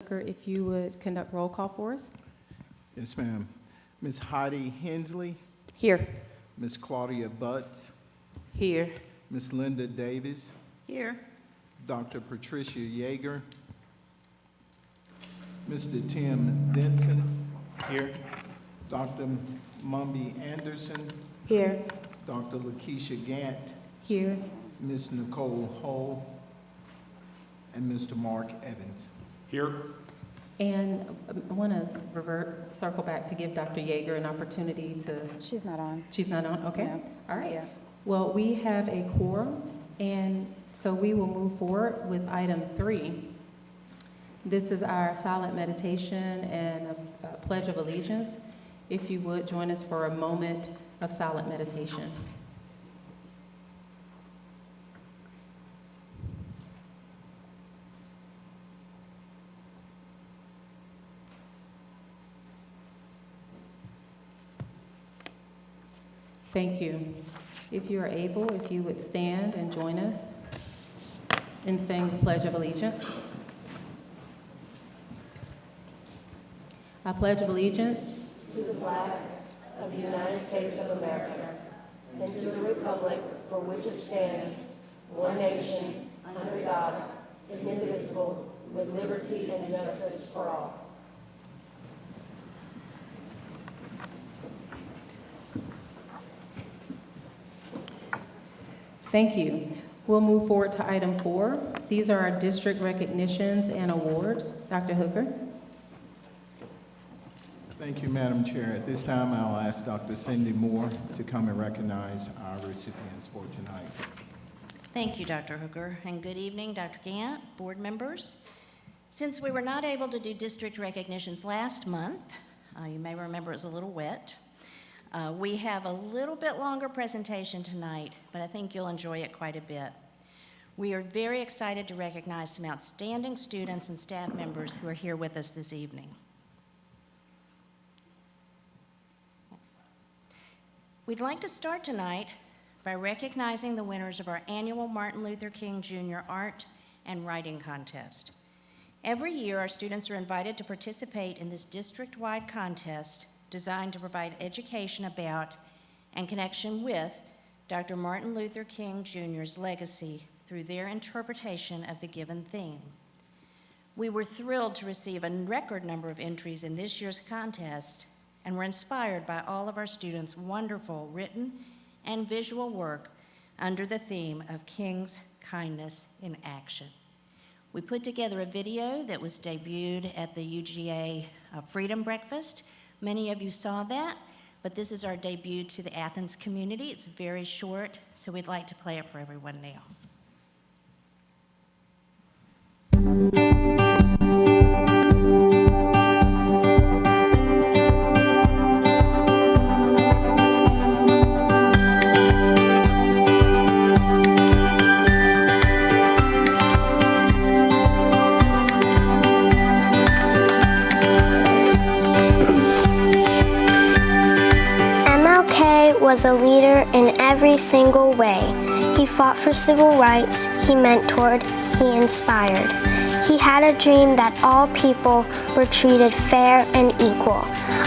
If you would conduct roll call for us. Yes, ma'am. Ms. Heidi Hensley, Here. Ms. Claudia Butts, Here. Ms. Linda Davis, Here. Dr. Patricia Yeager, Mr. Tim Denson, Here. Dr. Mumby Anderson, Here. Dr. Lakeisha Gant, Here. Ms. Nicole Hull, and Mr. Mark Evans. Here. And I want to circle back to give Dr. Yeager an opportunity to. She's not on. She's not on? Okay. No. All right. Yeah. Well, we have a quorum, and so we will move forward with item 3. This is our silent meditation and a pledge of allegiance. If you would join us for a moment of silent meditation. Thank you. If you are able, if you would stand and join us in saying the Pledge of Allegiance. I pledge allegiance to the flag of the United States of America and to the republic for which it stands, one nation, under God, indivisible, with liberty and justice for all. Thank you. We'll move forward to item 4. These are our district recognitions and awards. Dr. Hooker. Thank you, Madam Chair. At this time, I'll ask Dr. Cindy Moore to come and recognize our recipients for tonight. Thank you, Dr. Hooker, and good evening, Dr. Gant, board members. Since we were not able to do district recognitions last month, you may remember it was a little wet, we have a little bit longer presentation tonight, but I think you'll enjoy it quite a bit. We are very excited to recognize some outstanding students and staff members who are here with us this evening. We'd like to start tonight by recognizing the winners of our annual Martin Luther King Jr. Art and Writing Contest. Every year, our students are invited to participate in this district-wide contest designed to provide education about and connection with Dr. Martin Luther King Jr.'s legacy through their interpretation of the given theme. We were thrilled to receive a record number of entries in this year's contest and were inspired by all of our students' wonderful written and visual work under the theme of King's Kindness in Action. We put together a video that was debuted at the UGA Freedom Breakfast. Many of you saw that, but this is our debut to the Athens community. It's very short, so we'd like to play it for everyone now. Was a leader in every single way. He fought for civil rights, he mentored, he inspired. He had a dream that all people were treated fair and equal.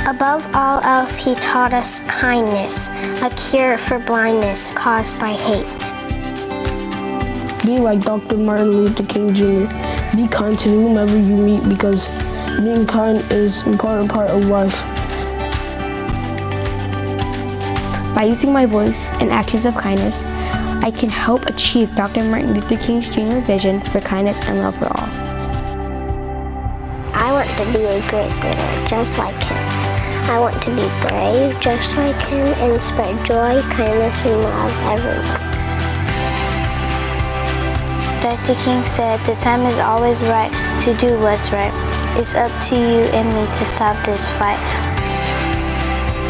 Above all else, he taught us kindness, a cure for blindness caused by hate. Be like Dr. Martin Luther King Jr. Be kind to whomever you meet because being kind is an important part of life. By using my voice and actions of kindness, I can help achieve Dr. Martin Luther King Jr.'s vision for kindness and love for all. I want to be a great leader just like him. I want to be brave just like him and spread joy, kindness, and love everywhere. Dr. King said, "The time is always right to do what's right. It's up to you and me to stop this fight."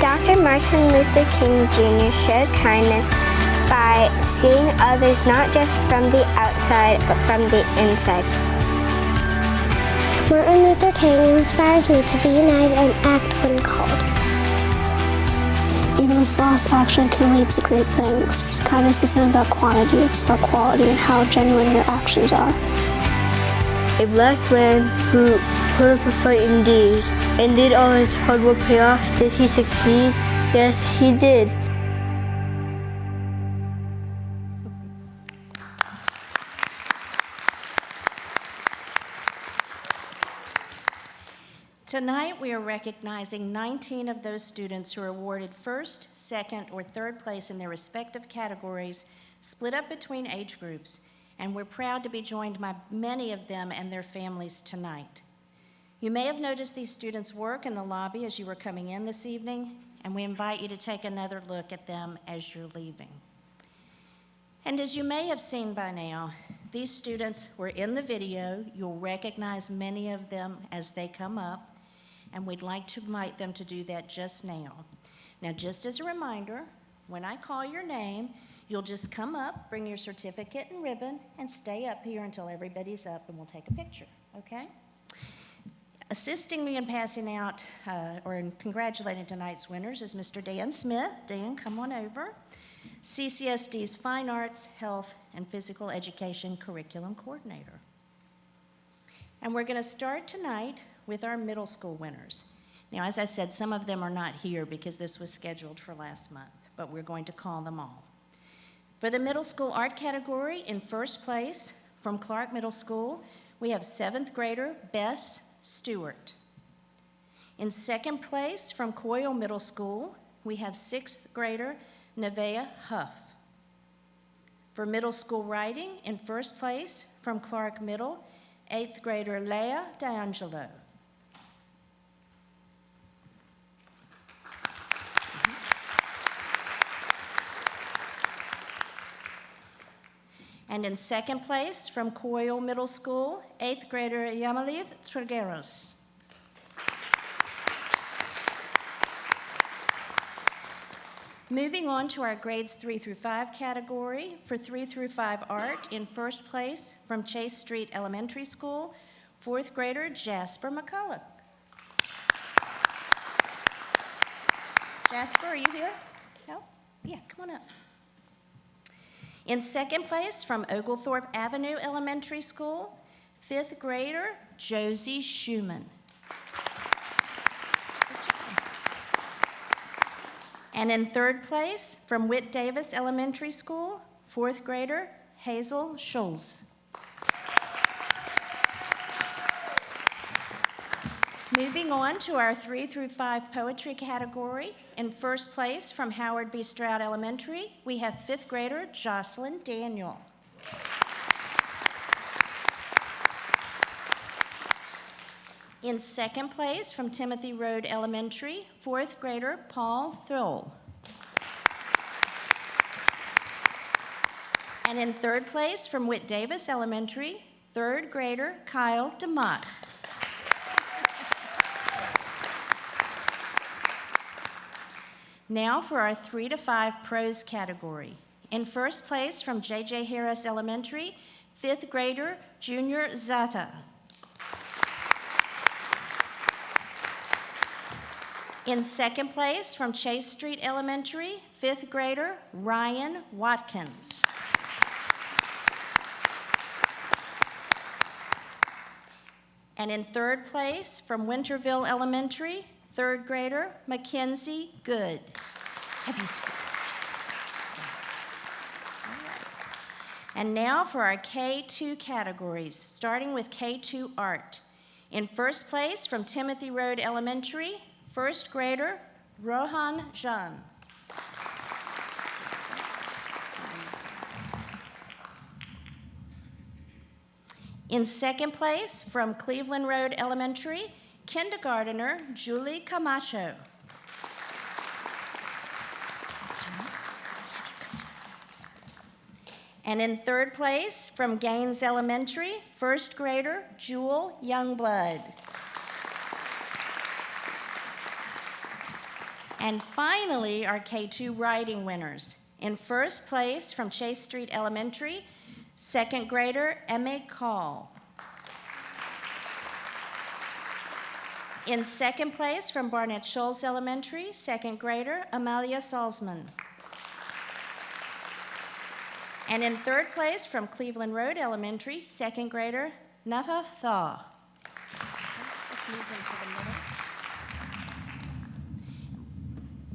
Dr. Martin Luther King Jr. showed kindness by seeing others not just from the outside, but from the inside. Martin Luther King inspires me to be united and act when called. Even the smallest action can lead to great things. Kindness isn't about quantity, it's about quality and how genuine your actions are. A black man who put up a fight indeed. And did all his hard work pay off? Did he succeed? Yes, he did. Tonight, we are recognizing 19 of those students who are awarded first, second, or third place in their respective categories, split up between age groups, and we're proud to be joined by many of them and their families tonight. You may have noticed these students' work in the lobby as you were coming in this evening, and we invite you to take another look at them as you're leaving. And as you may have seen by now, these students were in the video. You'll recognize many of them as they come up, and we'd like to invite them to do that just now. Now, just as a reminder, when I call your name, you'll just come up, bring your certificate and ribbon, and stay up here until everybody's up, and we'll take a picture, okay? Assisting me in passing out or in congratulating tonight's winners is Mr. Dan Smith. Dan, come on over. CCSD's Fine Arts, Health, and Physical Education Curriculum Coordinator. And we're going to start tonight with our middle school winners. Now, as I said, some of them are not here because this was scheduled for last month, but we're going to call them all. For the middle school art category, in first place from Clark Middle School, we have 7th grader Bess Stewart. In second place from Coyle Middle School, we have 6th grader Nevaeh Huff. For middle school writing, in first place from Clark Middle, 8th grader Leah D'Angelo. And in second place from Coyle Middle School, 8th grader Yamalith Trigueros. Moving on to our grades 3 through 5 category, for 3 through 5 art, in first place from Chase Street Elementary School, 4th grader Jasper McCullough. Jasper, are you here? No? Yeah, come on up. In second place from Oglethorpe Avenue Elementary School, 5th grader Josie Schumann. And in third place from Whit Davis Elementary School, 4th grader Hazel Schulz. Moving on to our 3 through 5 poetry category, in first place from Howard B. Stroud Elementary, we have 5th grader Jocelyn Daniel. In second place from Timothy Road Elementary, 4th grader Paul Thrill. And in third place from Whit Davis Elementary, 3rd grader Kyle DeMott. Now for our 3 to 5 prose category. In first place from J.J. Harris Elementary, 5th grader Junior Zata. In second place from Chase Street Elementary, 5th grader Ryan Watkins. And in third place from Winterville Elementary, 3rd grader Mackenzie Good. Have you all right. And now for our K2 categories, starting with K2 Art. In first place from Timothy Road Elementary, 1st grader Rohan Jan. In second place from Cleveland Road Elementary, kindergartner Julie Camacho. And in third place from Gaines Elementary, 1st grader Jewel Youngblood. And finally, our K2 writing winners. In first place from Chase Street Elementary, 2nd grader Emma Call. In second place from Barnett Shoals Elementary, 2nd grader Amalia Salzman. And in third place from Cleveland Road Elementary, 2nd grader Nafa Thaw. Let's move into the middle.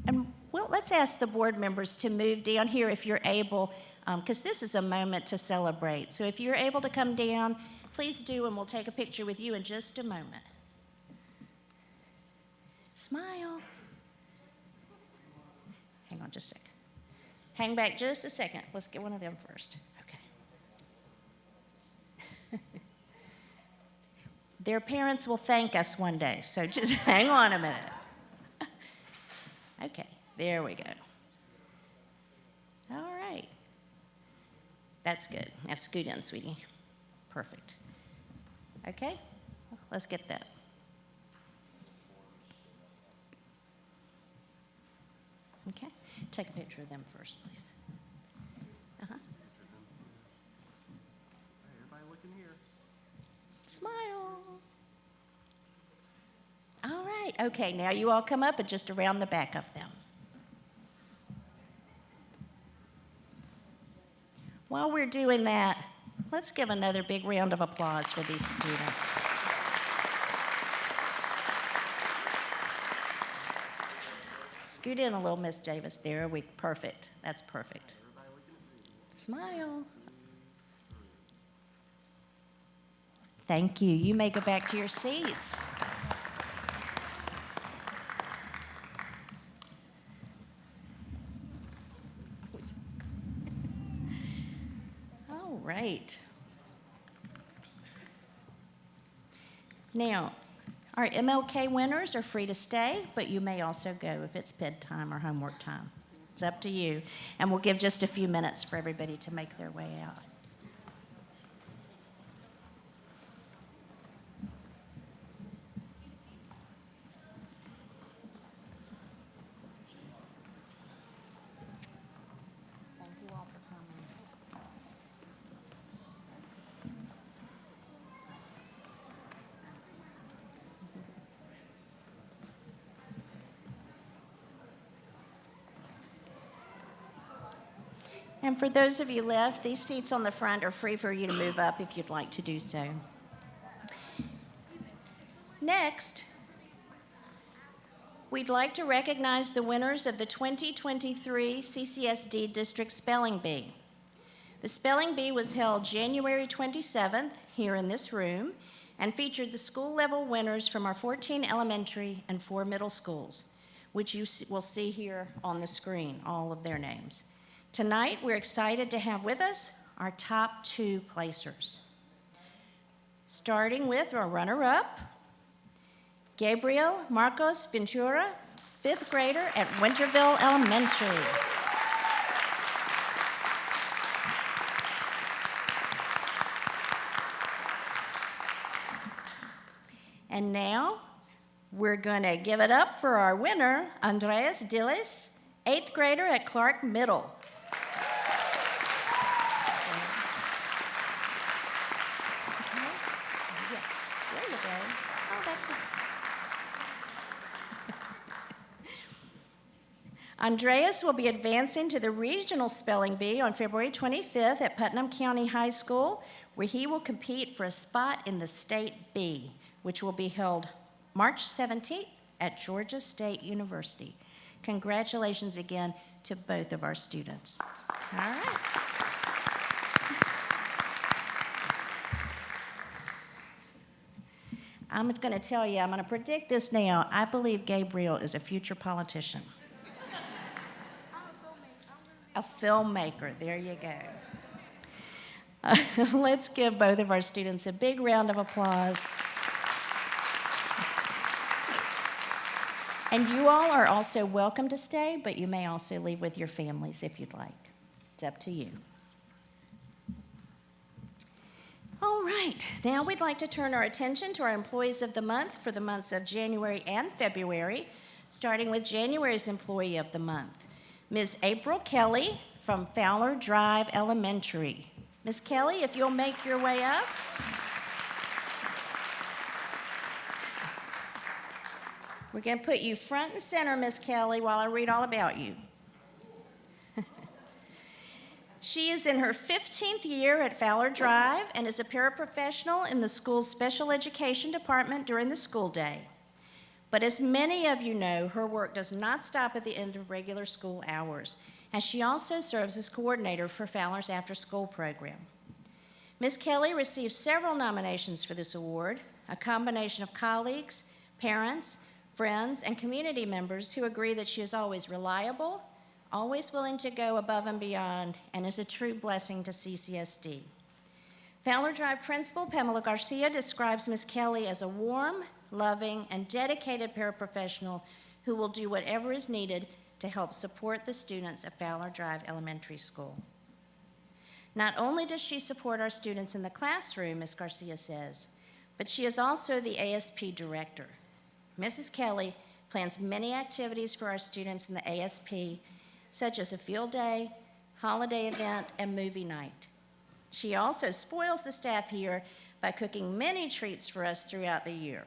And let's ask the board members to move down here if you're able, because this is a moment to celebrate. So if you're able to come down, please do, and we'll take a picture with you in just a moment. Smile. Hang on just a second. Hang back just a second. Let's get one of them first. Okay. Their parents will thank us one day, so just hang on a minute. Okay, there we go. All right. That's good. Now scoot in, sweetie. Perfect. Okay, let's get that. Okay, take a picture of them first, please. Everybody looking here. Smile. All right, okay, now you all come up and just around the back of them. While we're doing that, let's give another big round of applause for these students. Scoot in a little, Miss Davis. There we perfect. That's perfect. Smile. Thank you. You may go back to your seats. All right. Now, our MLK winners are free to stay, but you may also go if it's bedtime or homework time. It's up to you. And we'll give just a few minutes for everybody to make their way out. Thank you all for coming. And for those of you left, these seats on the front are free for you to move up if you'd like to do so. Next, we'd like to recognize the winners of the 2023 CCSD District Spelling Bee. The Spelling Bee was held January 27th here in this room and featured the school-level winners from our 14 elementary and 4 middle schools, which you will see here on the screen, all of their names. Tonight, we're excited to have with us our top 2 placers. Starting with our runner-up, Gabriel Marcos Ventura, 5th grader at Winterville Elementary. And now, we're going to give it up for our winner, Andreas Dillis, 8th grader at Clark Middle. Andreas will be advancing to the Regional Spelling Bee on February 25th at Putnam County High School, where he will compete for a spot in the State Bee, which will be held March 17th at Georgia State University. Congratulations again to both of our students. All right. I'm going to tell you, I'm going to predict this now. I believe Gabriel is a future politician. A filmmaker, there you go. Let's give both of our students a big round of applause. And you all are also welcome to stay, but you may also leave with your families if you'd like. It's up to you. All right, now we'd like to turn our attention to our Employees of the Month for the months of January and February, starting with January's Employee of the Month. Ms. April Kelly from Fowler Drive Elementary. Ms. Kelly, if you'll make your way up. We're going to put you front and center, Ms. Kelly, while I read all about you. She is in her 15th year at Fowler Drive and is a paraprofessional in the school's special education department during the school day. But as many of you know, her work does not stop at the end of regular school hours, as she also serves as coordinator for Fowler's after-school program. Ms. Kelly received several nominations for this award, a combination of colleagues, parents, friends, and community members who agree that she is always reliable, always willing to go above and beyond, and is a true blessing to CCSD. Fowler Drive Principal Pamela Garcia describes Ms. Kelly as a warm, loving, and dedicated paraprofessional who will do whatever is needed to help support the students at Fowler Drive Elementary School. Not only does she support our students in the classroom, Ms. Garcia says, but she is also the ASP director. Mrs. Kelly plans many activities for our students in the ASP, such as a field day, holiday event, and movie night. She also spoils the staff here by cooking many treats for us throughout the year.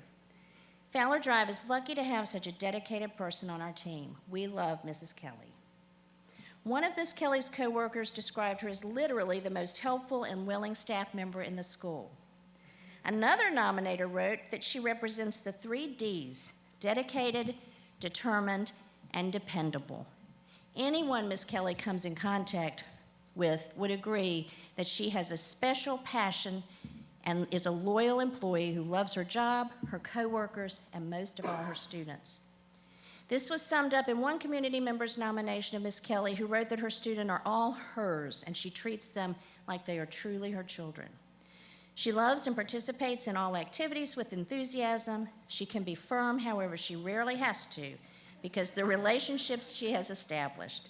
Fowler Drive is lucky to have such a dedicated person on our team. We love Mrs. Kelly. One of Ms. Kelly's coworkers described her as literally the most helpful and willing staff member in the school. Another nominator wrote that she represents the 3 Ds: dedicated, determined, and dependable. Anyone Ms. Kelly comes in contact with would agree that she has a special passion and is a loyal employee who loves her job, her coworkers, and most of all, her students. This was summed up in one community member's nomination of Ms. Kelly, who wrote that her students are all hers and she treats them like they are truly her children. She loves and participates in all activities with enthusiasm. She can be firm, however, she rarely has to because the relationships she has established.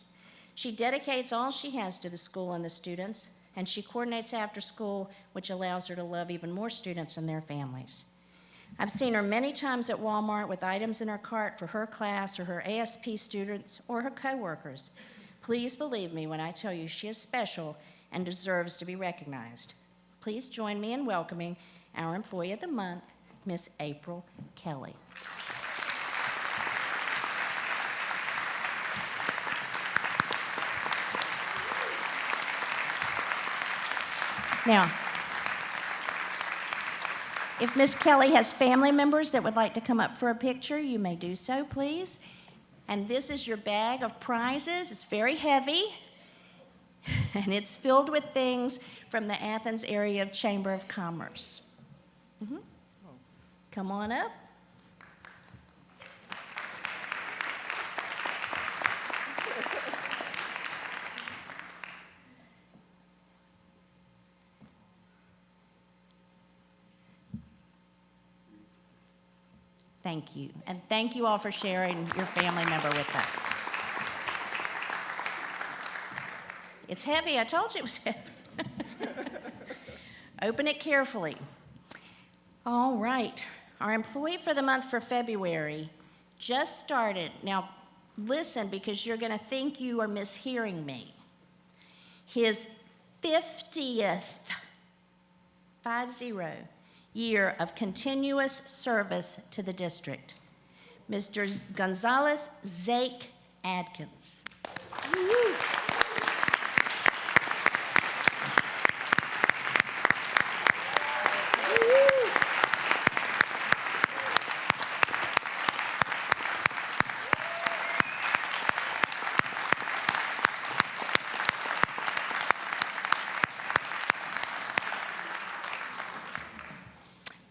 She dedicates all she has to the school and the students, and she coordinates after school, which allows her to love even more students and their families. I've seen her many times at Walmart with items in her cart for her class or her ASP students or her coworkers. Please believe me when I tell you she is special and deserves to be recognized. Please join me in welcoming our Employee of the Month, Miss April Kelly. Now, if Miss Kelly has family members that would like to come up for a picture, you may do so, please. And this is your bag of prizes. It's very heavy, and it's filled with things from the Athens Area Chamber of Commerce. Come on up. Thank you, and thank you all for sharing your family member with us. It's heavy, I told you it was heavy. Open it carefully. All right, our Employee for the Month for February just started. Now, listen, because you're gonna think you are mishearing me. His 50th, 50, year of continuous service to the district, Mr. Gonzalez Zake Adkins. Woo.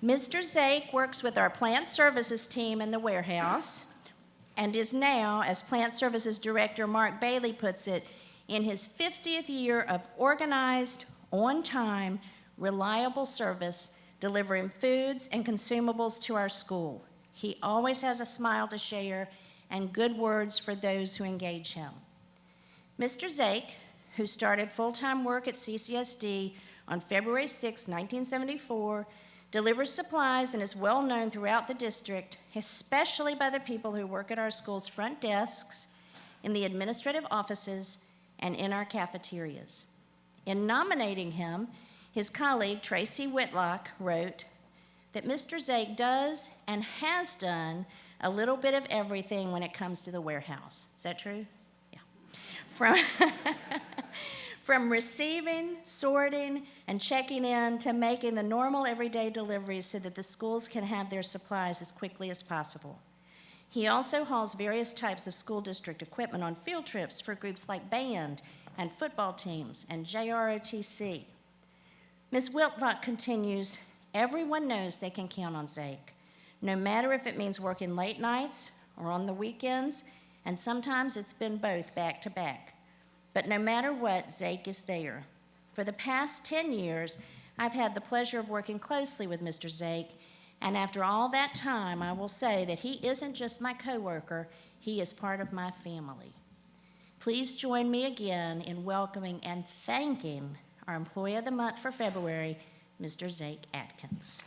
Mr. Zake works with our plant services team in the warehouse and is now, as plant services director Mark Bailey puts it, in his 50th year of organized, on-time, reliable service, delivering foods and consumables to our school. He always has a smile to share and good words for those who engage him. Mr. Zake, who started full-time work at CCSD on February 6, 1974, delivers supplies and is well known throughout the district, especially by the people who work at our school's front desks, in the administrative offices, and in our cafeterias. In nominating him, his colleague Tracy Whitlock wrote that Mr. Zake does and has done a little bit of everything when it comes to the warehouse. Is that true? Yeah. From receiving, sorting, and checking in to making the normal everyday deliveries so that the schools can have their supplies as quickly as possible. He also hauls various types of school district equipment on field trips for groups like band and football teams and JROTC. Ms. Wiltlock continues, everyone knows they can count on Zake, no matter if it means working late nights or on the weekends, and sometimes it's been both back to back. But no matter what, Zake is there. For the past 10 years, I've had the pleasure of working closely with Mr. Zake, and after all that time, I will say that he isn't just my coworker, he is part of my family. Please join me again in welcoming and thanking our Employee of the Month for February, Mr. Zake Atkins.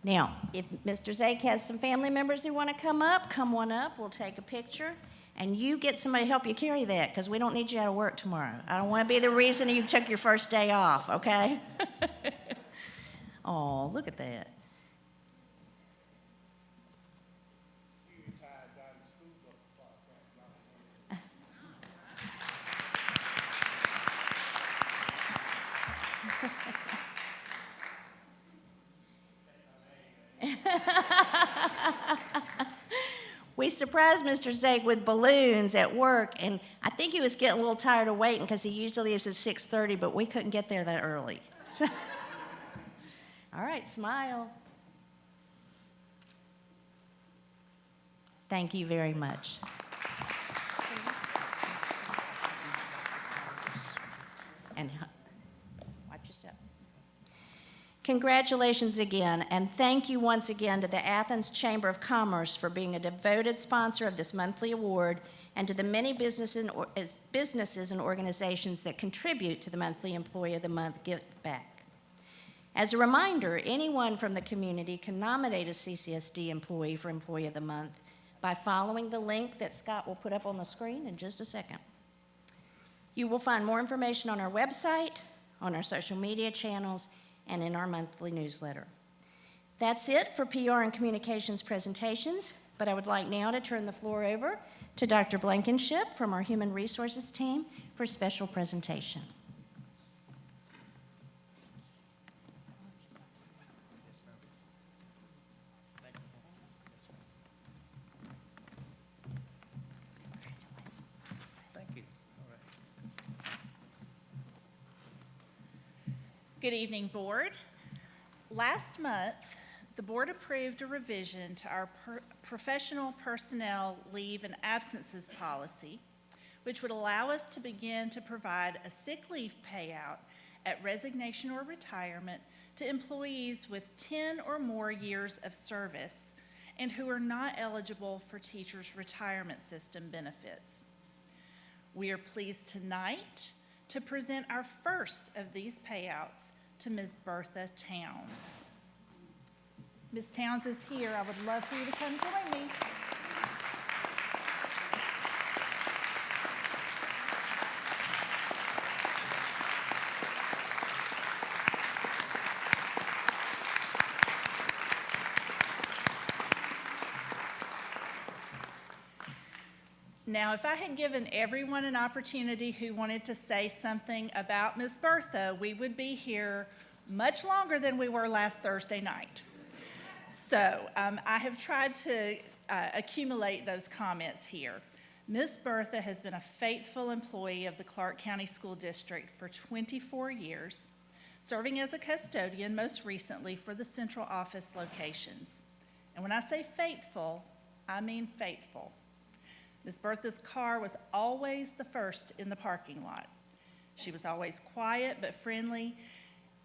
Now, if Mr. Zake has some family members who want to come on up, we'll take a picture. And you get somebody to help you carry that, because we don't need you out of work tomorrow. I don't want to be the reason you took your first day off, okay? Oh, look at that. We surprised Mr. Zake with balloons at work, and I think he was getting a little tired of waiting because he usually leaves at 6:30, but we couldn't get there that early. So, all right, smile. Thank you very much. And watch your step. Congratulations again, and thank you once again to the Athens Chamber of Commerce for being a devoted sponsor of this monthly award, and to the many businesses and organizations that contribute to the monthly Employee of the Month Give Back. As a reminder, anyone from the community can nominate a CCSD employee for Employee of the Month by following the link that Scott will put up on the screen in just a second. You will find more information on our website, on our social media channels, and in our monthly newsletter. That's it for PR and communications presentations, but I would like now to turn the floor over to Dr. Blankenship from our Human Resources team for a special presentation. Good evening, Board. Last month, the Board approved a revision to our professional personnel leave and absences policy, which would allow us to begin to provide a sick leave payout at resignation or retirement to employees with 10 or more years of service and who are not eligible for teachers' retirement system benefits. We are pleased tonight to present our first of these payouts to Ms. Bertha Towns. Ms. Towns is here. I would love for you to come join me. Now, if I had given everyone an opportunity who wanted to say something about Ms. Bertha, we would be here much longer than we were last Thursday night. So I have tried to accumulate those comments here. Ms. Bertha has been a faithful employee of the Clark County School District for 24 years, serving as a custodian most recently for the central office locations. And when I say faithful, I mean faithful. Ms. Bertha's car was always the first in the parking lot. She was always quiet but friendly,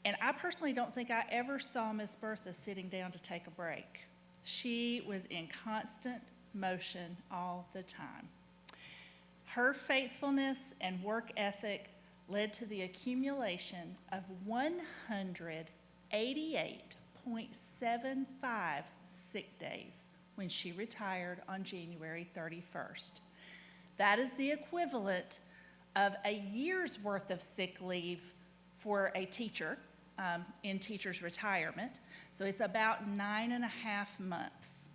and I personally don't think I ever saw Ms. Bertha sitting down to take a break. She was in constant motion all the time. Her faithfulness and work ethic led to the accumulation of 188.75 sick days when she retired on January 31st. That is the equivalent of a year's worth of sick leave for a teacher in teacher's retirement. So it's about 9.5 months.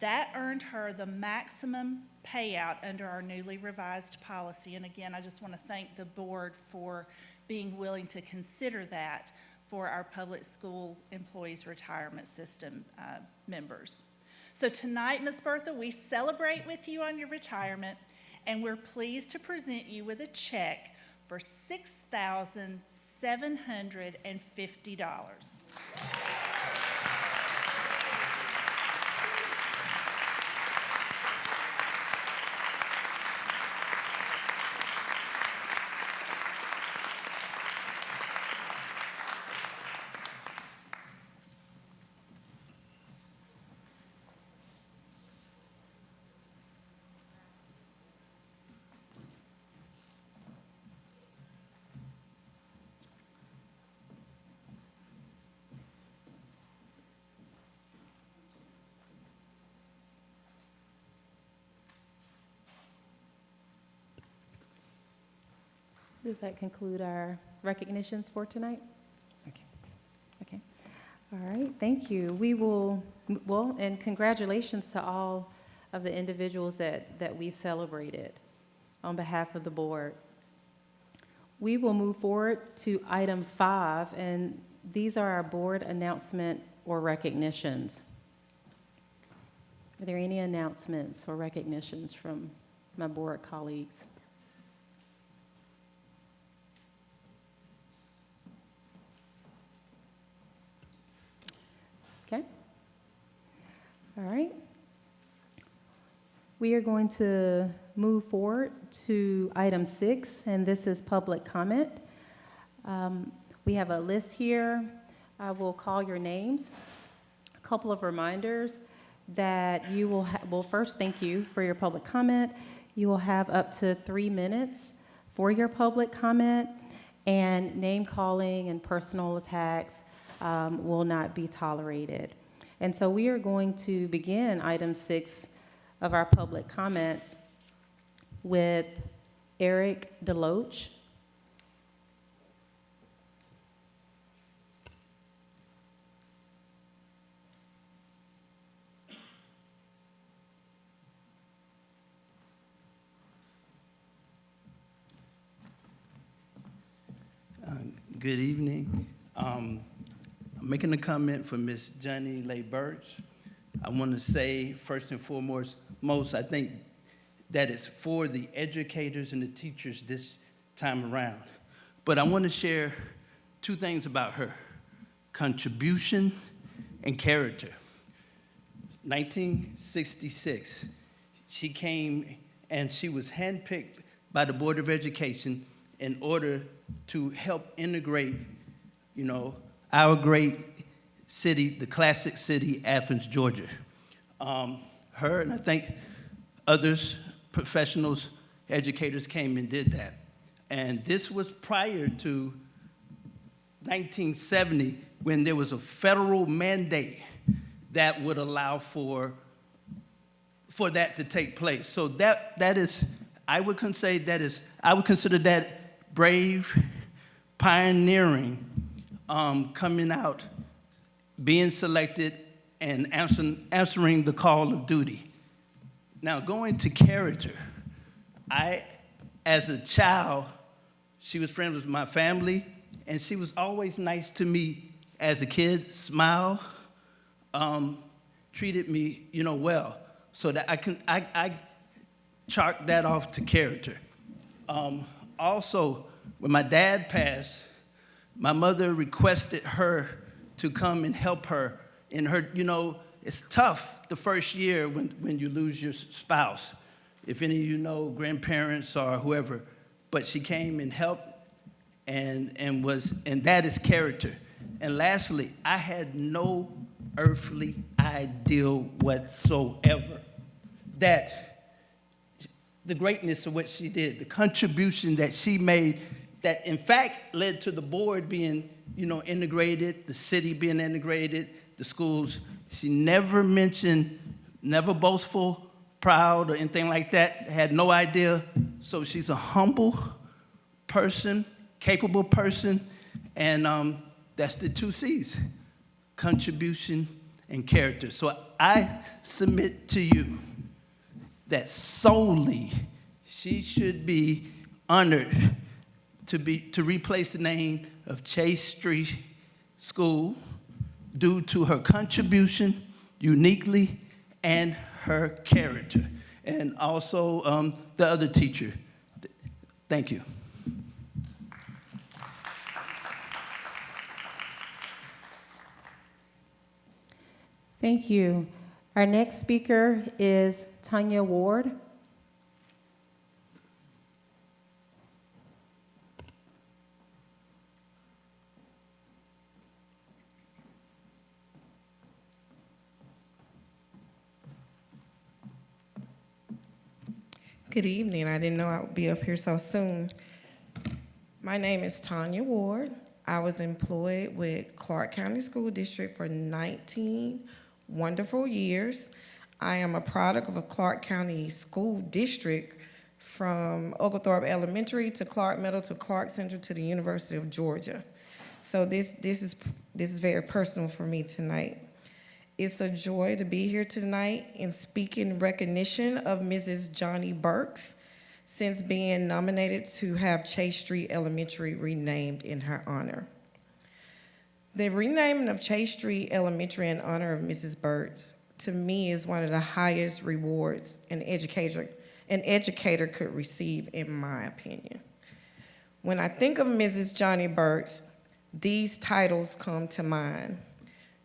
That earned her the maximum payout under our newly revised policy. And again, I just want to thank the board for being willing to consider that for our public school employees retirement system members. So tonight, Ms. Bertha, we celebrate with you on your retirement, and we're pleased to present you with a check for $6,750. Does that conclude our recognitions for tonight? Okay. All right, thank you. We will, well, and congratulations to all of the individuals that we've celebrated on behalf of the board. We will move forward to item 5, and these are our board announcement or recognitions. Are there any announcements or recognitions from my board colleagues? Okay. All right. We are going to move forward to item 6, and this is public comment. We have a list here. I will call your names. A couple of reminders that you will well, first, thank you for your public comment. You will have up to 3 minutes for your public comment, and name calling and personal attacks will not be tolerated. And so we are going to begin item 6 of our public comments with Eric Deloach. Good evening. I'm making a comment for Ms. Johnny Leigh Birch. I want to say, first and foremost, I think that it's for the educators and the teachers this time around. But I want to share 2 things about her: contribution and character. 1966, she came and she was handpicked by the Board of Education in order to help integrate, our great city, the classic city, Athens, Georgia. Her and I think others, professionals, educators came and did that. And this was prior to 1970, when there was a federal mandate that would allow for that to take place. So that is, I would consider that brave, pioneering, coming out, being selected, and answering the call of duty. Now, going to character, as a child, she was friends with my family, and she was always nice to me as a kid, smile, treated me, well, so that I chalk that off to character. Also, when my dad passed, my mother requested her to come and help her in her, it's tough the first year when you lose your spouse, if any of you know grandparents or whoever, but she came and helped and that is character. And lastly, I had no earthly idea whatsoever that the greatness of what she did, the contribution that she made, that in fact led to the board being, integrated, the city being integrated, the schools. She never mentioned, never boastful, proud, or anything like that, had no idea. So she's a humble person, capable person, And that's the 2 C's, contribution and character. So I submit to you that solely she should be honored to replace the name of Chase Street School due to her contribution uniquely and her character. And also the other teacher. Thank you. Thank you. Our next speaker is Tanya Ward. Good evening. I didn't know I would be up here so soon. My name is Tanya Ward. I was employed with Clark County School District for 19 wonderful years. I am a product of a Clark County School District from Oglethorpe Elementary to Clark Middle to Clark Central to the University of Georgia. So this is very personal for me tonight. It's a joy to be here tonight and speak in recognition of Mrs. Johnny Burks since being nominated to have Chase Street Elementary renamed in her honor. The renaming of Chase Street Elementary in honor of Mrs. Burks, to me, is one of the highest rewards an educator could receive, in my opinion. When I think of Mrs. Johnny Burks, these titles come to mind: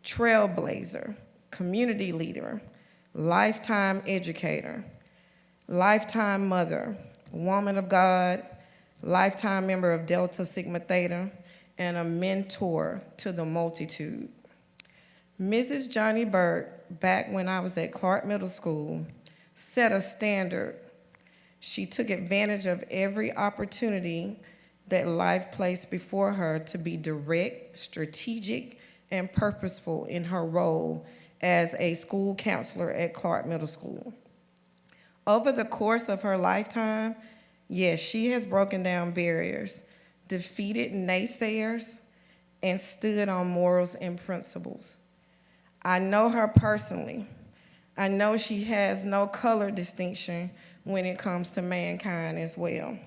trailblazer, community leader, lifetime educator, lifetime mother, woman of God, lifetime member of Delta Sigma Theta, and a mentor to the multitude. Mrs. Johnny Burke, back when I was at Clark Middle School, set a standard. She took advantage of every opportunity that life placed before her to be direct, strategic, and purposeful in her role as a school counselor at Clark Middle School. Over the course of her lifetime, yes, she has broken down barriers, defeated naysayers, and stood on morals and principles. I know her personally. I know she has no color distinction when it comes to mankind as well.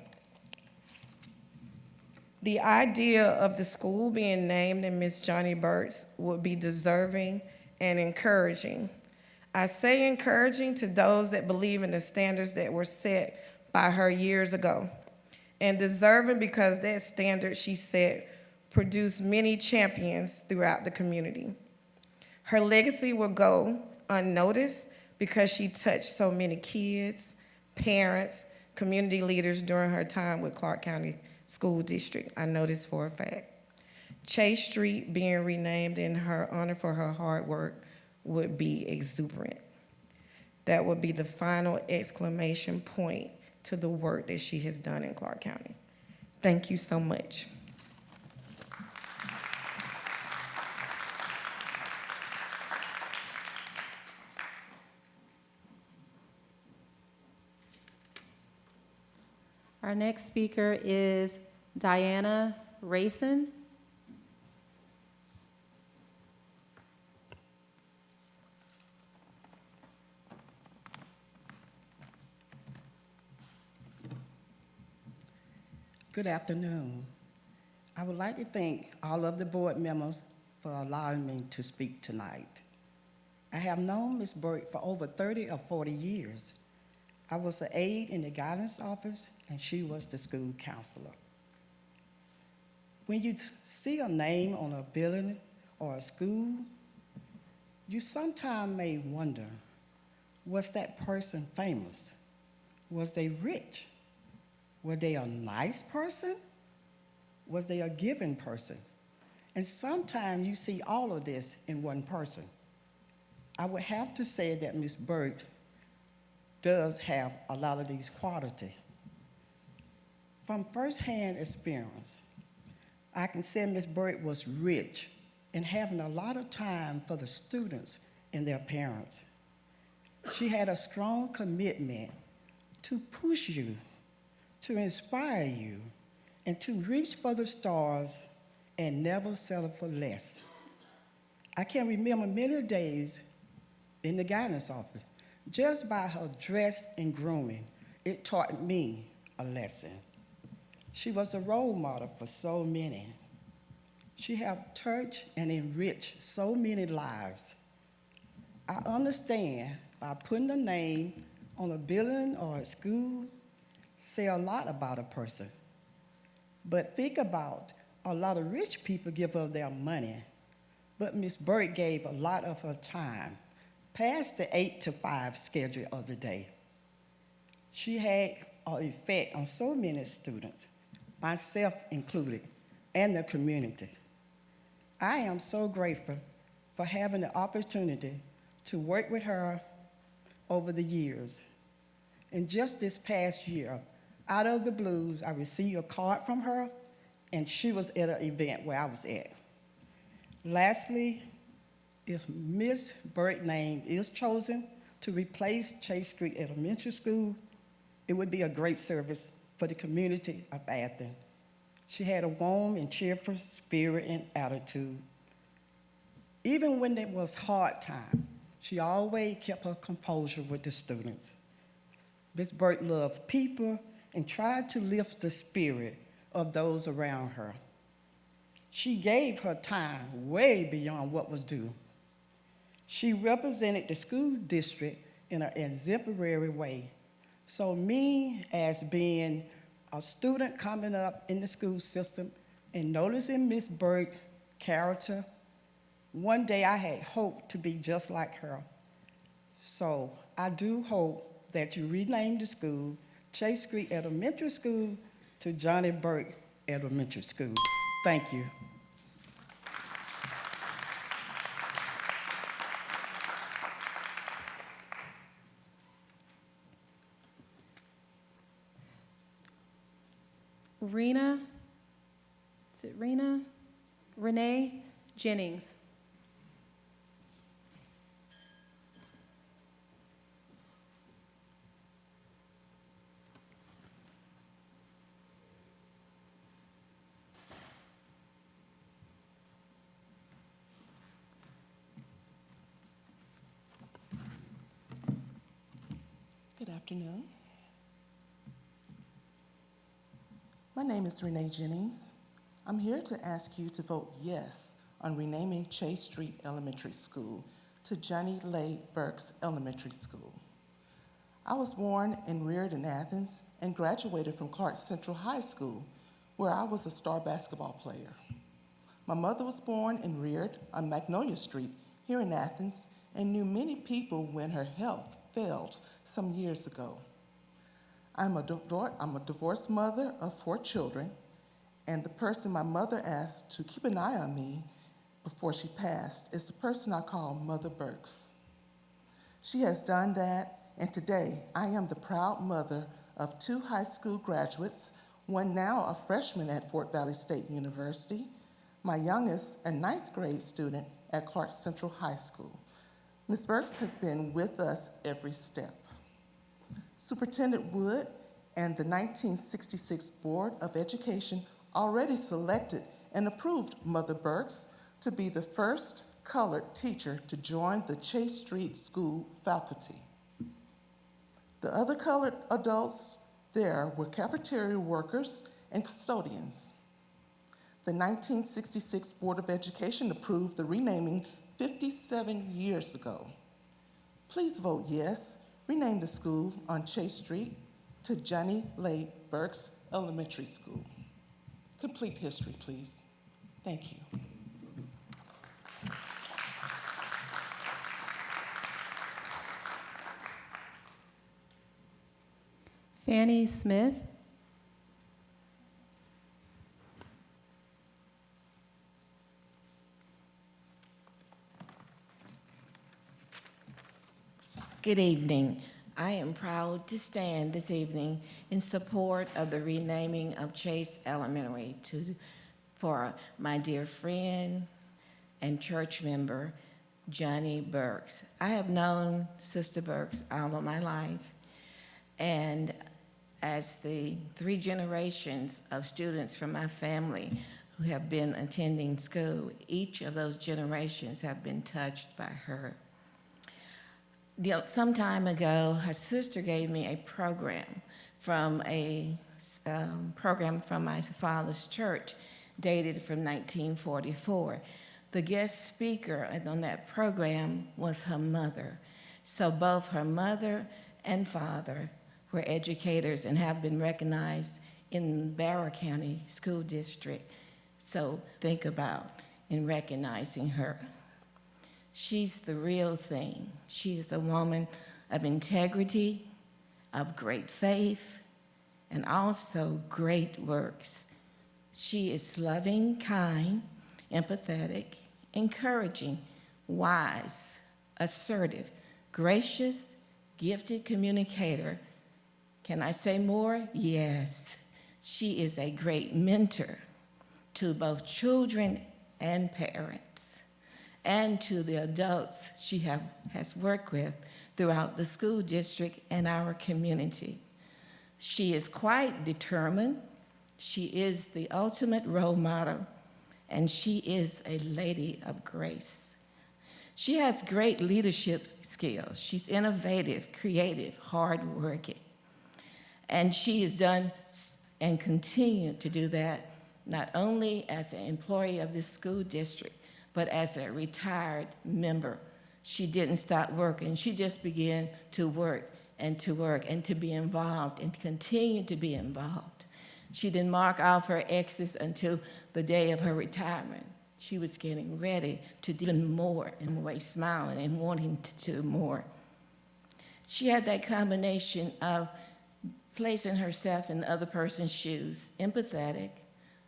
The idea of the school being named in Miss Johnny Burks would be deserving and encouraging. I say encouraging to those that believe in the standards that were set by her years ago, and deserving because that standard she set produced many champions throughout the community. Her legacy will go unnoticed because she touched so many kids, parents, community leaders during her time with Clark County School District. I know this for a fact. Chase Street being renamed in her honor for her hard work would be exuberant. That would be the final exclamation point to the work that she has done in Clark County. Thank you so much. Our next speaker is Diana Rayson. Good afternoon. I would like to thank all of the board members for allowing me to speak tonight. I have known Ms. Burke for over 30 or 40 years. I was an aide in the guidance office, and she was the school counselor. When you see a name on a building or a school, you sometimes may wonder, was that person famous? Was they rich? Were they a nice person? Was they a giving person? And sometimes you see all of this in one person. I would have to say that Ms. Burke does have a lot of these qualities. From firsthand experience, I can say Ms. Burke was rich in having a lot of time for the students and their parents. She had a strong commitment to push you, to inspire you, and to reach for the stars and never settle for less. I can remember many days in the guidance office. Just by her dress and grooming, it taught me a lesson. She was a role model for so many. She helped touch and enrich so many lives. I understand by putting a name on a building or a school say a lot about a person. But think about a lot of rich people give up their money, but Miss Burke gave a lot of her time past the 8 to 5 schedule of the day. She had an effect on so many students, myself included, and the community. I am so grateful for having the opportunity to work with her over the years. And just this past year, out of the blues, I received a card from her, and she was at an event where I was at. Lastly, if Miss Burke's name is chosen to replace Chase Street Elementary School, it would be a great service for the community of Athens. She had a warm and cheerful spirit and attitude. Even when it was hard time, she always kept her composure with the students. Miss Burke loved people and tried to lift the spirit of those around her. She gave her time way beyond what was due. She represented the school district in an exemplary way. So me, as being a student coming up in the school system and noticing Miss Burke's character, one day I had hoped to be just like her. So I do hope that you rename the school Chase Street Elementary School to Johnny Burke Elementary School. Thank you. Renee Jennings. Good afternoon. My name is Renee Jennings. I'm here to ask you to vote yes on renaming Chase Street Elementary School to Johnny Lay Burks Elementary School. I was born and reared in Athens and graduated from Clark Central High School, where I was a star basketball player. My mother was born and reared on Magnolia Street here in Athens and knew many people when her health failed some years ago. I'm a divorced mother of 4 children, and the person my mother asked to keep an eye on me before she passed is the person I call Mother Burks. She has done that, and today I am the proud mother of 2 high school graduates, one now a freshman at Fort Valley State University, my youngest a 9th grade student at Clark Central High School. Ms. Burks has been with us every step. Superintendent Wood and the 1966 Board of Education already selected and approved Mother Burks to be the first colored teacher to join the Chase Street School faculty. The other colored adults there were cafeteria workers and custodians. The 1966 Board of Education approved the renaming 57 years ago. Please vote yes, rename the school on Chase Street to Johnny Lay Burks Elementary School. Complete history, please. Thank you. Fanny Smith. Good evening. I am proud to stand this evening in support of the renaming of Chase Elementary for my dear friend and church member, Johnny Burks. I have known Sister Burks all of my life, and as the 3 generations of students from my family who have been attending school. Each of those generations have been touched by her. Some time ago, her sister gave me a program from my father's church, dated from 1944. The guest speaker on that program was her mother. So both her mother and father were educators and have been recognized in Barrow County School District. So think about in recognizing her. She's the real thing. She is a woman of integrity, of great faith, and also great works. She is loving, kind, empathetic, encouraging, wise, assertive, gracious, gifted communicator. Can I say more? Yes. She is a great mentor to both children and parents, and to the adults she has worked with throughout the school district and our community. She is quite determined. She is the ultimate role model, and she is a lady of grace. She has great leadership skills. She's innovative, creative, hardworking. And she has done and continue to do that not only as an employee of this school district, but as a retired member. She didn't stop working. She just began to work and to be involved and continue to be involved. She didn't mark off her exits until the day of her retirement. She was getting ready to do even more and always smiling and wanting to do more. She had that combination of placing herself in the other person's shoes, empathetic,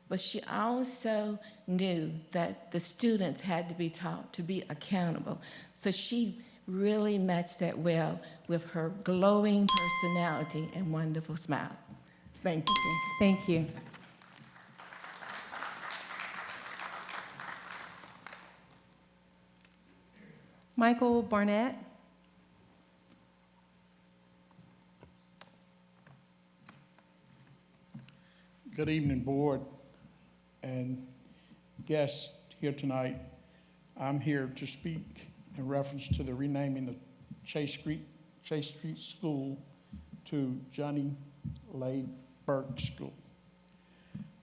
but she also knew that the students had to be taught to be accountable. So she really matched that well with her glowing personality and wonderful smile. Thank you. Thank you. Michael Barnett. Good evening, board and guests here tonight. I'm here to speak in reference to the renaming of Chase Street School to Johnny Lay Burke School.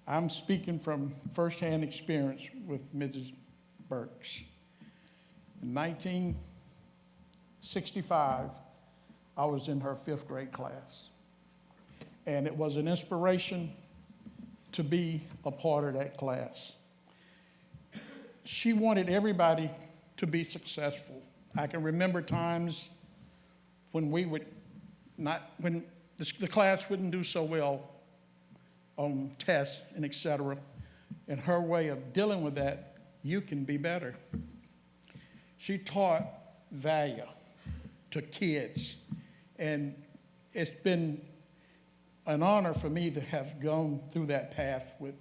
I'm speaking from firsthand experience with Mrs. Burks. In 1965, I was in her 5th grade class, and it was an inspiration to be a part of that class. She wanted everybody to be successful. I can remember times when the class wouldn't do so well on tests and et cetera, and her way of dealing with that, you can be better. She taught value to kids, and it's been an honor for me to have gone through that path with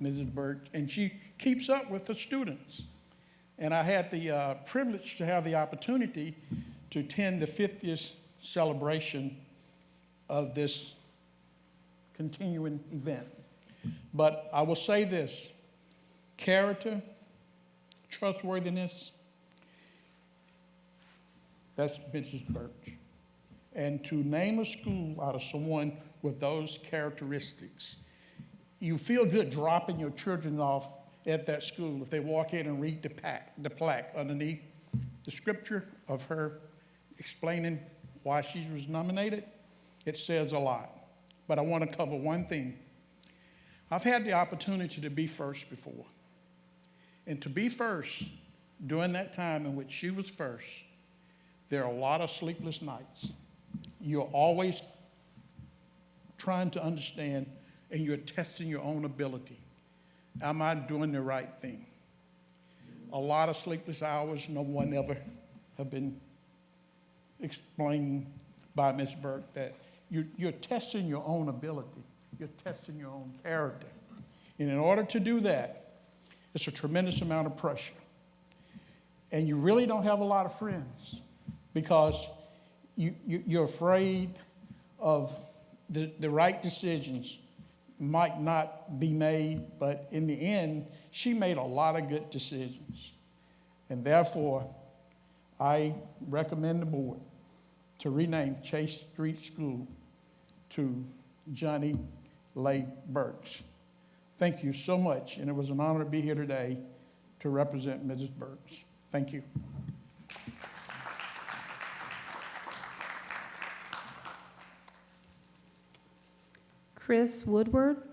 Mrs. Burke, and she keeps up with the students. And I had the privilege to have the opportunity to attend the 50th celebration of this continuing event. But I will say this: character, trustworthiness, that's Mrs. Burke. And to name a school out of someone with those characteristics, you feel good dropping your children off at that school if they walk in and read the plaque underneath the scripture of her explaining why she was nominated. It says a lot. But I want to cover one thing. I've had the opportunity to be first before. And to be first during that time in which she was first, there are a lot of sleepless nights. You're always trying to understand, and you're testing your own ability. Am I doing the right thing? A lot of sleepless hours, no one ever have been explained by Ms. Burke that you're testing your own ability. You're testing your own character. And in order to do that, it's a tremendous amount of pressure. And you really don't have a lot of friends because you're afraid of the right decisions might not be made, but in the end, she made a lot of good decisions. And therefore, I recommend the board to rename Chase Street School to Johnny Lay Burks. Thank you so much, and it was an honor to be here today to represent Mrs. Burks. Thank you. Chris Woodward.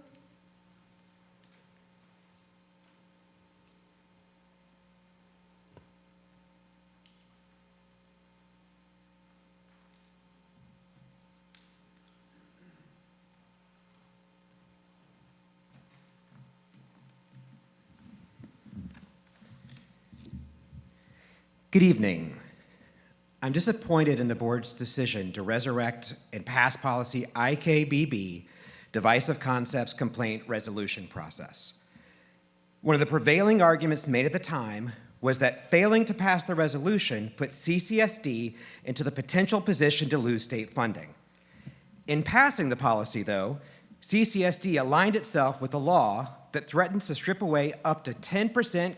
Good evening. I'm disappointed in the board's decision to resurrect and pass policy IKBB, Divisive Concepts Complaint Resolution Process. One of the prevailing arguments made at the time was that failing to pass the resolution put CCSD into the potential position to lose state funding. In passing the policy, though, CCSD aligned itself with a law that threatens to strip away up to 10%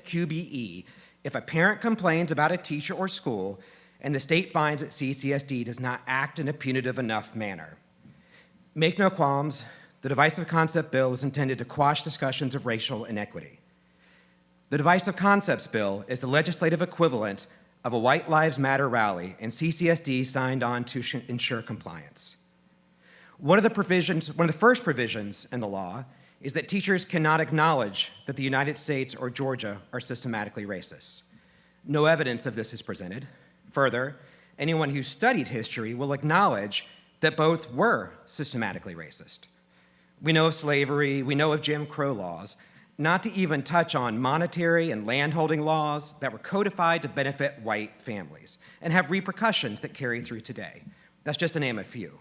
QBE if a parent complains about a teacher or school and the state finds that CCSD does not act in a punitive enough manner. Make no qualms, the Divisive Concept Bill is intended to quash discussions of racial inequity. The Divisive Concepts Bill is the legislative equivalent of a White Lives Matter rally, and CCSD signed on to ensure compliance. One of the first provisions in the law is that teachers cannot acknowledge that the United States or Georgia are systematically racist. No evidence of this is presented. Further, anyone who studied history will acknowledge that both were systematically racist. We know of slavery, we know of Jim Crow laws, not to even touch on monetary and landholding laws that were codified to benefit white families and have repercussions that carry through today. That's just to name a few.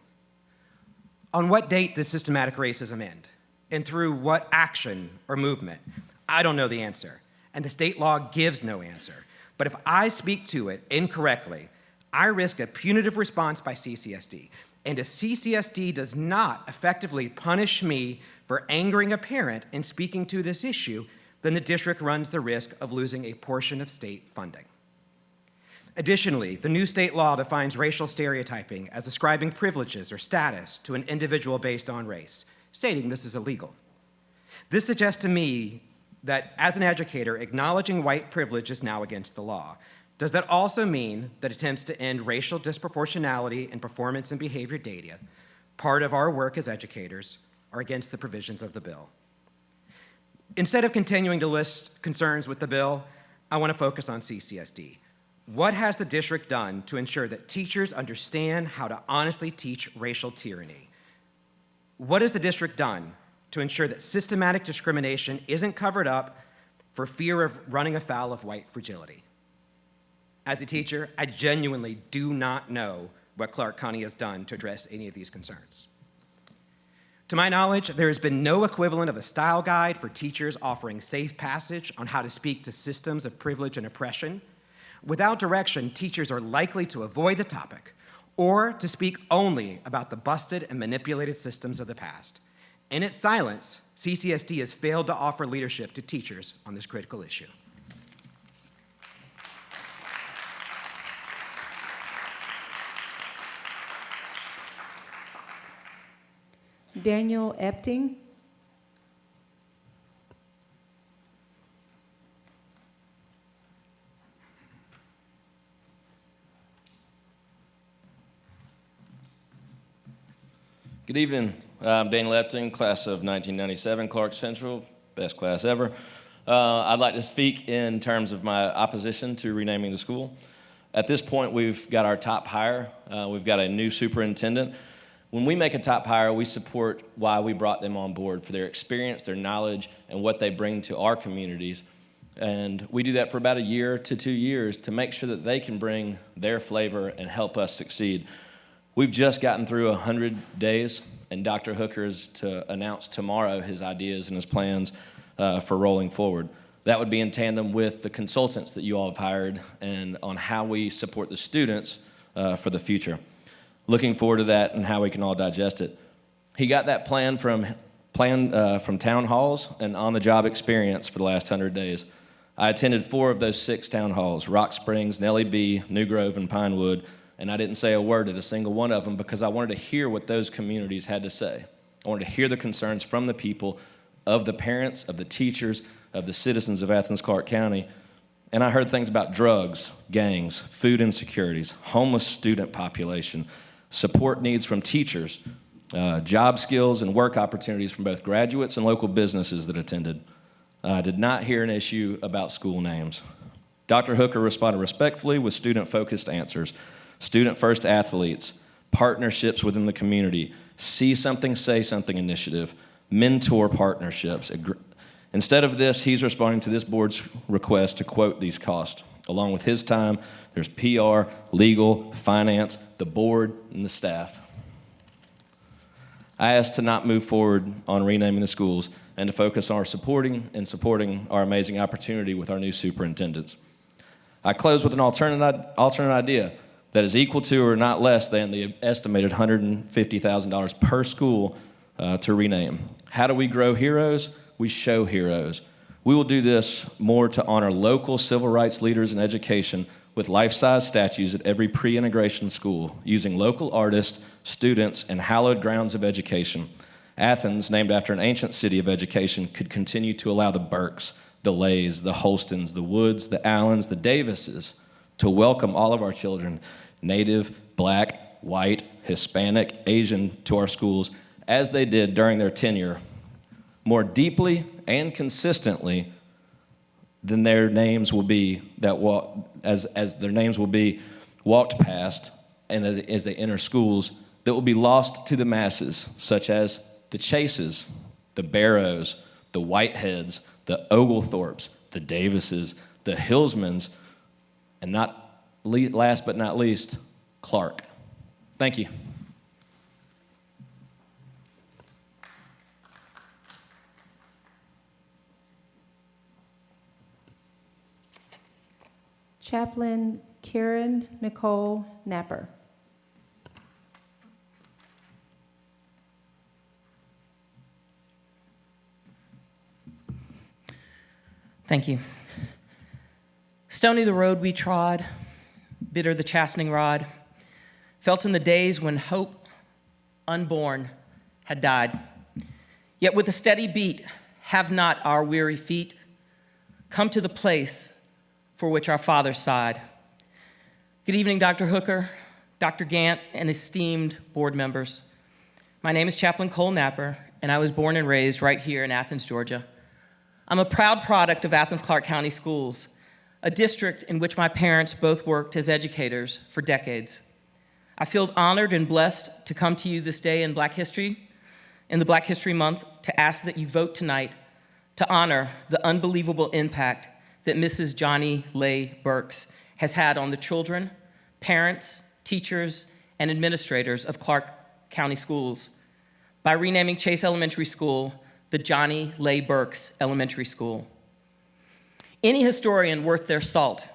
On what date does systematic racism end? And through what action or movement? I don't know the answer, and the state law gives no answer. But if I speak to it incorrectly, I risk a punitive response by CCSD. And if CCSD does not effectively punish me for angering a parent and speaking to this issue, then the district runs the risk of losing a portion of state funding. Additionally, the new state law defines racial stereotyping as ascribing privileges or status to an individual based on race, stating this is illegal. This suggests to me that as an educator, acknowledging white privilege is now against the law. Does that also mean that attempts to end racial disproportionality in performance and behavior data, part of our work as educators, are against the provisions of the bill? Instead of continuing to list concerns with the bill, I want to focus on CCSD. What has the district done to ensure that teachers understand how to honestly teach racial tyranny? What has the district done to ensure that systematic discrimination isn't covered up for fear of running afoul of white fragility? As a teacher, I genuinely do not know what Clark County has done to address any of these concerns. To my knowledge, there has been no equivalent of a style guide for teachers offering safe passage on how to speak to systems of privilege and oppression. Without direction, teachers are likely to avoid the topic or to speak only about the busted and manipulated systems of the past. In its silence, CCSD has failed to offer leadership to teachers on this critical issue. Daniel Epting. Good evening. I'm Daniel Epting, class of 1997, Clark Central, best class ever. I'd like to speak in terms of my opposition to renaming the school. At this point, we've got our top hire. We've got a new superintendent. When we make a top hire, we support why we brought them on board, for their experience, their knowledge, and what they bring to our communities. And we do that for about a year to 2 years to make sure that they can bring their flavor and help us succeed. We've just gotten through 100 days, and Dr. Hooker is to announce tomorrow his ideas and his plans for rolling forward. That would be in tandem with the consultants that you all have hired and on how we support the students for the future. Looking forward to that and how we can all digest it. He got that plan from from town halls and on-the-job experience for the last 100 days. I attended 4 of those 6 town halls, Rock Springs, Nellie B, New Grove, and Pinewood, and I didn't say a word at a single one of them because I wanted to hear what those communities had to say. I wanted to hear the concerns from the people, of the parents, of the teachers, of the citizens of Athens-Clarke County. And I heard things about drugs, gangs, food insecurities, homeless student population, support needs from teachers, job skills and work opportunities from both graduates and local businesses that attended. I did not hear an issue about school names. Dr. Hooker responded respectfully with student-focused answers, student-first athletes, partnerships within the community, see something, say something initiative, mentor partnerships. Instead of this, he's responding to this board's request to quote these costs. Along with his time, there's PR, legal, finance, the board, and the staff. I asked to not move forward on renaming the schools and to focus on supporting our amazing opportunity with our new superintendents. I close with an alternate idea that is equal to or not less than the estimated $150,000 per school to rename. How do we grow heroes? We show heroes. We will do this more to honor local civil rights leaders in education with life-size statues at every pre-integration school, using local artists, students, and hallowed grounds of education. Athens, named after an ancient city of education, could continue to allow the Burkes, the Lays, the Holstons, the Woods, the Allens, the Davises, to welcome all of our children, Native, Black, white, Hispanic, Asian, to our schools, as they did during their tenure, more deeply and consistently than their names will be as their names will be walked past and as they enter schools that will be lost to the masses, such as the Chases, the Barrows, the Whiteheads, the Oglethorpes, the Davises, the Hillsmans, and last but not least, Clark. Thank you. Chaplain Karen Nicole Napper. Thank you. Stony the road we trod, bitter the chastening rod, felt in the days when hope, unborn, had died. Yet with a steady beat, have not our weary feet come to the place for which our fathers sighed. Good evening, Dr. Hooker, Dr. Gant, and esteemed board members. My name is Chaplain Cole Napper, and I was born and raised right here in Athens, Georgia. I'm a proud product of Athens-Clarke County Schools, a district in which my parents both worked as educators for decades. I feel honored and blessed to come to you this day in Black History, in the Black History Month, to ask that you vote tonight to honor the unbelievable impact that Mrs. Johnny Leigh Burks has had on the children, parents, teachers, and administrators of Clarke County Schools by renaming Chase Elementary School the Johnny Leigh Burks Elementary School. Any historian worth their salt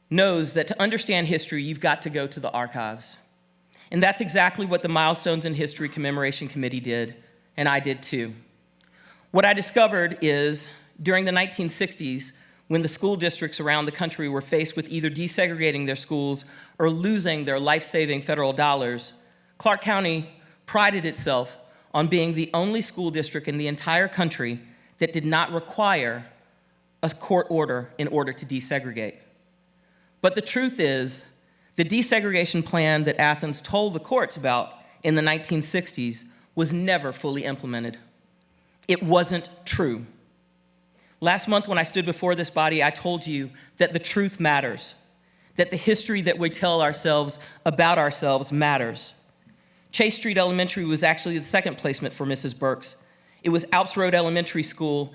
knows that to understand history, you've got to go to the archives. And that's exactly what the Milestones in History Commemoration Committee did, and I did too. What I discovered is, during the 1960s, when the school districts around the country were faced with either desegregating their schools or losing their life-saving federal dollars, Clarke County prided itself on being the only school district in the entire country that did not require a court order in order to desegregate. But the truth is, the desegregation plan that Athens told the courts about in the 1960s was never fully implemented. It wasn't true. Last month when I stood before this body, I told you that the truth matters, that the history that we tell ourselves about ourselves matters. Chase Street Elementary was actually the second placement for Mrs. Burks. It was Alps Road Elementary School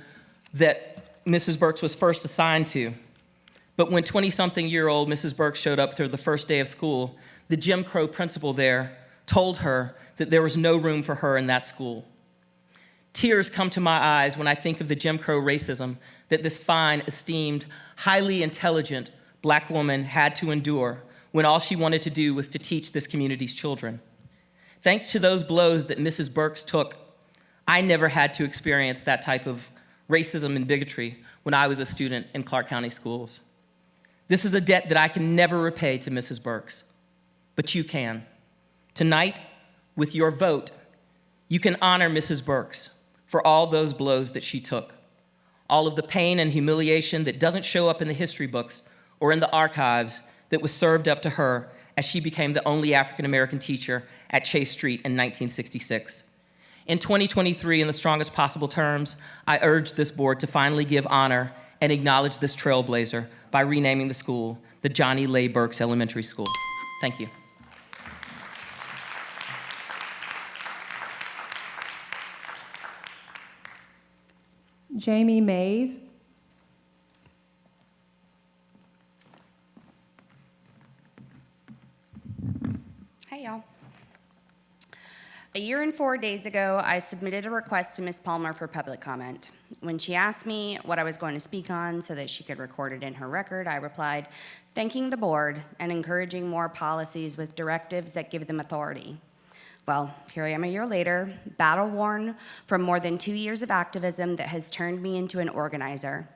that Mrs. Burks was first assigned to. But when 20-something-year-old Mrs. Burks showed up for the first day of school, the Jim Crow principal there told her that there was no room for her in that school. Tears come to my eyes when I think of the Jim Crow racism that this fine, esteemed, highly intelligent Black woman had to endure when all she wanted to do was to teach this community's children. Thanks to those blows that Mrs. Burks took, I never had to experience that type of racism and bigotry when I was a student in Clark County schools. This is a debt that I can never repay to Mrs. Burks, but you can. Tonight, with your vote, you can honor Mrs. Burks for all those blows that she took, all of the pain and humiliation that doesn't show up in the history books or in the archives that was served up to her as she became the only African-American teacher at Chase Street in 1966. In 2023, in the strongest possible terms, I urge this board to finally give honor and acknowledge this trailblazer by renaming the school the Johnny Leigh Burks Elementary School. Thank you. Jamie Mays. Hey, y'all. A year and 4 days ago, I submitted a request to Ms. Palmer for public comment. When she asked me what I was going to speak on so that she could record it in her record, I replied, thanking the board and encouraging more policies with directives that give them authority. Well, here I am a year later, battle-worn from more than 2 years of activism that has turned me into an organizer.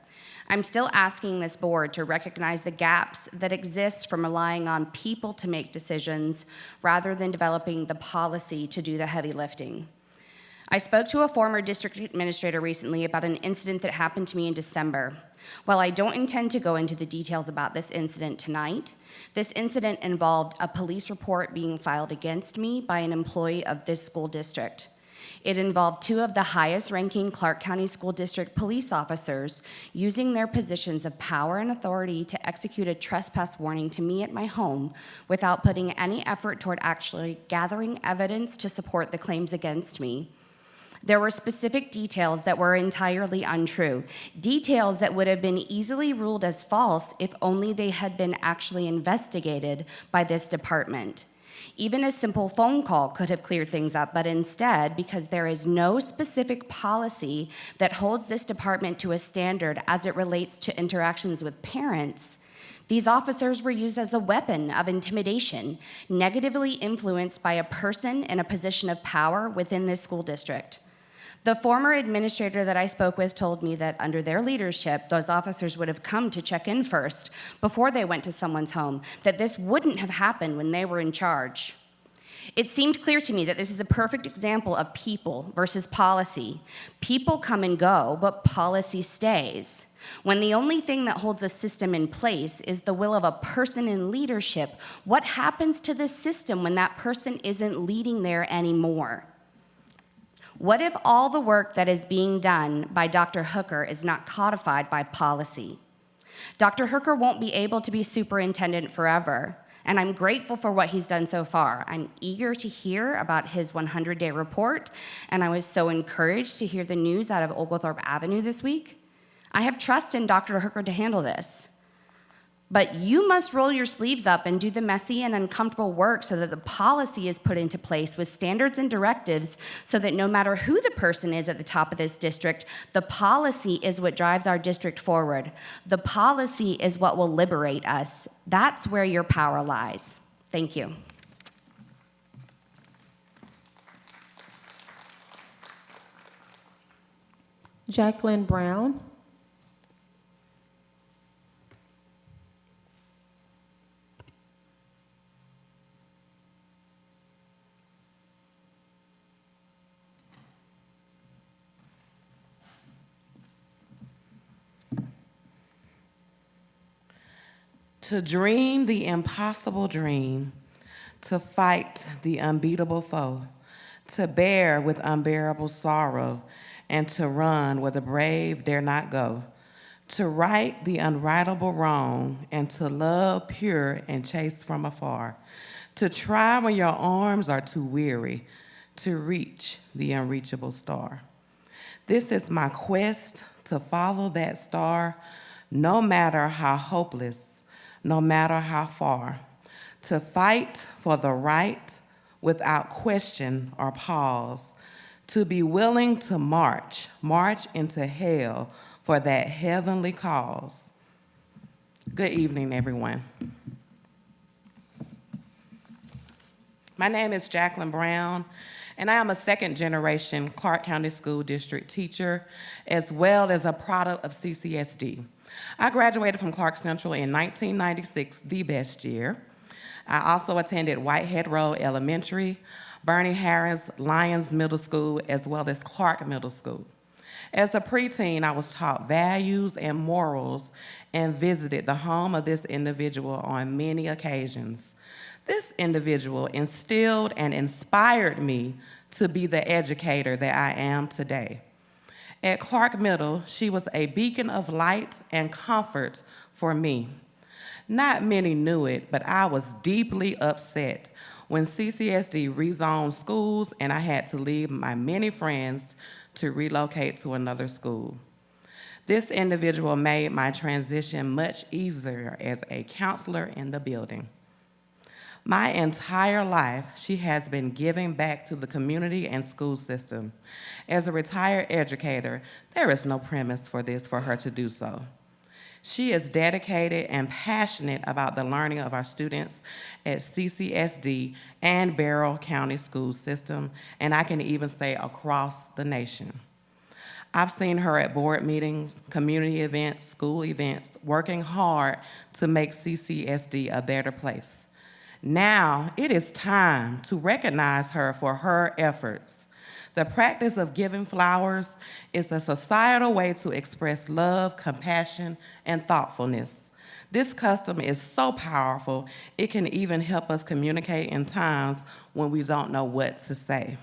I'm still asking this board to recognize the gaps that exist from relying on people to make decisions rather than developing the policy to do the heavy lifting. I spoke to a former district administrator recently about an incident that happened to me in December. While I don't intend to go into the details about this incident tonight, this incident involved a police report being filed against me by an employee of this school district. It involved two of the highest-ranking Clark County School District police officers using their positions of power and authority to execute a trespass warning to me at my home without putting any effort toward actually gathering evidence to support the claims against me. There were specific details that were entirely untrue, details that would have been easily ruled as false if only they had been actually investigated by this department. Even a simple phone call could have cleared things up, but instead, because there is no specific policy that holds this department to a standard as it relates to interactions with parents, these officers were used as a weapon of intimidation, negatively influenced by a person in a position of power within this school district. The former administrator that I spoke with told me that under their leadership, those officers would have come to check in first before they went to someone's home, that this wouldn't have happened when they were in charge. It seemed clear to me that this is a perfect example of people versus policy. People come and go, but policy stays. When the only thing that holds a system in place is the will of a person in leadership, what happens to this system when that person isn't leading there anymore? What if all the work that is being done by Dr. Hooker is not codified by policy? Dr. Hooker won't be able to be superintendent forever, and I'm grateful for what he's done so far. I'm eager to hear about his 100-day report, and I was so encouraged to hear the news out of Oglethorpe Avenue this week. I have trust in Dr. Hooker to handle this. But you must roll your sleeves up and do the messy and uncomfortable work so that the policy is put into place with standards and directives so that no matter who the person is at the top of this district, the policy is what drives our district forward. The policy is what will liberate us. That's where your power lies. Thank you. Jacqueline Brown. To dream the impossible dream, to fight the unbeatable foe, to bear with unbearable sorrow, and to run where the brave dare not go, to right the unrightable wrong, and to love pure and chase from afar, to try when your arms are too weary, to reach the unreachable star. This is my quest to follow that star, no matter how hopeless, no matter how far, to fight for the right without question or pause, to be willing to march into hell for that heavenly cause. Good evening, everyone. My name is Jacqueline Brown, and I am a second-generation Clark County School District teacher, as well as a product of Ccsd. I graduated from Clark Central in 1996, the best year. I also attended Whitehead Road Elementary, Bernie Harris Lyons Middle School, as well as Clark Middle School. As a preteen, I was taught values and morals and visited the home of this individual on many occasions. This individual instilled and inspired me to be the educator that I am today. At Clark Middle, she was a beacon of light and comfort for me. Not many knew it, but I was deeply upset when CCSD rezoned schools and I had to leave my many friends to relocate to another school. This individual made my transition much easier as a counselor in the building. My entire life, she has been giving back to the community and school system. As a retired educator, there is no premise for this for her to do so. She is dedicated and passionate about the learning of our students at CCSD and Barrow County School System, and I can even say across the nation. I've seen her at board meetings, community events, school events, working hard to make CCSD a better place. Now, it is time to recognize her for her efforts. The practice of giving flowers is a societal way to express love, compassion, and thoughtfulness. This custom is so powerful, it can even help us communicate in times when we don't know what to say.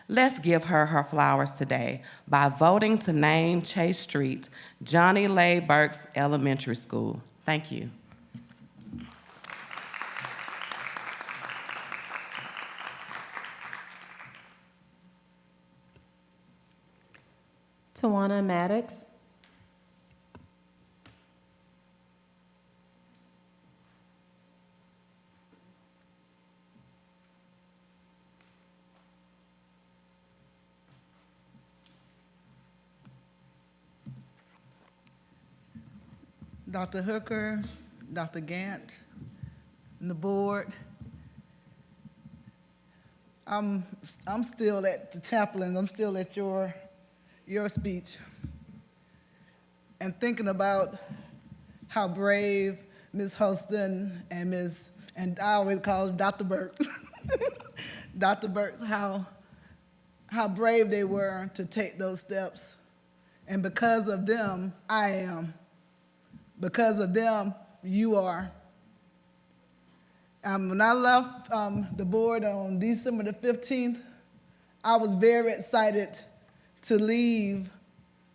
Let's give her her flowers today by voting to name Chase Street Johnny Leigh Burks Elementary School. Thank you. Tawana Maddox. Dr. Hooker, Dr. Gant, and the board. I'm still at the chaplain. I'm still at your speech, and thinking about how brave Ms. Holston and I always call her Dr. Burks, Dr. Burks, how brave they were to take those steps. And because of them, I am. Because of them, you are. When I left the board on December the 15th, I was very excited to leave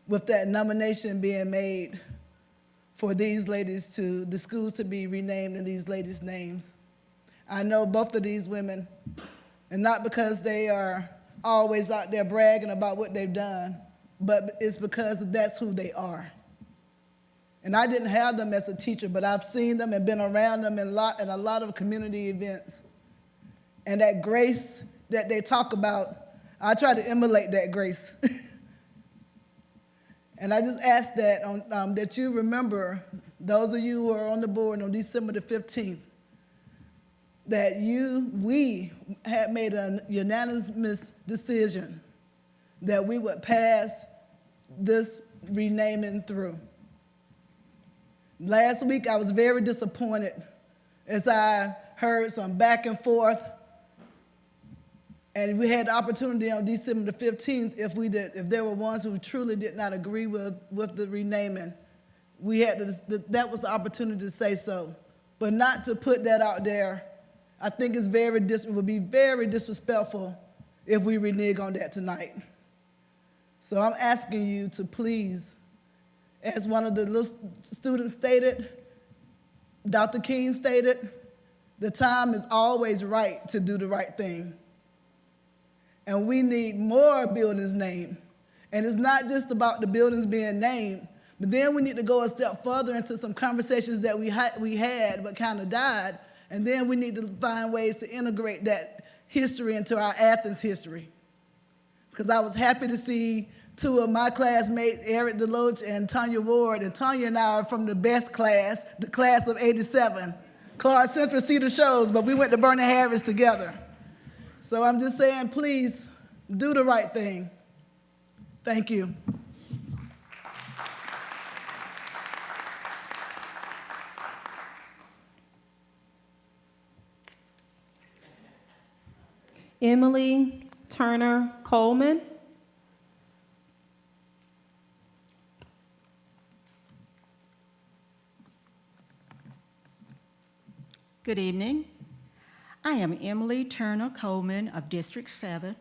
with that nomination being made for these ladies the schools to be renamed in these ladies' names. I know both of these women, and not because they are always out there bragging about what they've done, but it's because that's who they are. And I didn't have them as a teacher, but I've seen them and been around them in a lot of community events. And that grace that they talk about, I try to emulate that grace. And I just ask that you remember, those of you who are on the board on December the 15th, that we had made a unanimous decision that we would pass this renaming through. Last week, I was very disappointed as I heard some back and forth, and we had the opportunity on December the 15th, if there were ones who truly did not agree with the renaming, that was the opportunity to say so. But not to put that out there, I think it would be very disrespectful if we renege on that tonight. So I'm asking you to please, as one of the little students stated, Dr. King stated, the time is always right to do the right thing. And we need more buildings named. And it's not just about the buildings being named, but then we need to go a step further into some conversations that we had but kind of died, and then we need to find ways to integrate that history into our Athens history. Because I was happy to see two of my classmates, Eric DeLoach and Tanya Ward, and Tanya and I are from the best class, the class of '87. Clark Central Cedar Shows, but we went to Bernie Harris together. So I'm just saying, please do the right thing. Thank you. Emily Turner Coleman. Good evening. I am Emily Turner Coleman of District 7.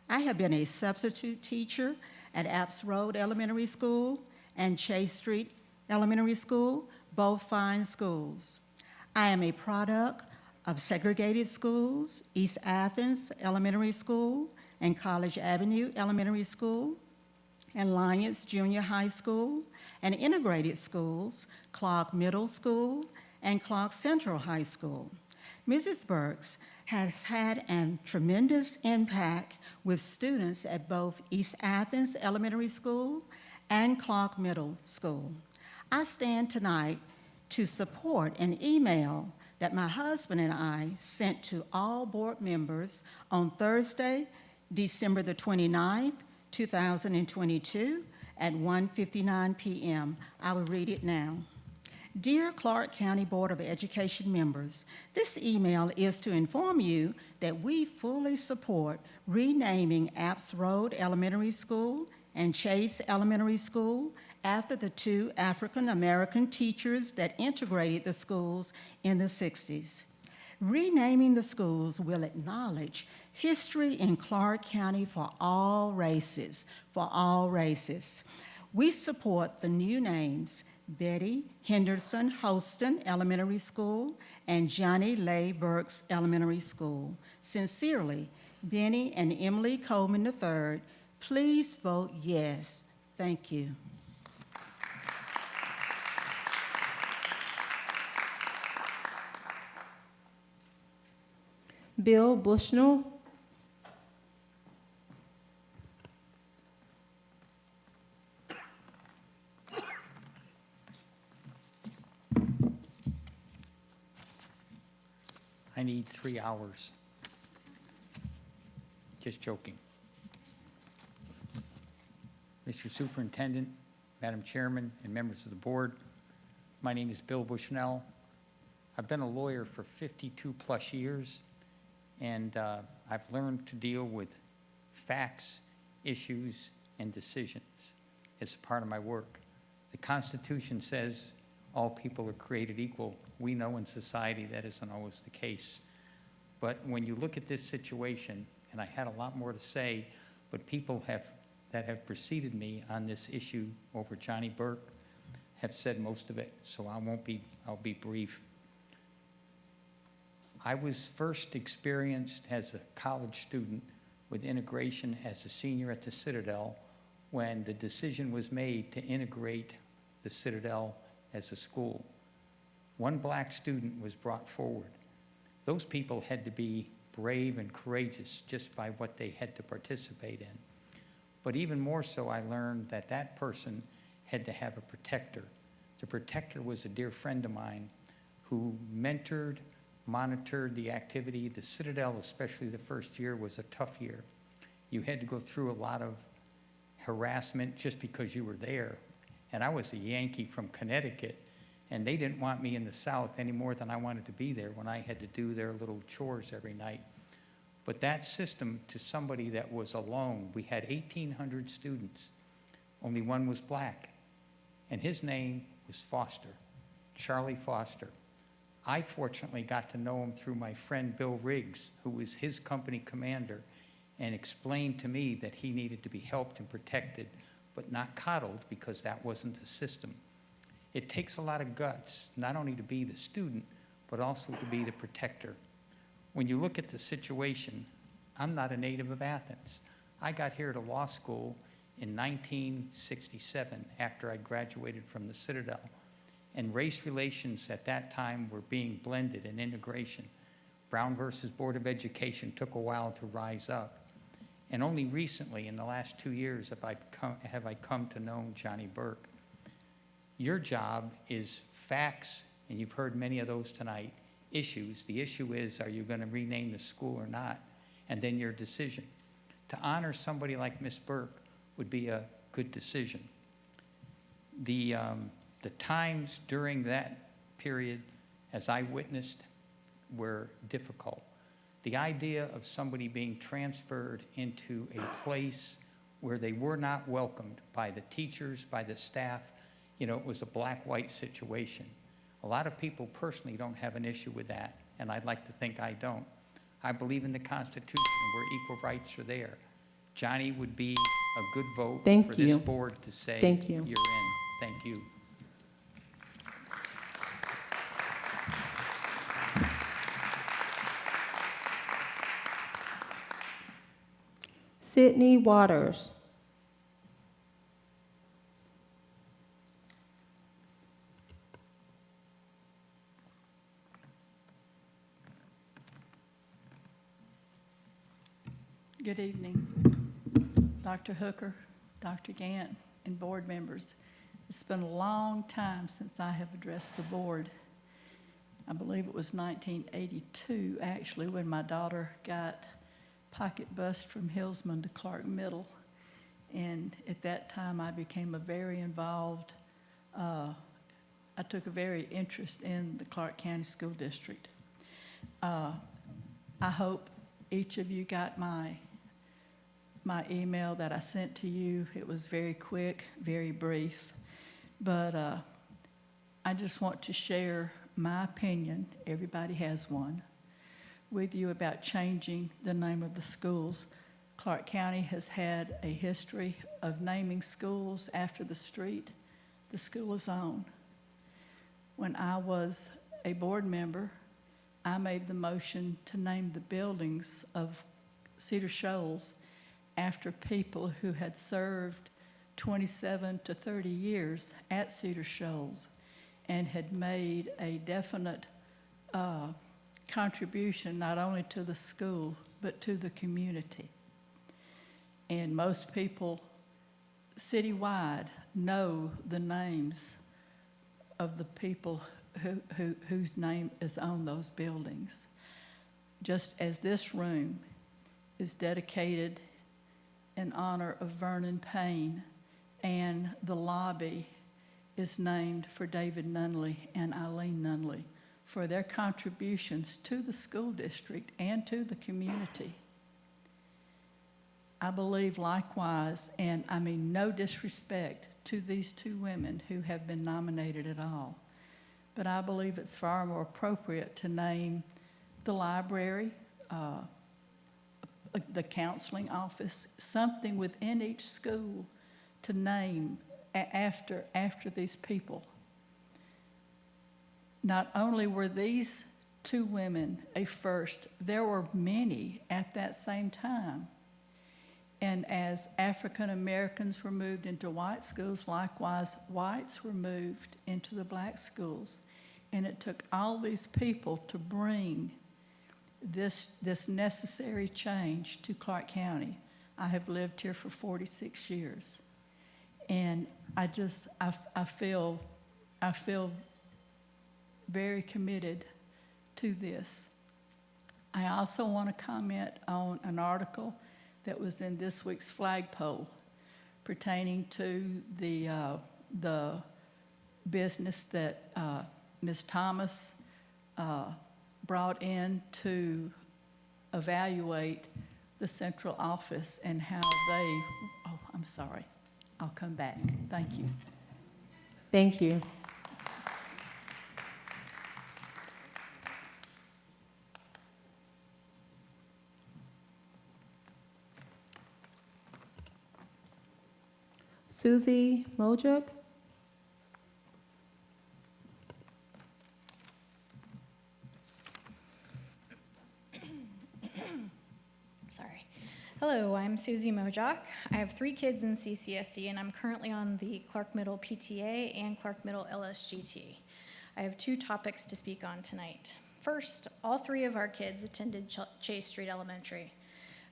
I have been a substitute teacher at Apps Road Elementary School and Chase Street Elementary School, both fine schools. I am a product of segregated schools, East Athens Elementary School and College Avenue Elementary School, and Lyons Junior High School, and integrated schools, Clark Middle School and Clark Central High School. Mrs. Burks has had a tremendous impact with students at both East Athens Elementary School and Clark Middle School. I stand tonight to support an email that my husband and I sent to all board members on Thursday, December the 29th, 2022 at 1:59 p.m. I will read it now. Dear Clark County Board of Education members, this email is to inform you that we fully support renaming Apps Road Elementary School and Chase Elementary School after the two African American teachers that integrated the schools in the 60s. Renaming the schools will acknowledge history in Clark County for all races, We support the new names Betty Henderson Hostin Elementary School and Johnny Leigh Burks Elementary School. Sincerely, Benny and Emily Coleman III. Please vote yes. Thank you. Bill Bushnell. I need 3 hours. Just joking. Mr. Superintendent, Madam Chairman, and members of the board, my name is Bill Bushnell. I've been a lawyer for 52 plus years, and I've learned to deal with facts, issues, and decisions as part of my work. The Constitution says all people are created equal. We know in society that isn't always the case. But when you look at this situation, and I had a lot more to say, but people that have preceded me on this issue over Johnny Burke have said most of it, so I'll be brief. I was first experienced as a college student with integration as a senior at the Citadel when the decision was made to integrate the Citadel as a school. One black student was brought forward. Those people had to be brave and courageous just by what they had to participate in. But even more so, I learned that that person had to have a protector. The protector was a dear friend of mine who mentored, monitored the activity. The Citadel, especially the first year, was a tough year. You had to go through a lot of harassment just because you were there. And I was a Yankee from Connecticut, and they didn't want me in the South any more than I wanted to be there when I had to do their little chores every night. But that system, to somebody that was alone, we had 1,800 students. Only one was black, and his name was Foster, Charlie Foster. I fortunately got to know him through my friend Bill Riggs, who was his company commander, and explained to me that he needed to be helped and protected, but not coddled, because that wasn't the system. It takes a lot of guts, not only to be the student, but also to be the protector. When you look at the situation, I'm not a native of Athens. I got here to law school in 1967 after I graduated from the Citadel. And race relations at that time were being blended in integration. Brown versus Board of Education took a while to rise up. And only recently, in the last 2 years, have I come to know Johnny Burke. Your job is facts, and you've heard many of those tonight, issues. The issue is, are you going to rename the school or not? and then your decision. To honor somebody like Ms. Burke would be a good decision. The times during that period, as I witnessed, were difficult. The idea of somebody being transferred into a place where they were not welcomed by the teachers, by the staff, it was a black-white situation. A lot of people personally don't have an issue with that, and I'd like to think I don't. I believe in the Constitution where equal rights are there. Johnny would be a good vote for this board to say, you're in. Thank you. Sydney Waters. Good evening, Dr. Hooker, Dr. Gant, and board members. It's been a long time since I have addressed the board. I believe it was 1982, actually, when my daughter got pocket bused from Hillsman to Clark Middle. And at that time, I became a very involved, I took a very interest in the Clark County School District. I hope each of you got my email that I sent to you. It was very quick, very brief, but I just want to share my opinion, everybody has one, with you about changing the name of the schools. Clark County has had a history of naming schools after the street the school is on. When I was a board member, I made the motion to name the buildings of Cedar Shoals after people who had served 27 to 30 years at Cedar Shoals and had made a definite contribution not only to the school but to the community. And most people citywide know the names of the people whose name is on those buildings. Just as this room is dedicated in honor of Vernon Payne, and the lobby is named for David Nunley and Eileen Nunley for their contributions to the school district and to the community. I believe likewise, and I mean no disrespect to these two women who have been nominated at all, but I believe it's far more appropriate to name the library, the counseling office, something within each school to name after these people. Not only were these two women a first, there were many at that same time. And as African Americans were moved into white schools, likewise, whites were moved into the black schools. And it took all these people to bring this necessary change to Clark County. I have lived here for 46 years. And I feel very committed to this. I also want to comment on an article that was in this week's flagpole pertaining to the business that Ms. Thomas brought in to evaluate the central office and how they, oh, I'm sorry. I'll come back. Thank you. Thank you. Susie Mojuk. Sorry. Hello, I'm Susie Mojuk. I have 3 kids in CCSD, and I'm currently on the Clark Middle PTA and Clark Middle LSGT. I have 2 topics to speak on tonight. First, all 3 of our kids attended Chase Street Elementary.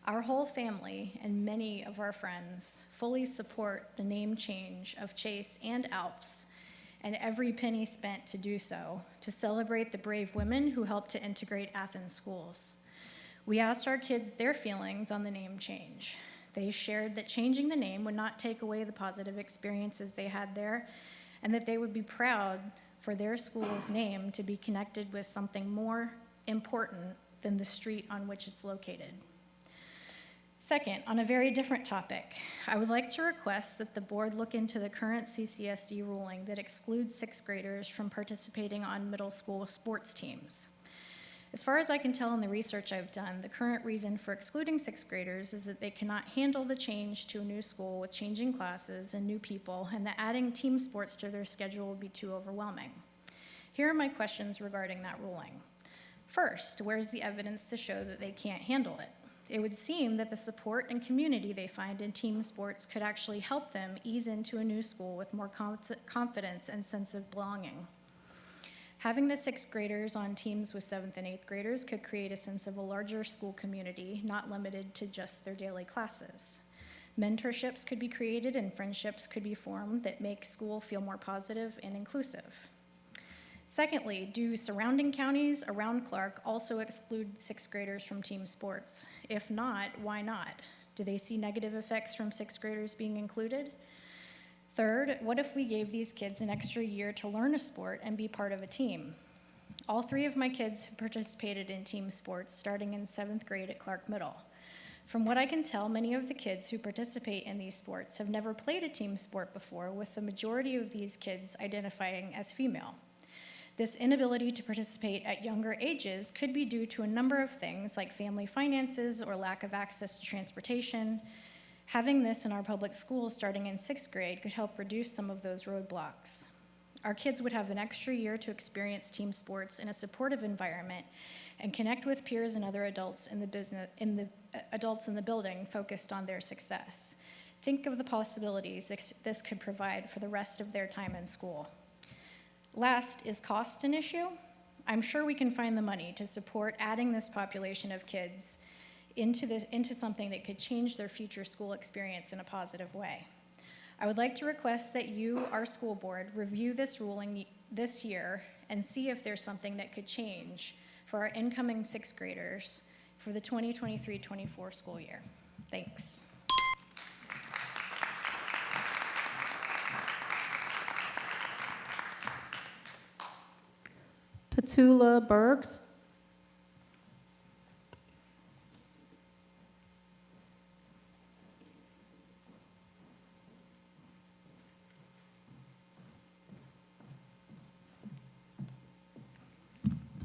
Our whole family and many of our friends fully support the name change of Chase and Alps, and every penny spent to do so, to celebrate the brave women who helped to integrate Athens schools. We asked our kids their feelings on the name change. They shared that changing the name would not take away the positive experiences they had there, and that they would be proud for their school's name to be connected with something more important than the street on which it's located. Second, on a very different topic, I would like to request that the board look into the current CCSD ruling that excludes sixth graders from participating on middle school sports teams. As far as I can tell in the research I've done, the current reason for excluding sixth graders is that they cannot handle the change to a new school with changing classes and new people, and that adding team sports to their schedule would be too overwhelming. Here are my questions regarding that ruling. First, where's the evidence to show that they can't handle it? It would seem that the support and community they find in team sports could actually help them ease into a new school with more confidence and sense of belonging. Having the sixth graders on teams with seventh and eighth graders could create a sense of a larger school community, not limited to just their daily classes. Mentorships could be created and friendships could be formed that make school feel more positive and inclusive. Secondly, do surrounding counties around Clark also exclude sixth graders from team sports? If not, why not? Do they see negative effects from sixth graders being included? Third, what if we gave these kids an extra year to learn a sport and be part of a team? All three of my kids have participated in team sports starting in 7th grade at Clark Middle. From what I can tell, many of the kids who participate in these sports have never played a team sport before, with the majority of these kids identifying as female. This inability to participate at younger ages could be due to a number of things like family finances or lack of access to transportation. Having this in our public schools starting in 6th grade could help reduce some of those roadblocks. Our kids would have an extra year to experience team sports in a supportive environment and connect with peers and other adults in the building focused on their success. Think of the possibilities this could provide for the rest of their time in school. Last, is cost an issue? I'm sure we can find the money to support adding this population of kids into something that could change their future school experience in a positive way. I would like to request that you, our school board, review this ruling this year and see if there's something that could change for our incoming 6th graders for the 2023-24 school year. Thanks. Petula Bergs.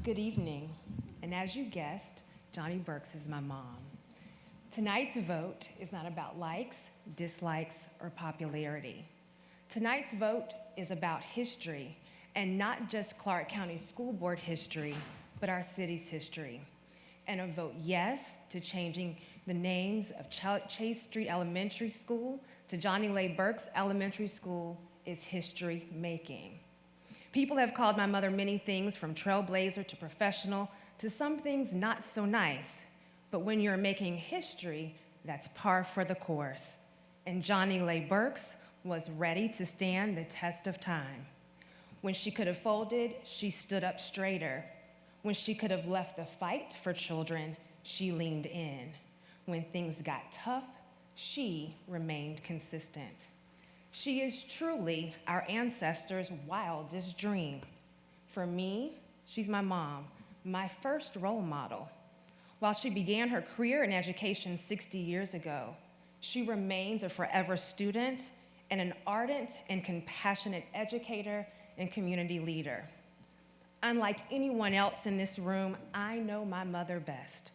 Good evening, and as you guessed, Johnny Burks is my mom. Tonight's vote is not about likes, dislikes, or popularity. Tonight's vote is about history, and not just Clark County School Board history, but our city's history. And a vote yes to changing the names of Chase Street Elementary School to Johnny Lay Burks Elementary School is history making. People have called my mother many things, from trailblazer to professional to some things not so nice. But when you're making history, that's par for the course. And Johnny Lay Burks was ready to stand the test of time. When she could have folded, she stood up straighter. When she could have left the fight for children, she leaned in. When things got tough, she remained consistent. She is truly our ancestors' wildest dream. For me, she's my mom, my first role model. While she began her career in education 60 years ago, she remains a forever student and an ardent and compassionate educator and community leader. Unlike anyone else in this room, I know my mother best.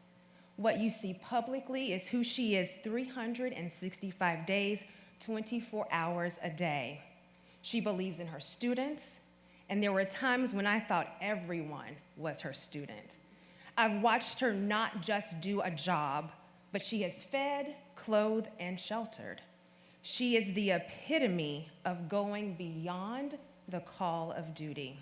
What you see publicly is who she is 365 days, 24 hours a day. She believes in her students, and there were times when I thought everyone was her student. I've watched her not just do a job, but she has fed, clothed, and sheltered. She is the epitome of going beyond the call of duty.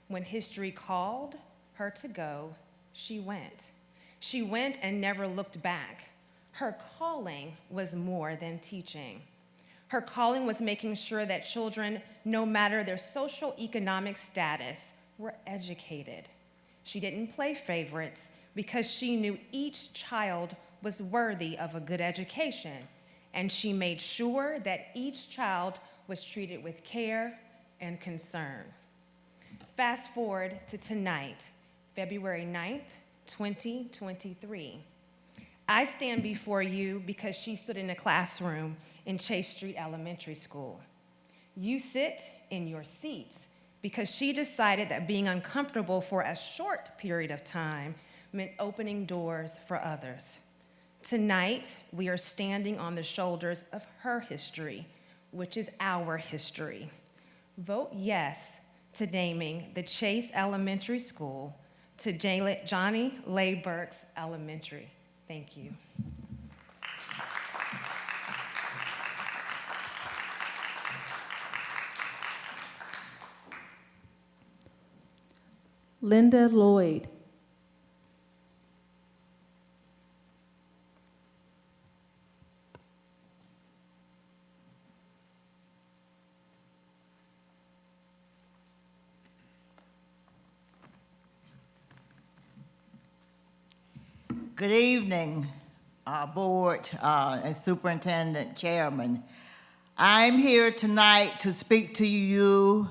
When history called her to go, she went. She went and never looked back. Her calling was more than teaching. Her calling was making sure that children, no matter their social economic status, were educated. She didn't play favorites, because she knew each child was worthy of a good education, and she made sure that each child was treated with care and concern. Fast forward to tonight, February 9th, 2023. I stand before you because she stood in a classroom in Chase Street Elementary School. You sit in your seats because she decided that being uncomfortable for a short period of time meant opening doors for others. Tonight, we are standing on the shoulders of her history, which is our history. Vote yes to naming the Chase Elementary School to Johnny Lay Burks Elementary. Thank you. Linda Lloyd. Good evening, board and superintendent, chairman. I'm here tonight to speak to you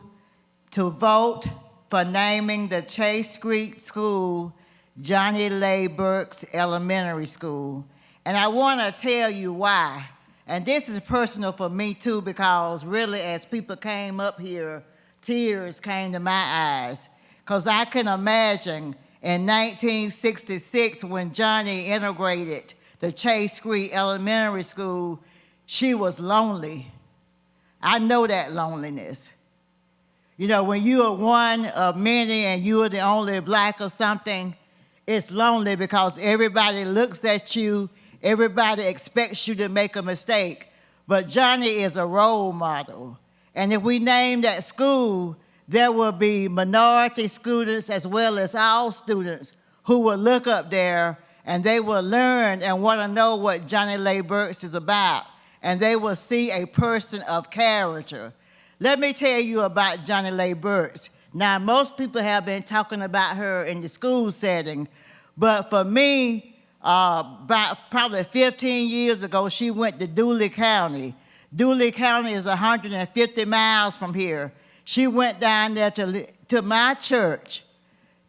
to vote for naming the Chase Street School Johnny Lay Burks Elementary School. And I want to tell you why. And this is personal for me too, because really as people came up here, tears came to my eyes. Because I can imagine in 1966, when Johnny integrated the Chase Street Elementary School, she was lonely. I know that loneliness. You know, when you are one of many and you are the only black or something, it's lonely because everybody looks at you, everybody expects you to make a mistake. But Johnny is a role model. And if we name that school, there will be minority students as well as all students who will look up there and they will learn and want to know what Johnny Lay Burks is about. And they will see a person of character. Let me tell you about Johnny Lay Burks. Now, most people have been talking about her in the school setting, but for me, about probably 15 years ago, she went to Dooley County. Dooley County is 150 miles from here. She went down there to my church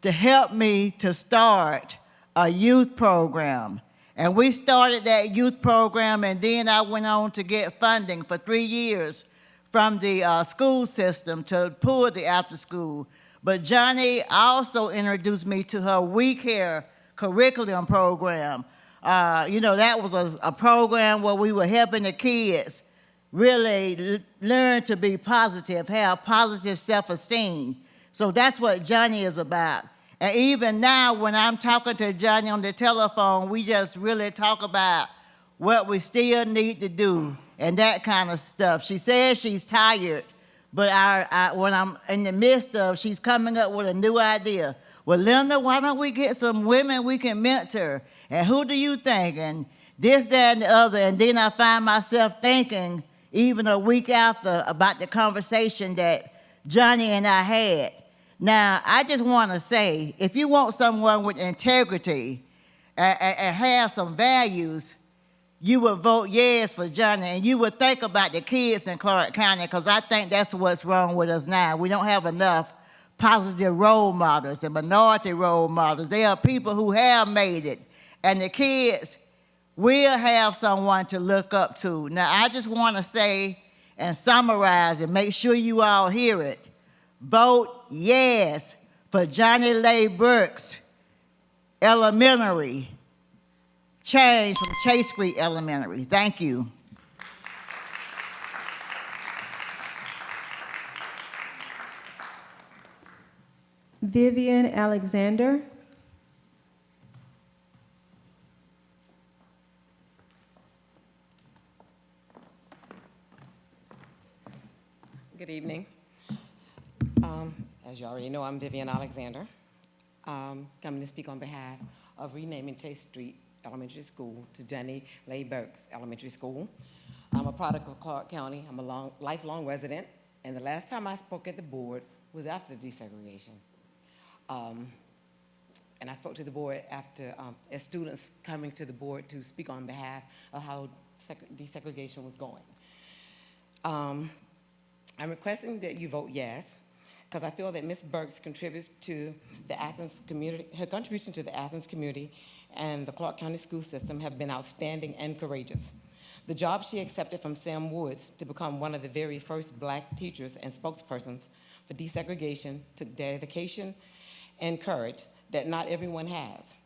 to help me to start a youth program. And we started that youth program, and then I went on to get funding for 3 years from the school system to pull the after school. But Johnny also introduced me to her We Care curriculum program. You know, that was a program where we were helping the kids really learn to be positive, have positive self-esteem. So that's what Johnny is about. And even now, when I'm talking to Johnny on the telephone, we just really talk about what we still need to do and that kind of stuff. She says she's tired, but when I'm in the midst of, she's coming up with a new idea. Well, Linda, why don't we get some women we can mentor? And who do you think? And this, that, and the other. And then I find myself thinking, even a week after, about the conversation that Johnny and I had. Now, I just want to say, if you want someone with integrity and have some values, you would vote yes for Johnny, and you would think about the kids in Clark County, because I think that's what's wrong with us now. We don't have enough positive role models and minority role models. There are people who have made it, and the kids will have someone to look up to. Now, I just want to say and summarize and make sure you all hear it. Vote yes for Johnny Lay Burks Elementary, change from Chase Street Elementary. Thank you. Vivian Alexander. Good evening. As you already know, I'm Vivian Alexander. Coming to speak on behalf of renaming Chase Street Elementary School to Johnny Lay Burks Elementary School. I'm a product of Clark County. I'm a lifelong resident, and the last time I spoke at the board was after desegregation. and I spoke to the board after, as students coming to the board to speak on behalf of how desegregation was going. I'm requesting that you vote yes, because I feel that Ms. Burks contributes to the Athens community, her contribution to the Athens community and the Clark County school system have been outstanding and courageous. The job she accepted from Sam Woods to become one of the very first Black teachers and spokespersons for desegregation took dedication and courage that not everyone has.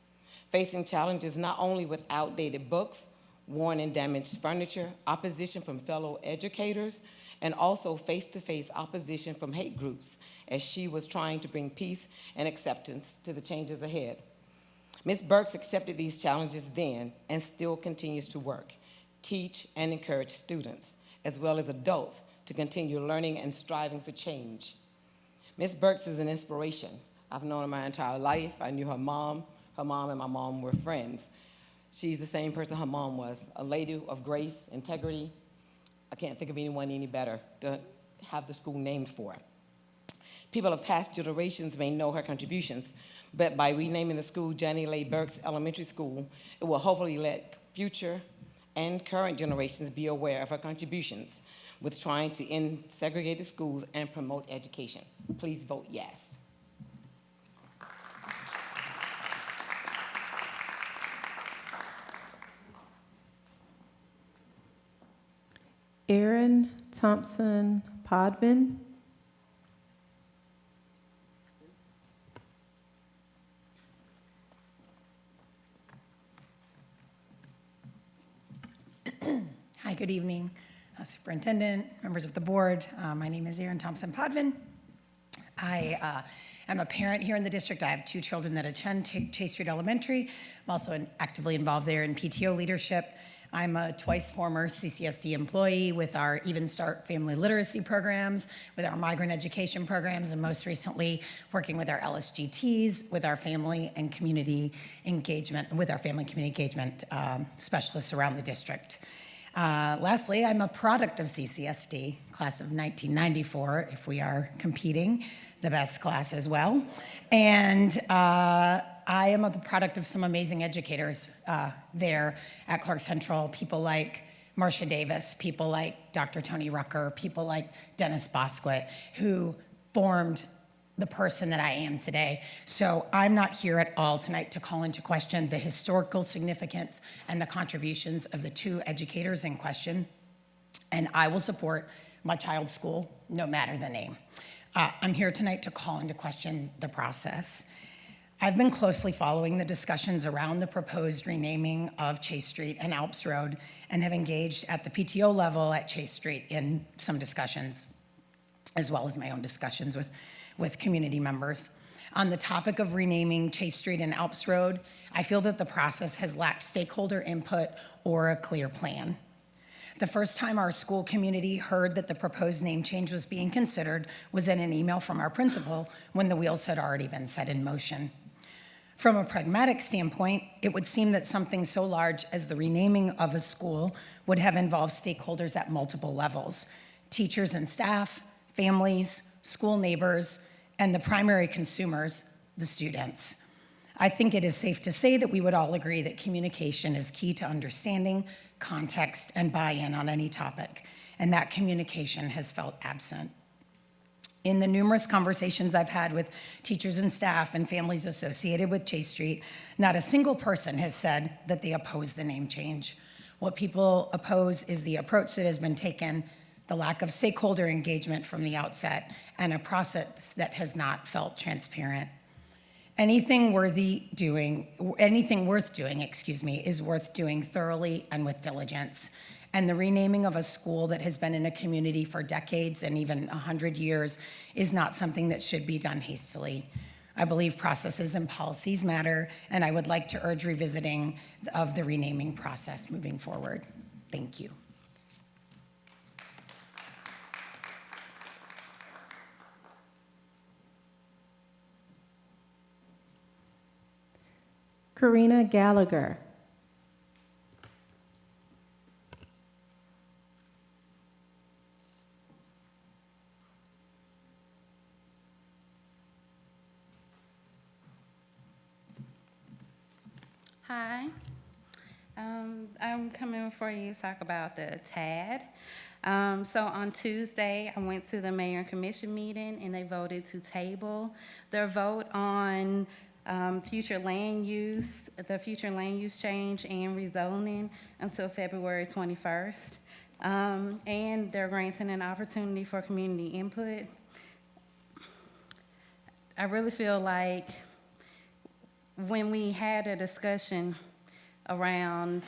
Facing challenges not only with outdated books, worn and damaged furniture, opposition from fellow educators, and also face-to-face opposition from hate groups as she was trying to bring peace and acceptance to the changes ahead. Ms. Burks accepted these challenges then and still continues to work, teach, and encourage students, as well as adults, to continue learning and striving for change. Ms. Burks is an inspiration. I've known her my entire life. I knew her mom and my mom were friends. She's the same person her mom was, a lady of grace, integrity. I can't think of anyone any better to have the school named for. People of past generations may know her contributions, but by renaming the school Johnny Leigh Burks Elementary School, it will hopefully let future and current generations be aware of her contributions with trying to end segregated schools and promote education. Please vote yes. Aaron Thompson Podvin. Hi, good evening, Superintendent, members of the board. My name is Aaron Thompson Podvin. I am a parent here in the district. I have 2 children that attend Chase Street Elementary. I'm also actively involved there in PTO leadership. I'm a twice former CCSD employee with our Even Start family literacy programs, with our migrant education programs, and most recently working with our LSGTs, with our family and community engagement, with our family community engagement specialists around the district. Lastly, I'm a product of CCSD, class of 1994, if we are competing, the best class as well. And I am the product of some amazing educators there at Clark Central, people like Marcia Davis, people like Dr. Tony Rucker, people like Dennis Bosquet, who formed the person that I am today. So I'm not here at all tonight to call into question the historical significance and the contributions of the 2 educators in question. And I will support my child's school, no matter the name. I'm here tonight to call into question the process. I've been closely following the discussions around the proposed renaming of Chase Street and Alps Road and have engaged at the PTO level at Chase Street in some discussions, as well as my own discussions with community members. On the topic of renaming Chase Street and Alps Road, I feel that the process has lacked stakeholder input or a clear plan. The first time our school community heard that the proposed name change was being considered was in an email from our principal when the wheels had already been set in motion. From a pragmatic standpoint, it would seem that something so large as the renaming of a school would have involved stakeholders at multiple levels: teachers and staff, families, school neighbors, and the primary consumers, the students. I think it is safe to say that we would all agree that communication is key to understanding context and buy-in on any topic, and that communication has felt absent. In the numerous conversations I've had with teachers and staff and families associated with Chase Street, not a single person has said that they oppose the name change. What people oppose is the approach that has been taken, the lack of stakeholder engagement from the outset, and a process that has not felt transparent. Anything worth doing, is worth doing thoroughly and with diligence. And the renaming of a school that has been in a community for decades and even 100 years is not something that should be done hastily. I believe processes and policies matter, and I would like to urge revisiting of the renaming process moving forward. Thank you. Karina Gallagher. Hi. I'm coming for you to talk about the TAD. So on Tuesday, I went to the mayor and commission meeting, and they voted to table their vote on future land use, the future land use change and rezoning until February 21st. And they're granting an opportunity for community input. I really feel like when we had a discussion around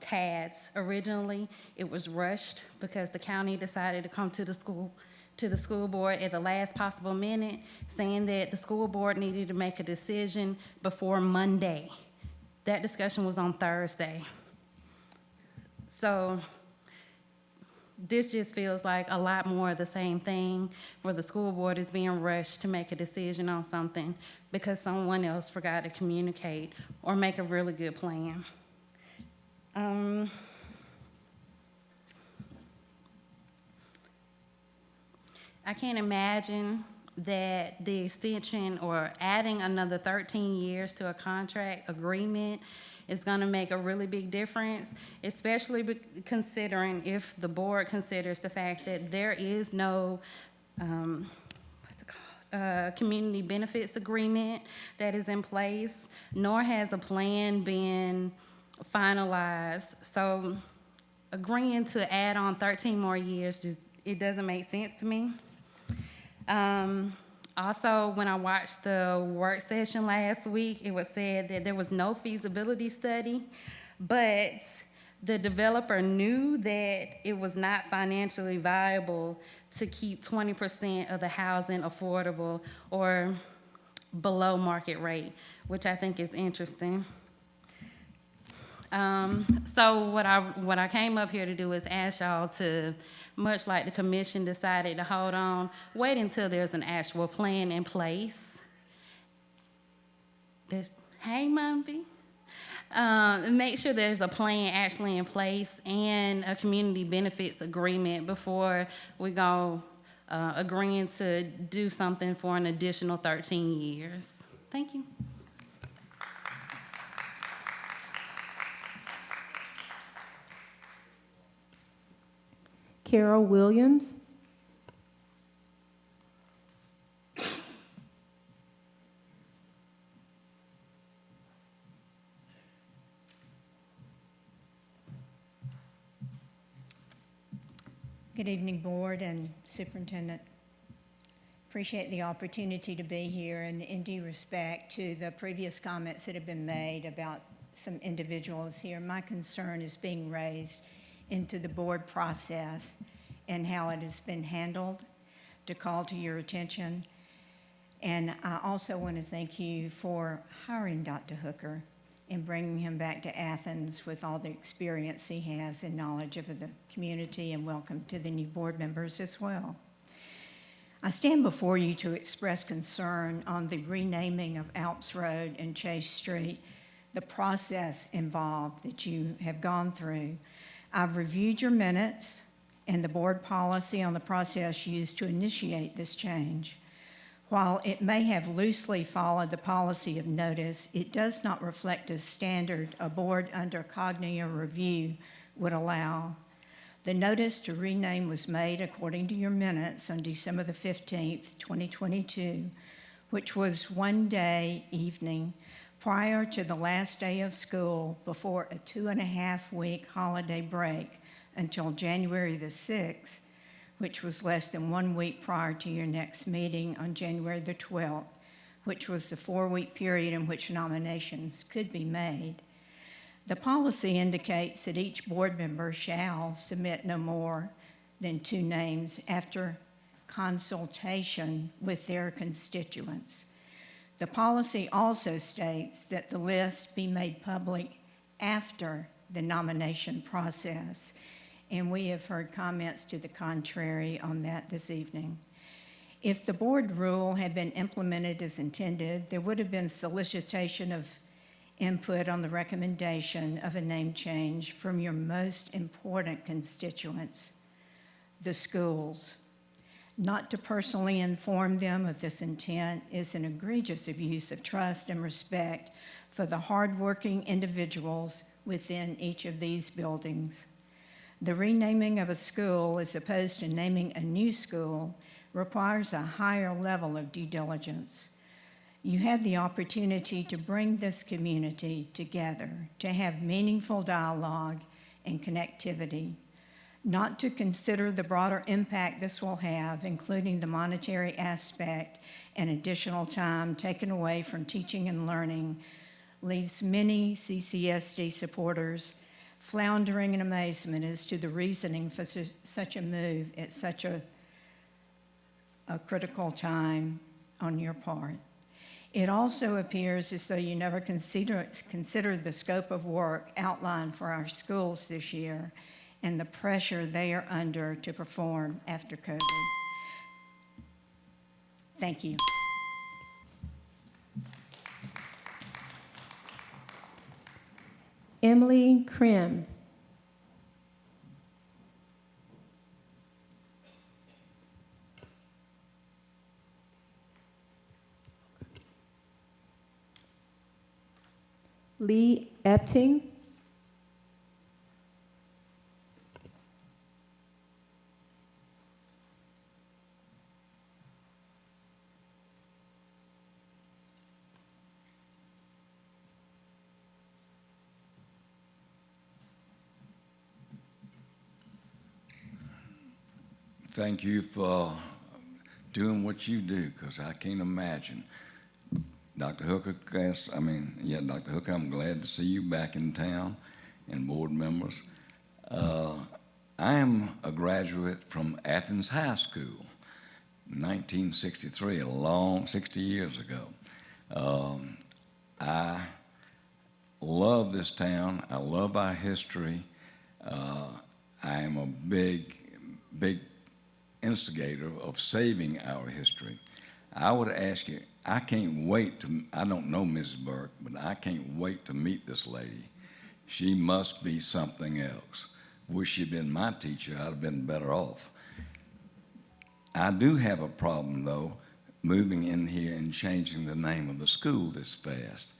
TADs originally, it was rushed because the county decided to come to the school board at the last possible minute, saying that the school board needed to make a decision before Monday. That discussion was on Thursday. So this just feels like a lot more of the same thing, where the school board is being rushed to make a decision on something because someone else forgot to communicate or make a really good plan. I can't imagine that the extension or adding another 13 years to a contract agreement is going to make a really big difference, especially considering if the board considers the fact that there is no community benefits agreement that is in place, nor has a plan been finalized. So agreeing to add on 13 more years, it doesn't make sense to me. Also, when I watched the work session last week, it was said that there was no feasibility study, but the developer knew that it was not financially viable to keep 20% of the housing affordable or below market rate, which I think is interesting. So what I came up here to do is ask y'all to, much like the commission decided to hold on, wait until there's an actual plan in place. Hey, Mumpy. Make sure there's a plan actually in place and a community benefits agreement before we go agreeing to do something for an additional 13 years. Thank you. Carol Williams. Good evening, Board and Superintendent. Appreciate the opportunity to be here, and in due respect to the previous comments that have been made about some individuals here, my concern is being raised into the board process and how it has been handled, to call to your attention. And I also want to thank you for hiring Dr. Hooker and bringing him back to Athens with all the experience he has and knowledge of the community, and welcome to the new board members as well. I stand before you to express concern on the renaming of Alps Road and Chase Street, the process involved that you have gone through. I've reviewed your minutes and the board policy on the process used to initiate this change. While it may have loosely followed the policy of notice, it does not reflect a standard a board under cognitive review would allow. The notice to rename was made according to your minutes on December the 15th, 2022, which was one day evening prior to the last day of school before a 2.5-week holiday break until January the 6th, which was less than 1 week prior to your next meeting on January the 12th, which was the 4-week period in which nominations could be made. The policy indicates that each board member shall submit no more than 2 names after consultation with their constituents. The policy also states that the list be made public after the nomination process, and we have heard comments to the contrary on that this evening. If the board rule had been implemented as intended, there would have been solicitation of input on the recommendation of a name change from your most important constituents, the schools. Not to personally inform them of this intent is an egregious abuse of trust and respect for the hardworking individuals within each of these buildings. The renaming of a school, as opposed to naming a new school, requires a higher level of due diligence. You had the opportunity to bring this community together, to have meaningful dialogue and connectivity, not to consider the broader impact this will have, including the monetary aspect and additional time taken away from teaching and learning, leaves many CCSD supporters floundering in amazement as to the reasoning for such a move at such a critical time on your part. It also appears as though you never considered the scope of work outlined for our schools this year and the pressure they are under to perform after COVID. Thank you. Emily Krim. Lee Epting. Thank you for doing what you do, because I can't imagine. Dr. Hooker, Dr. Hooker, I'm glad to see you back in town and board members. I am a graduate from Athens High School, 1963, a long 60 years ago. I love this town. I love our history. I am a big instigator of saving our history. I would ask you, I can't wait to, I don't know Mrs. Burke, but I can't wait to meet this lady. She must be something else. Wish she'd been my teacher, I'd have been better off. I do have a problem, though, moving in here and changing the name of the school this fast.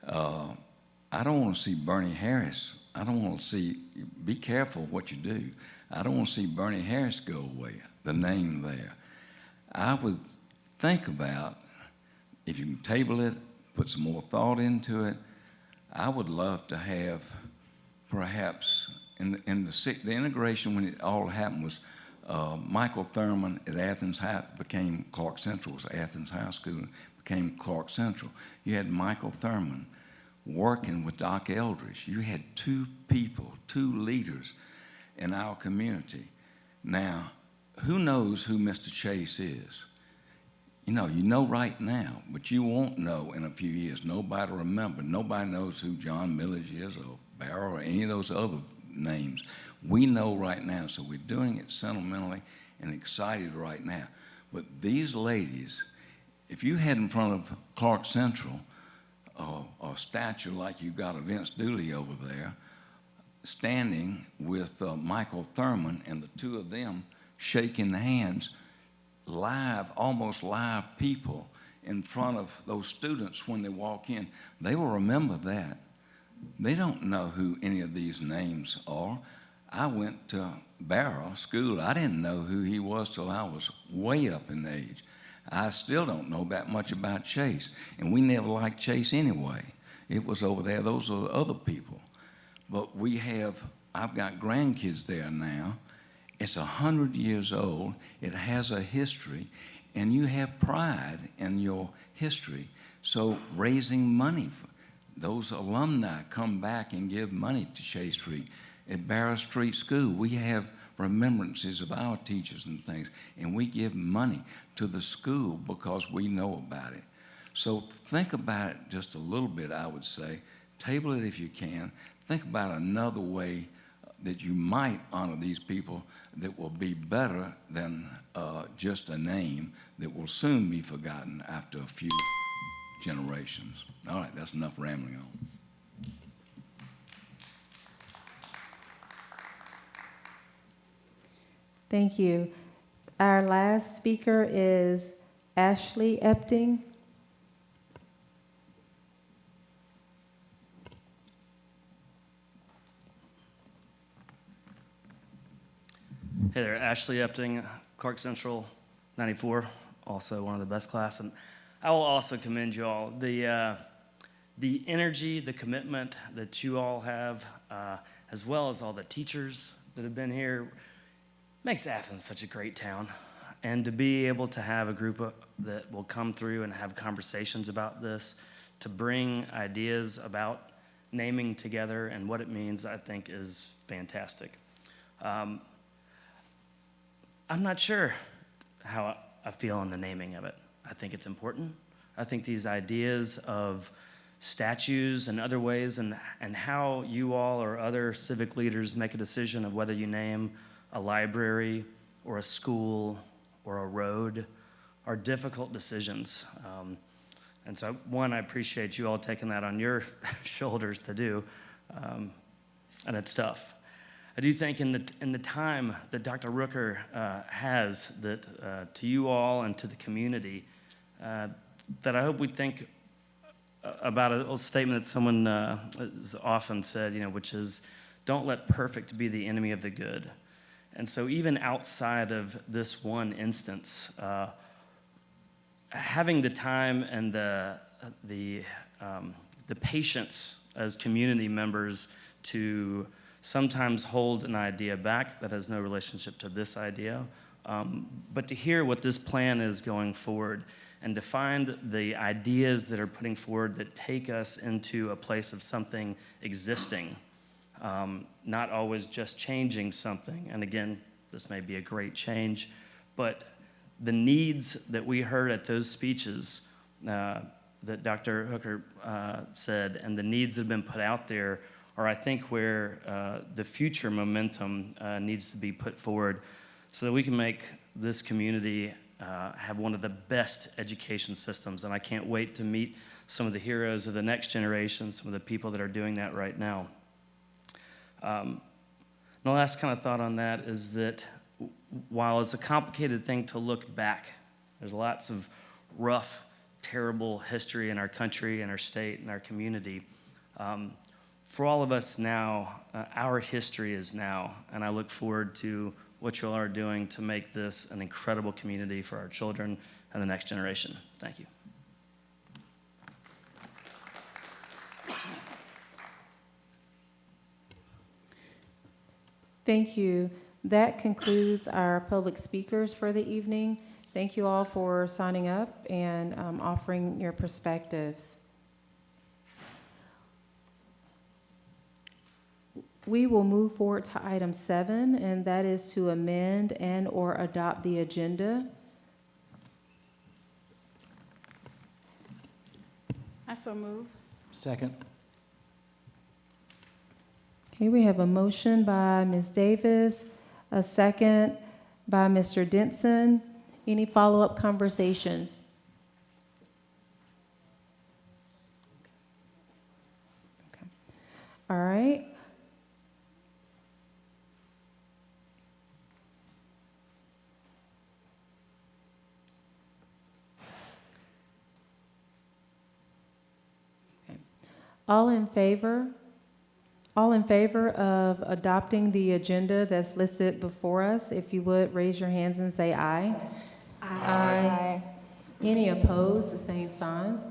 I don't want to see Bernie Harris. I don't want to see, be careful what you do. I don't want to see Bernie Harris go away, the name there. I would think about, if you can table it, put some more thought into it, I would love to have, perhaps, in the integration when it all happened was Michael Thurman at Athens High became Clark Central's Athens High School, became Clark Central. You had Michael Thurman working with Doc Eldridge. You had two people, two leaders in our community. Now, who knows who Mr. Chase is? You know right now, but you won't know in a few years. Nobody will remember. Nobody knows who John Millage is or Barrow or any of those other names. We know right now, so we're doing it sentimentally and excited right now. But these ladies, if you had in front of Clark Central a statue like you got of Vince Dooley over there, standing with Michael Thurman and the two of them shaking hands, live, almost live people in front of those students when they walk in, they will remember that. They don't know who any of these names are. I went to Barrow School. I didn't know who he was till I was way up in age. I still don't know that much about Chase, and we never liked Chase anyway. It was over there, those are other people. But I've got grandkids there now. It's 100 years old. It has a history, and you have pride in your history. So raising money, those alumni come back and give money to Chase Street. At Barrow Street School, we have remembrances of our teachers and things, and we give money to the school because we know about it. So think about it just a little bit, I would say. Table it if you can. Think about another way that you might honor these people that will be better than just a name that will soon be forgotten after a few generations. All right, that's enough rambling on. Thank you. Our last speaker is Ashley Epting. Hey there, Ashley Epting, Clark Central 94, also one of the best class. And I will also commend you all. The energy, the commitment that you all have, as well as all the teachers that have been here, makes Athens such a great town. And to be able to have a group that will come through and have conversations about this, to bring ideas about naming together and what it means, I think is fantastic. I'm not sure how I feel on the naming of it. I think it's important. I think these ideas of statues and other ways and how you all or other civic leaders make a decision of whether you name a library or a school or a road are difficult decisions. And so, one, I appreciate you all taking that on your shoulders to do, and it's tough. I do think in the time that Dr. Rooker has that to you all and to the community, that I hope we think about a statement that someone has often said, which is, don't let perfect be the enemy of the good. And so even outside of this one instance, having the time and the patience as community members to sometimes hold an idea back that has no relationship to this idea, but to hear what this plan is going forward and to find the ideas that are putting forward that take us into a place of something existing, not always just changing something. And again, this may be a great change, but the needs that we heard at those speeches that Dr. Hooker said and the needs that have been put out there are, I think, where the future momentum needs to be put forward so that we can make this community have one of the best education systems. And I can't wait to meet some of the heroes of the next generation, some of the people that are doing that right now. The last kind of thought on that is that while it's a complicated thing to look back, there's lots of rough, terrible history in our country and our state and our community. For all of us now, our history is now, and I look forward to what you all are doing to make this an incredible community for our children and the next generation. Thank you. Thank you. That concludes our public speakers for the evening. Thank you all for signing up and offering your perspectives. We will move forward to item 7, and that is to amend and or adopt the agenda. I so move. Second. Okay, we have a motion by Ms. Davis, a second by Mr. Denson. Any follow-up conversations? Okay. All right. Okay. All in favor? All in favor of adopting the agenda that's listed before us, if you would, raise your hands and say aye. Aye. Any opposed, the same signs.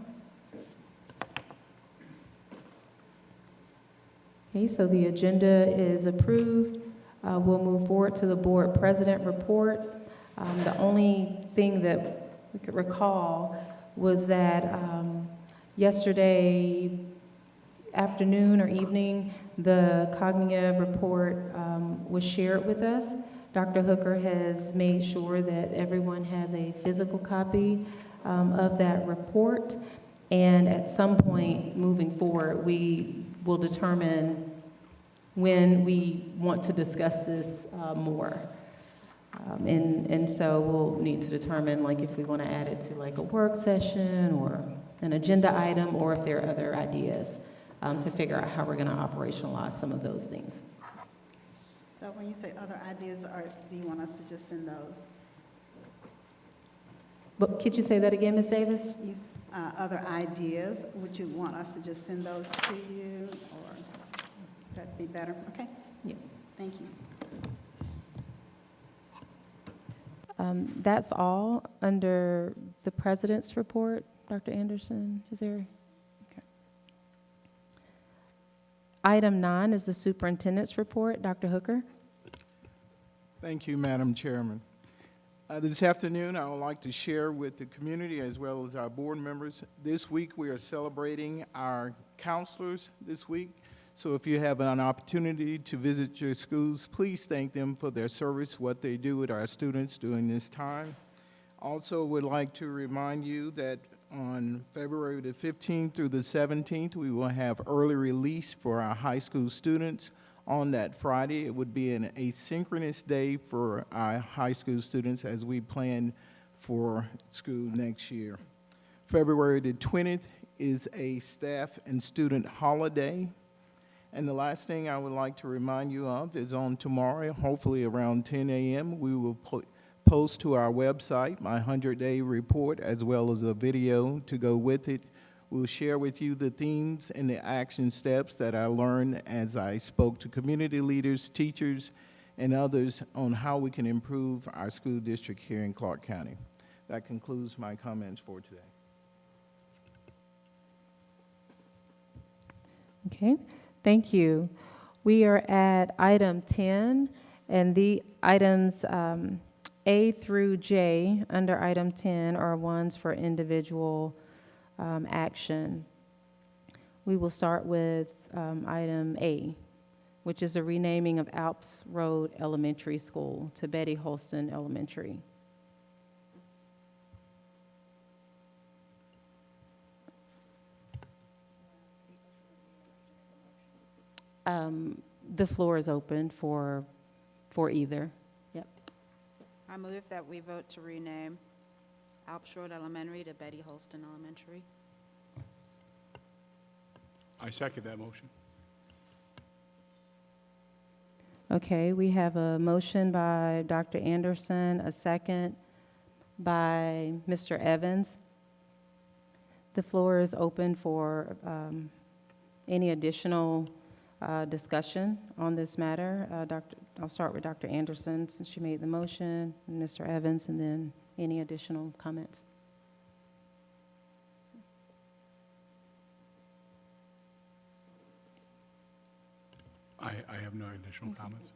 Okay, so the agenda is approved. We'll move forward to the board president report. The only thing that we could recall was that yesterday afternoon or evening, the cognitive report was shared with us. Dr. Hooker has made sure that everyone has a physical copy of that report. And at some point moving forward, we will determine when we want to discuss this more. And so we'll need to determine like if we want to add it to like a work session or an agenda item, or if there are other ideas to figure out how we're going to operationalize some of those things. So when you say other ideas, do you want us to just send those? But could you say that again, Ms. Davis? Other ideas, would you want us to just send those to you, or would that be better? Okay. Yeah. Thank you. That's all under the president's report. Dr. Anderson, is there? Okay. Item 9 is the superintendent's report. Dr. Hooker. Thank you, Madam Chairman. This afternoon, I would like to share with the community as well as our board members. This week, we are celebrating our counselors this week. So if you have an opportunity to visit your schools, please thank them for their service, what they do with our students during this time. Also would like to remind you that on February the 15th through the 17th, we will have early release for our high school students. On that Friday, it would be an asynchronous day for our high school students as we plan for school next year. February the 20th is a staff and student holiday. And the last thing I would like to remind you of is on tomorrow, hopefully around 10 a.m., we will post to our website my 100-day report as well as a video to go with it. We'll share with you the themes and the action steps that I learned as I spoke to community leaders, teachers, and others on how we can improve our school district here in Clark County. That concludes my comments for today. Okay, thank you. We are at item 10, and the items A through J under item 10 are ones for individual action. We will start with item A, which is the renaming of Alps Road Elementary School to Betty Holston Elementary. The floor is open for either. Yep. I move that we vote to rename Alps Road Elementary to Betty Holston Elementary. I second that motion. Okay, we have a motion by Dr. Anderson, a second by Mr. Evans. The floor is open for any additional discussion on this matter. I'll start with Dr. Anderson since she made the motion, and Mr. Evans, and then any additional comments. I have no additional comments.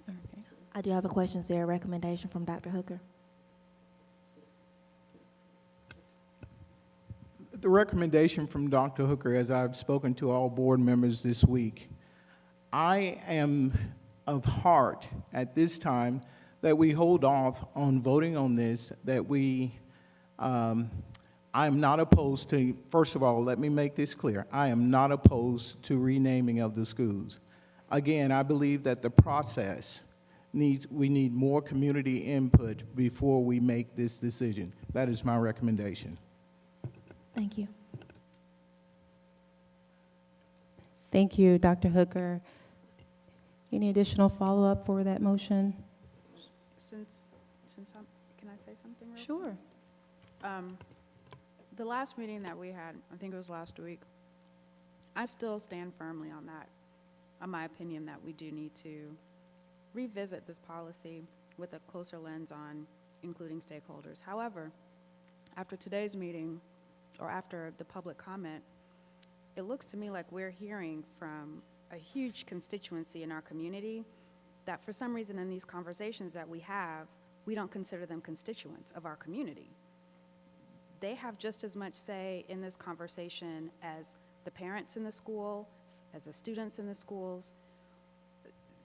Okay. I do have a question. Is there a recommendation from Dr. Hooker? The recommendation from Dr. Hooker, as I've spoken to all board members this week, I am of heart at this time that we hold off on voting on this, that I'm not opposed to, first of all, let me make this clear. I am not opposed to renaming of the schools. Again, I believe that the process we need more community input before we make this decision. That is my recommendation. Thank you. Thank you, Dr. Hooker. Any additional follow-up for that motion? Can I say something real quick? Sure. The last meeting that we had, I think it was last week, I still stand firmly on that, on my opinion that we do need to revisit this policy with a closer lens on including stakeholders. However, after today's meeting, or after the public comment, it looks to me like we're hearing from a huge constituency in our community that for some reason in these conversations that we have, we don't consider them constituents of our community. They have just as much say in this conversation as the parents in the school, as the students in the schools.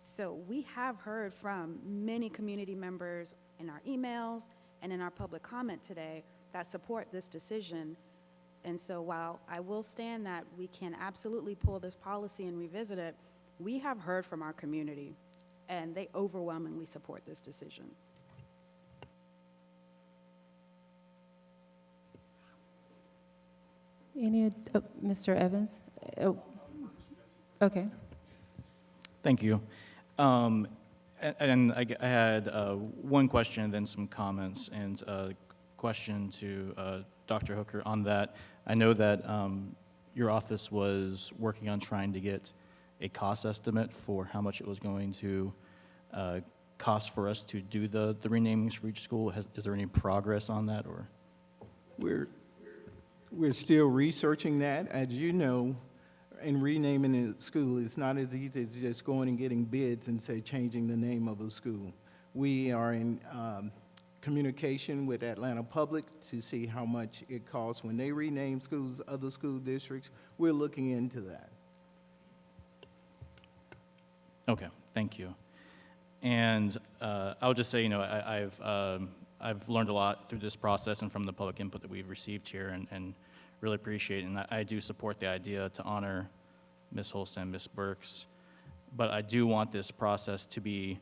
So we have heard from many community members in our emails and in our public comment today that support this decision. And so while I will stand that we can absolutely pull this policy and revisit it, we have heard from our community, and they overwhelmingly support this decision. Mr. Evans? Okay. Thank you. And I had one question and then some comments, and a question to Dr. Hooker on that. I know that your office was working on trying to get a cost estimate for how much it was going to cost for us to do the renamings for each school? Is there any progress on that, or? We're still researching that. As you know, in renaming a school, it's not as easy as just going and getting bids and say changing the name of a school. We are in communication with Atlanta Public to see how much it costs when they rename schools, other school districts. We're looking into that. Okay, thank you. And I'll just say, I've learned a lot through this process and from the public input that we've received here, and really appreciate it. And I do support the idea to honor Ms. Holston, Ms. Burks, but I do want this process to be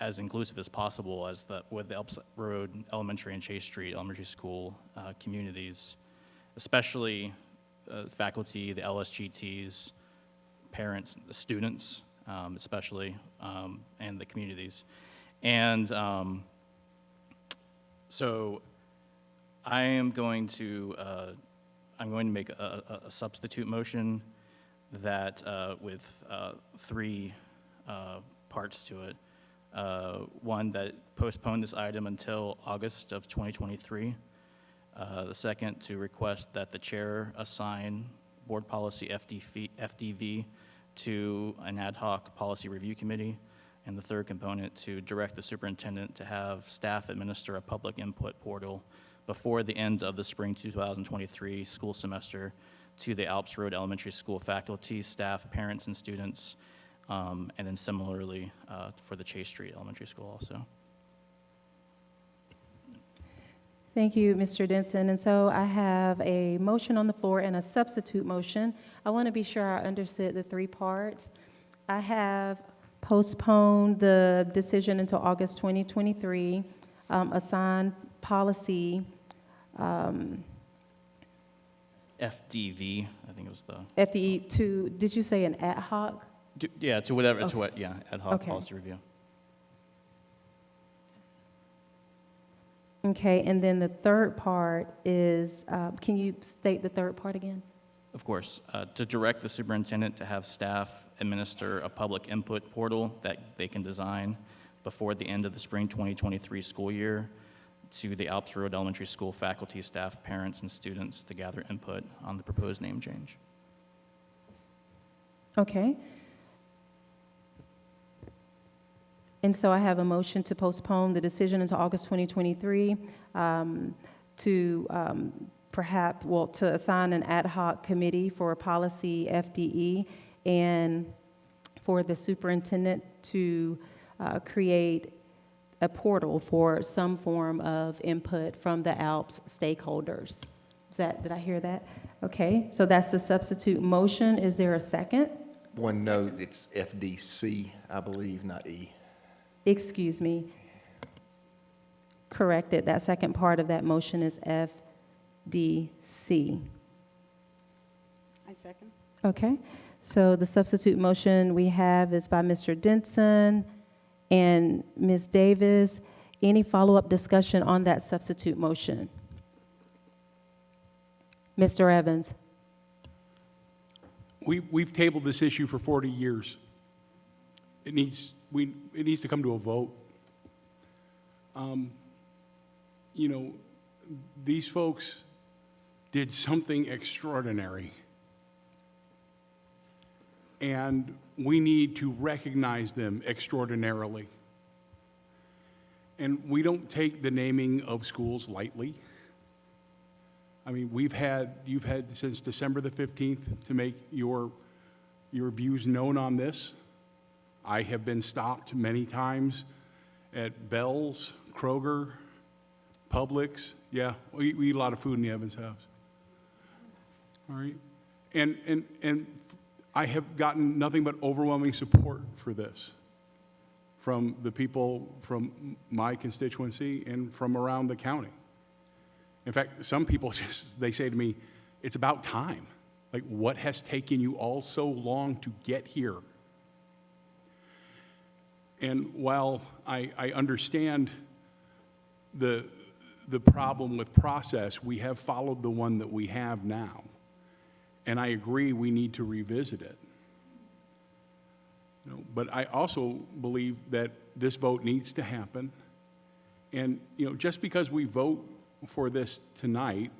as inclusive as possible with the Elps Road Elementary and Chase Street Elementary School communities, especially faculty, the LSGTs, parents, the students, especially, and the communities. And so I am going to make a substitute motion that with three parts to it. One, that postpone this item until August of 2023. The second, to request that the chair assign board policy FDV to an ad hoc policy review committee. And the third component, to direct the superintendent to have staff administer a public input portal before the end of the spring 2023 school semester to the Alps Road Elementary School faculty, staff, parents, and students, and then similarly for the Chase Street Elementary School also. Thank you, Mr. Denson. And so I have a motion on the floor and a substitute motion. I want to be sure I understood the three parts. I have postponed the decision until August 2023, assign policy FDV, I think it was the. FDE to, did you say an ad hoc? To whatever, Okay. to what, yeah, ad hoc Okay. policy review. Okay, and then the third part is, can you state the third part again? Of course, to direct the superintendent to have staff administer a public input portal that they can design before the end of the spring 2023 school year to the Alps Road Elementary School faculty, staff, parents, and students to gather input on the proposed name change. Okay. And so I have a motion to postpone the decision until August 2023, to assign an ad hoc committee for policy FDE, and for the superintendent to create a portal for some form of input from the ALPS stakeholders. Did I hear that? Okay, so that's the substitute motion. Is there a second? One note, it's FDC, I believe, not E. Excuse me. Corrected. That second part of that motion is FDC. I second. Okay. So the substitute motion we have is by Mr. Denson and Ms. Davis. Any follow-up discussion on that substitute motion? Mr. Evans. We've tabled this issue for 40 years. It needs to come to a vote. These folks did something extraordinary. And we need to recognize them extraordinarily. And we don't take the naming of schools lightly. I mean, you've had since December the 15th to make your views known on this. I have been stopped many times at Bell's, Kroger, Publix. Yeah, we eat a lot of food in the Evans house. All right? And I have gotten nothing but overwhelming support for this from the people from my constituency and from around the county. In fact, some people they say to me, it's about time. Like, what has taken you all so long to get here? And while I understand the problem with process, we have followed the one that we have now. And I agree we need to revisit it. You know, but I also believe that this vote needs to happen. And, you know, just because we vote for this tonight,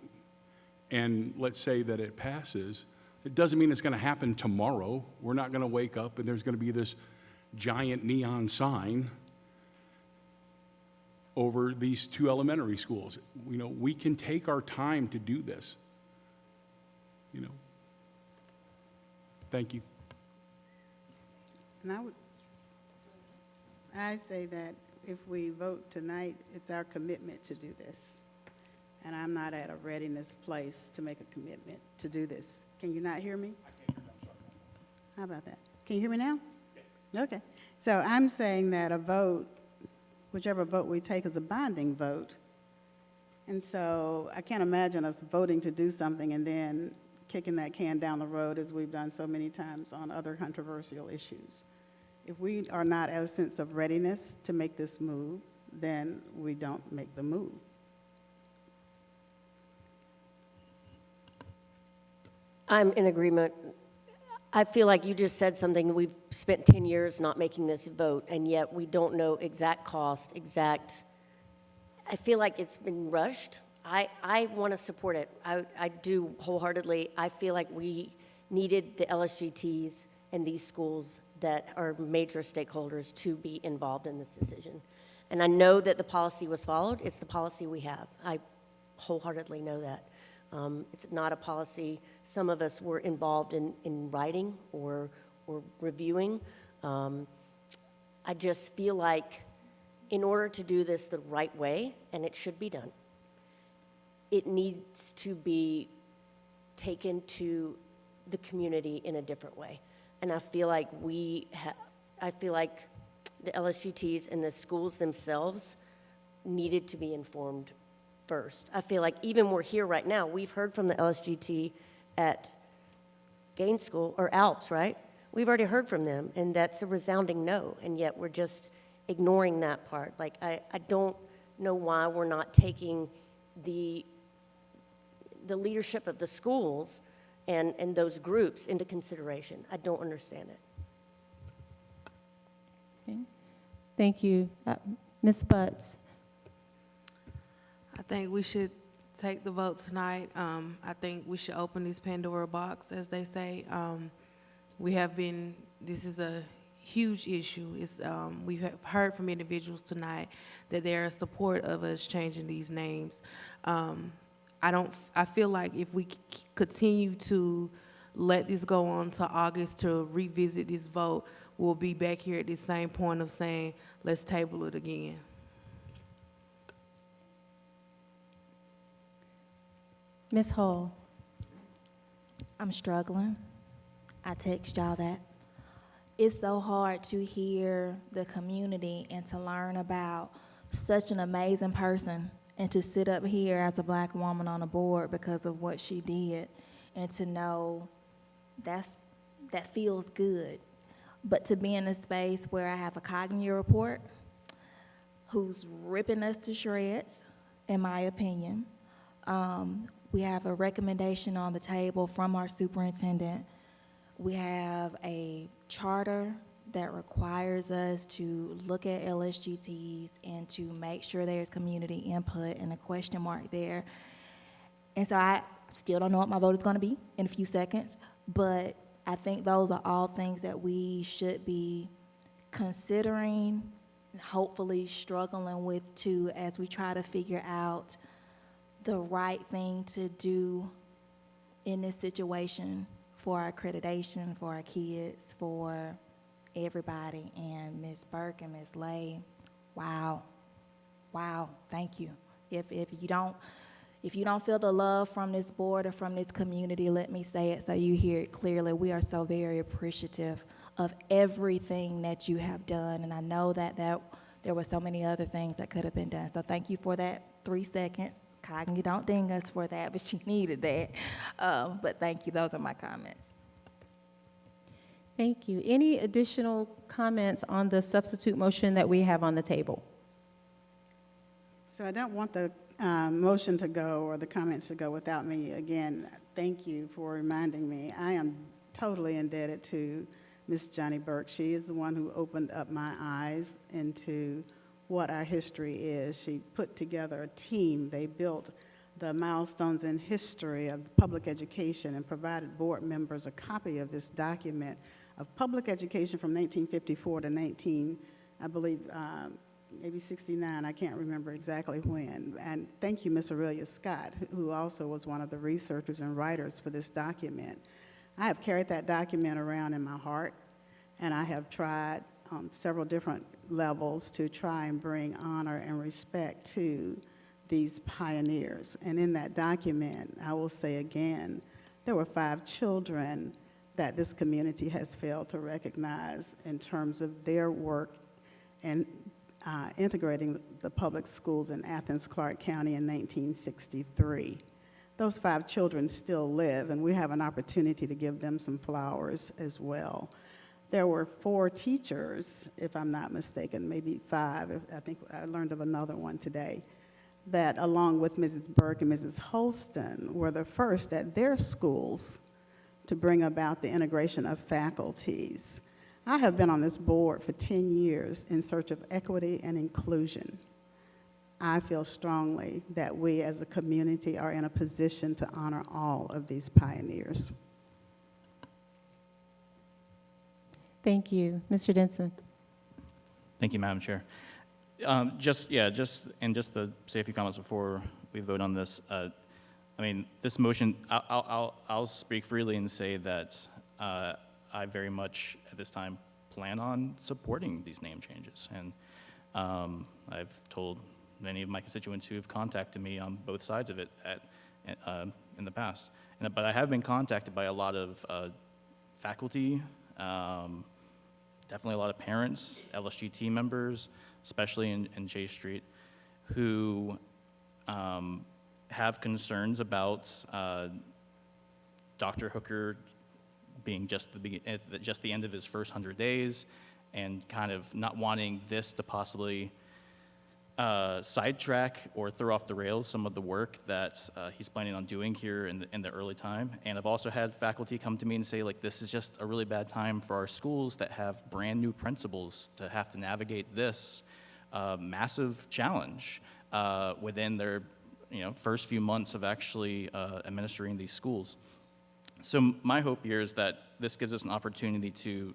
and let's say that it passes, it doesn't mean it's going to happen tomorrow. We're not going to wake up and there's going to be this giant neon sign over these 2 elementary schools. You know, we can take our time to do this. You know. Thank you. And I say that if we vote tonight, it's our commitment to do this. And I'm not at a readiness place to make a commitment to do this. Can you not hear me? I can't hear you, I'm sorry. How about that? Can you hear me now? Yes. Okay. So I'm saying that a vote, whichever vote we take is a binding vote. And so I can't imagine us voting to do something and then kicking that can down the road as we've done so many times on other controversial issues. If we are not at a sense of readiness to make this move, then we don't make the move. I'm in agreement. I feel like you just said something. We've spent 10 years not making this vote, and yet we don't know exact cost, I feel like it's been rushed. I want to support it. I do wholeheartedly. I feel like we needed the LSGTs and these schools that are major stakeholders to be involved in this decision. And I know that the policy was followed. It's the policy we have. I wholeheartedly know that. It's not a policy some of us were involved in writing or reviewing. I just feel like in order to do this the right way, and it should be done, it needs to be taken to the community in a different way. And I feel like I feel like the LSGTs and the schools themselves needed to be informed first. I feel like even we're here right now, we've heard from the LSGT at Gaines School, or Alps, right? We've already heard from them, and that's a resounding no, and yet we're just ignoring that part. Like, I don't know why we're not taking the leadership of the schools and those groups into consideration. I don't understand it. Okay. Thank you. Ms. Butts. I think we should take the vote tonight. I think we should open this Pandora box, as they say. This is a huge issue. We've heard from individuals tonight that they're in support of us changing these names. I feel like if we continue to let this go on to August to revisit this vote, we'll be back here at the same point of saying, let's table it again. Ms. Hall. I'm struggling. I text y'all that. It's so hard to hear the community and to learn about such an amazing person and to sit up here as a Black woman on a board because of what she did and to know that feels good. But to be in a space where I have a cognitive report who's ripping us to shreds, in my opinion, we have a recommendation on the table from our superintendent. We have a charter that requires us to look at LSGTs and to make sure there's community input and a question mark there. And so I still don't know what my vote is going to be in a few seconds, but I think those are all things that we should be considering and hopefully struggling with too as we try to figure out the right thing to do in this situation for our accreditation, for our kids, for everybody. And Ms. Burke and Ms. Lay, wow, thank you. If you don't feel the love from this board or from this community, let me say it so you hear it clearly. We are so very appreciative of everything that you have done, and I know that there were so many other things that could have been done. So thank you for that 3 seconds. You don't ding us for that, but you needed that. But thank you. Those are my comments. Thank you. Any additional comments on the substitute motion that we have on the table? So I don't want the motion to go or the comments to go without me. Again, thank you for reminding me. I am totally indebted to Miss Johnny Burke. She is the one who opened up my eyes into what our history is. She put together a team. They built the milestones in history of public education and provided board members a copy of this document of public education from 1954 to maybe 69, I can't remember exactly when. And thank you, Ms. Aurelia Scott, who also was one of the researchers and writers for this document. I have carried that document around in my heart, and I have tried on several different levels to try and bring honor and respect to these pioneers. And in that document, I will say again, there were 5 children that this community has failed to recognize in terms of their work and integrating the public schools in Athens, Clarke County in 1963. Those 5 children still live, and we have an opportunity to give them some flowers as well. There were 4 teachers, if I'm not mistaken, maybe 5, I think I learned of another one today, that along with Mrs. Burke and Mrs. Holston were the first at their schools to bring about the integration of faculties. I have been on this board for 10 years in search of equity and inclusion. I feel strongly that we as a community are in a position to honor all of these pioneers. Thank you. Mr. Denson. Thank you, Madam Chair. Just to say a few comments before we vote on this. I mean, this motion, I'll speak freely and say that I very much, at this time, plan on supporting these name changes. And I've told many of my constituents who have contacted me on both sides of it in the past. But I have been contacted by a lot of faculty, definitely a lot of parents, LSGT members, especially in J Street, who have concerns about Dr. Hooker being just the end of his first 100 days and kind of not wanting this to possibly sidetrack or throw off the rails some of the work that he's planning on doing here in the early time. And I've also had faculty come to me and say, like, this is just a really bad time for our schools that have brand new principals to have to navigate this massive challenge within their first few months of actually administering these schools. So my hope here is that this gives us an opportunity to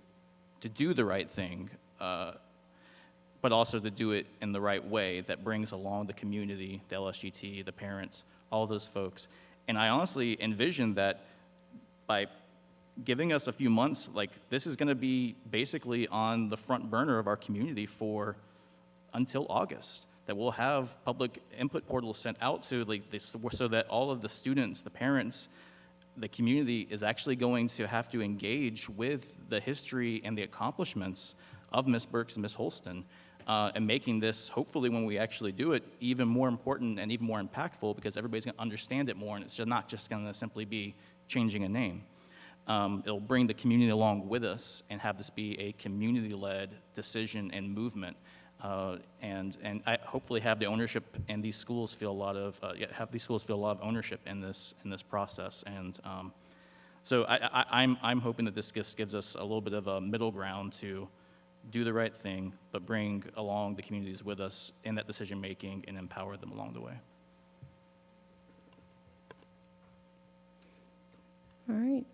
do the right thing, but also to do it in the right way that brings along the community, the LSGT, the parents, all those folks. And I honestly envision that by giving us a few months, like, this is going to be basically on the front burner of our community for until August, that we'll have public input portals sent out to this, so that all of the students, the parents, the community is actually going to have to engage with the history and the accomplishments of Ms. Burks and Ms. Holston, and making this, hopefully when we actually do it, even more important and even more impactful, because everybody's going to understand it more, and it's just not just going to simply be changing a name. It'll bring the community along with us and have this be a community-led decision and movement, and I hopefully have the ownership, and these schools feel a lot of ownership in this process. And so I'm hoping that this just gives us a little bit of a middle ground to do the right thing, but bring along the communities with us in that decision making and empower them along the way. All right.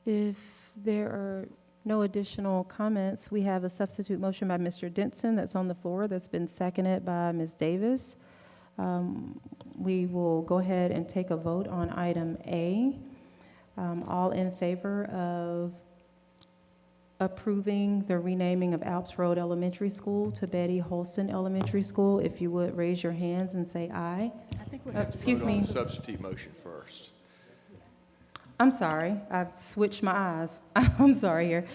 If there are no additional comments, we have a substitute motion by Mr. Denson that's on the floor that's been seconded by Ms. Davis. We will go ahead and take a vote on item A. All in favor of approving the renaming of Alps Road Elementary School to Betty Holston Elementary School, if you would raise your hands and say aye. I think we have to excuse vote on me. the substitute motion first. I'm sorry, I've switched my eyes. I'm sorry here.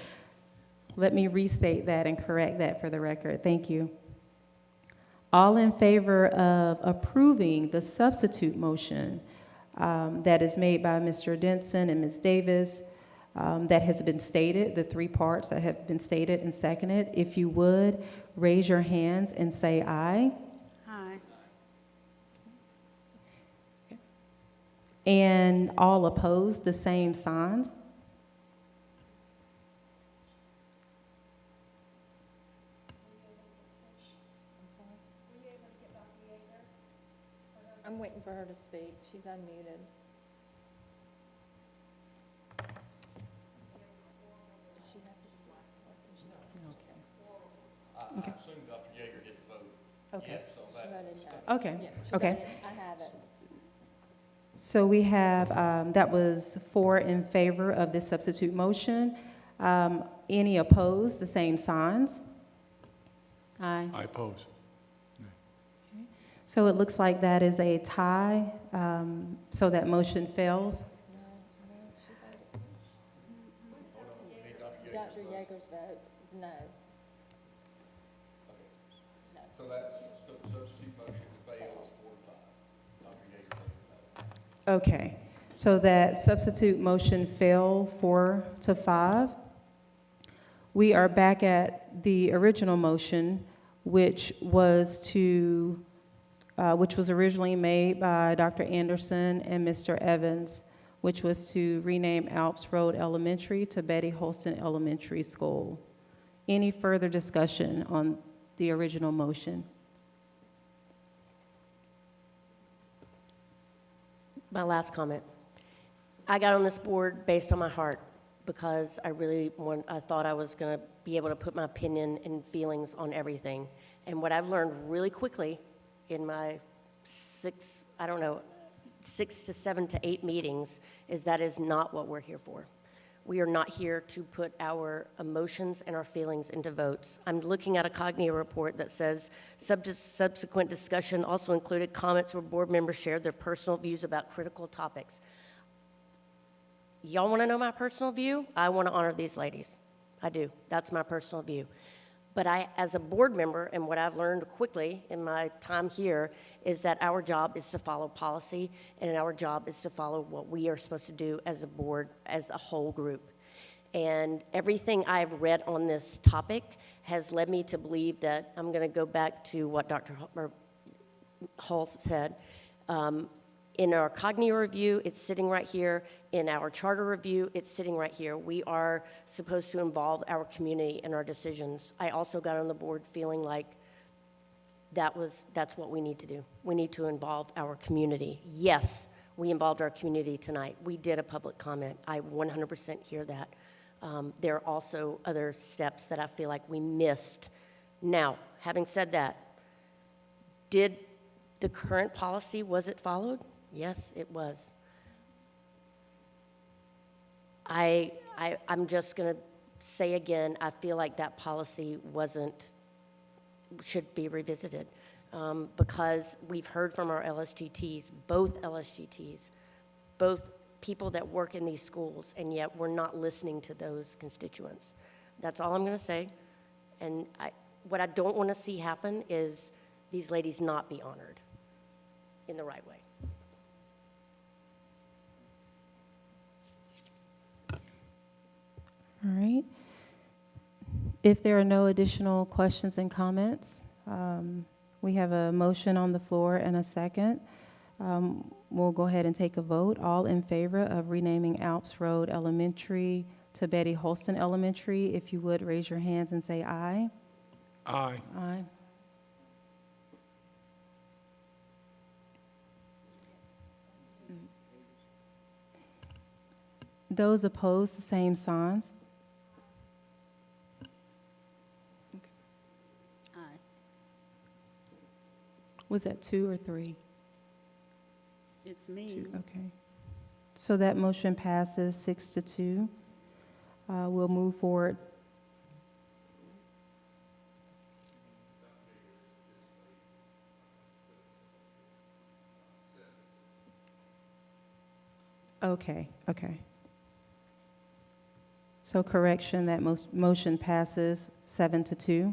Let me restate that and correct that for the record. Thank you. All in favor of approving the substitute motion that is made by Mr. Denson and Ms. Davis, that has been stated, the 3 parts that have been stated and seconded, if you would, raise your hands and say aye. Aye. And all opposed, the same signs. for her to speak. She's unmuted. Does she have to speak? Okay. I assume Dr. Yeager did the vote. Okay. Yes, so She that. voted no. Okay, Yeah, she okay. voted- I have it. So we have, that was 4 in favor of this substitute motion. Any opposed, the same signs? Aye. I oppose. So it looks like that is a tie, so that motion fails. Dr. Yeager's vote is no. So the substitute motion fails 4-5. Dr. Yeager voted no. Okay, so that substitute motion failed 4-5. We are back at the original motion, which was originally made by Dr. Anderson and Mr. Evans, which was to rename Alps Road Elementary to Betty Holston Elementary School. Any further discussion on the original motion? My last comment. I got on this board based on my heart because I thought I was going to be able to put my opinion and feelings on everything. And what I've learned really quickly in my 6 to 7 to 8 meetings is that is not what we're here for. We are not here to put our emotions and our feelings into votes. I'm looking at a Cognia report that says subsequent discussion also included comments where board members shared their personal views about critical topics. Y'all want to know my personal view? I want to honor these ladies. I do. That's my personal view. But as a board member, and what I've learned quickly in my time here, is that our job is to follow policy, and our job is to follow what we are supposed to do as a board, as a whole group. And everything I've read on this topic has led me to believe that, I'm going to go back to what Dr. Hall said, in our Cognia review, it's sitting right here. In our charter review, it's sitting right here. We are supposed to involve our community in our decisions. I also got on the board feeling like that's what we need to do. We need to involve our community. Yes, we involved our community tonight. We did a public comment. I 100% hear that. There are also other steps that I feel like we missed. Now, having said that, did the current policy, was it followed? Yes, it was. I'm just going to say again, I feel like that policy should be revisited because we've heard from our LSGTs, both people that work in these schools, and yet we're not listening to those constituents. That's all I'm going to say. And what I don't want to see happen is these ladies not be honored in the right way. All right. If there are no additional questions and comments, we have a motion on the floor and a second. We'll go ahead and take a vote. All in favor of renaming Alps Road Elementary to Betty Holston Elementary, if you would raise your hands and say aye. Aye. Aye. Those opposed, the same signs. Aye. Was that 2 or 3? It's me. 2, okay. So that motion passes 6-2. We'll move forward. Okay. So correction, that motion passes 7-2.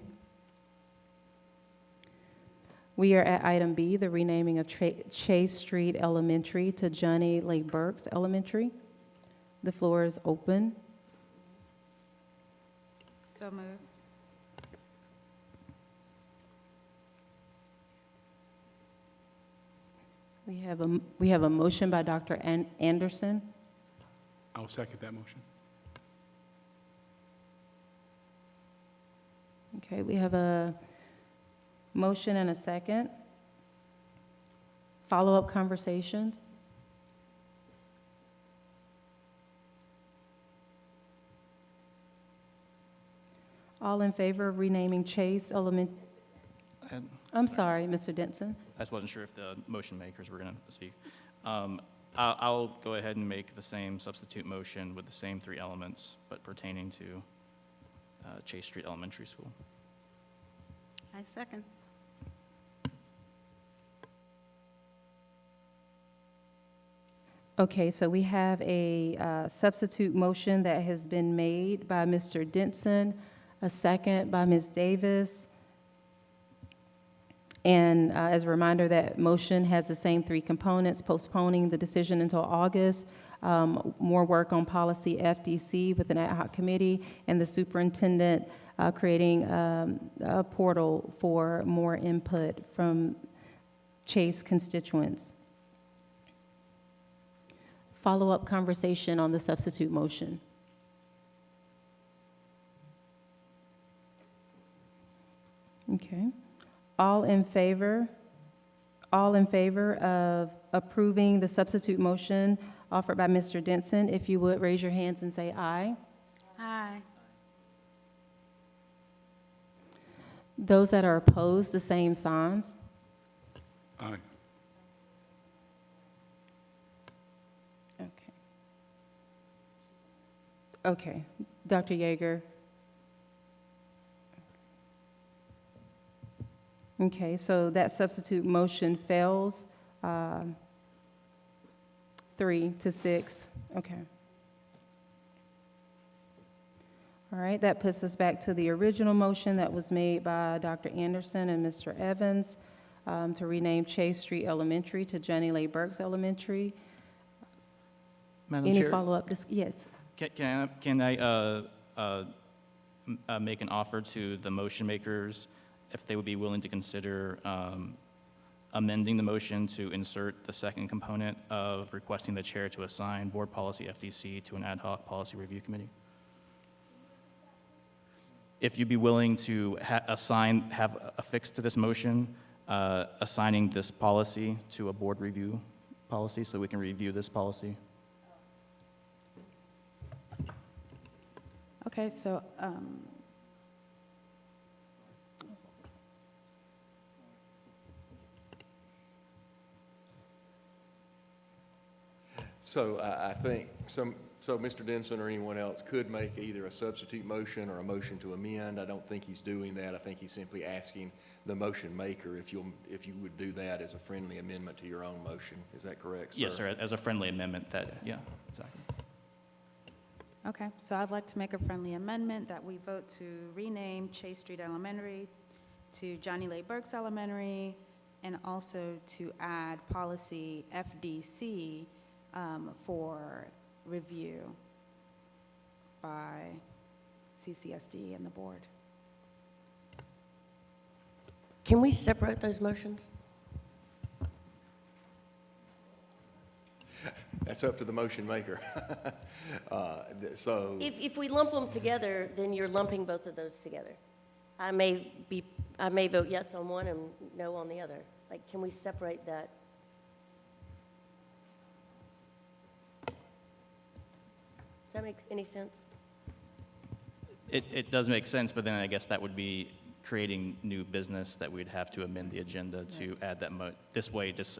We are at item B, the renaming of Chase Street Elementary to Johnny Lee Burks Elementary. The floor is open. So moved. We have a motion by Dr. Anderson. I'll second that motion. Okay, we have a motion and a second. Follow-up conversations? All in favor of renaming Chase Elementary? I'm sorry, Mr. Denson. I just wasn't sure if the motion makers were going to speak. I'll go ahead and make the same substitute motion with the same 3 elements, but pertaining to Chase Street Elementary School. I second. Okay, so we have a substitute motion that has been made by Mr. Denson, a second by Ms. Davis. And as a reminder, that motion has the same 3 components: postponing the decision until August, more work on policy FDC with an ad hoc committee, and the superintendent creating a portal for more input from Chase constituents. Follow-up conversation on the substitute motion. Okay. All in favor of approving the substitute motion offered by Mr. Denson, if you would raise your hands and say aye. Aye. Those that are opposed, the same signs. Aye. Okay. Okay. Dr. Yeager. Okay, so that substitute motion fails, 3-6. Okay. All right, that puts us back to the original motion that was made by Dr. Anderson and Mr. Evans to rename Chase Street Elementary to Johnny Lay Burks Elementary. Madam Any Chair, follow-up? Yes. Can I make an offer to the motion makers if they would be willing to consider amending the motion to insert the second component of requesting the chair to assign board policy FDC to an ad hoc policy review committee? If you'd be willing to have affix to this motion, assigning this policy to a board review policy so we can review this policy. Okay, so, So I think so Mr. Denson or anyone else could make either a substitute motion or a motion to amend. I don't think he's doing that. I think he's simply asking the motion maker if you would do that as a friendly amendment to your own motion. Is that correct, sir? Yes, sir, as a friendly amendment yeah, exactly. okay, so I'd like to make a friendly amendment that we vote to rename Chase Street Elementary to Johnny Lay Burks Elementary, and also to add policy FDC for review by CCSD and the board. Can we separate those motions? That's up to the motion maker. So If we lump them together, then you're lumping both of those together. I may vote yes on one and no on the other. Like, can we separate that? Does that make any sense? It does make sense, but then I guess that would be creating new business that we'd have to amend the agenda to add that this way just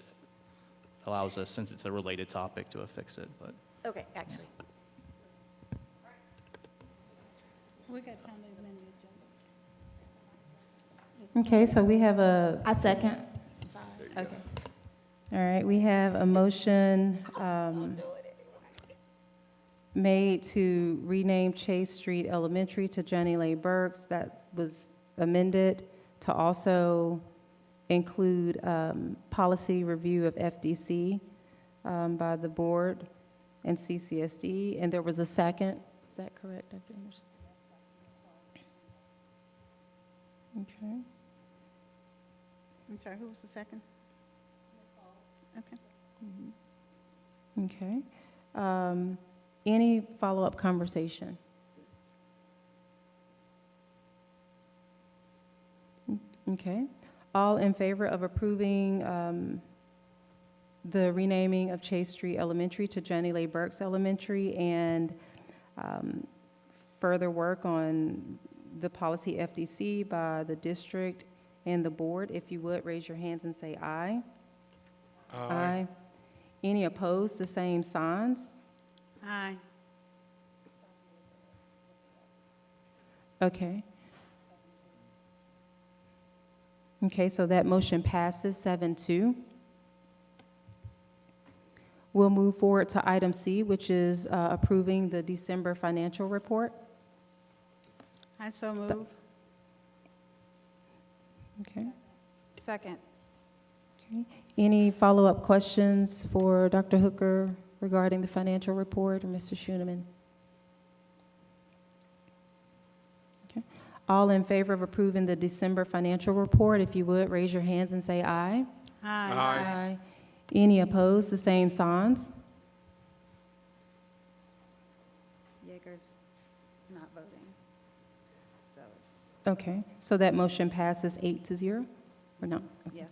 allows us, since it's a related topic, to affix it, but. Okay, actually. We got time to amend the agenda. Okay, so we have I second. Okay. All right, we have a motion made to rename Chase Street Elementary to Johnny Lay Burks. That was amended to also include policy review of FDC by the board and CCSD. And there was a second. Is that correct, Dr. Anderson? Okay. I'm sorry, who was the second? Okay. Okay. Any follow-up conversation? Okay. All in favor of approving the renaming of Chase Street Elementary to Johnny Lay Burks Elementary, and further work on the policy FDC by the district and the board. If you would, raise your hands and say aye. Aye. Any opposed, the same signs? Aye. Okay. Okay, so that motion passes 7-2. We'll move forward to item C, which is approving the December financial report. I so move. Okay. Second. Okay. Any follow-up questions for Dr. Hooker regarding the financial report, or Mr. Schooneman? Okay. All in favor of approving the December financial report, if you would, raise your hands and say aye. Aye. Aye. Any opposed, the same signs? Yeager's not voting. So it's, Okay, so that motion passes 8-0, or no? yes.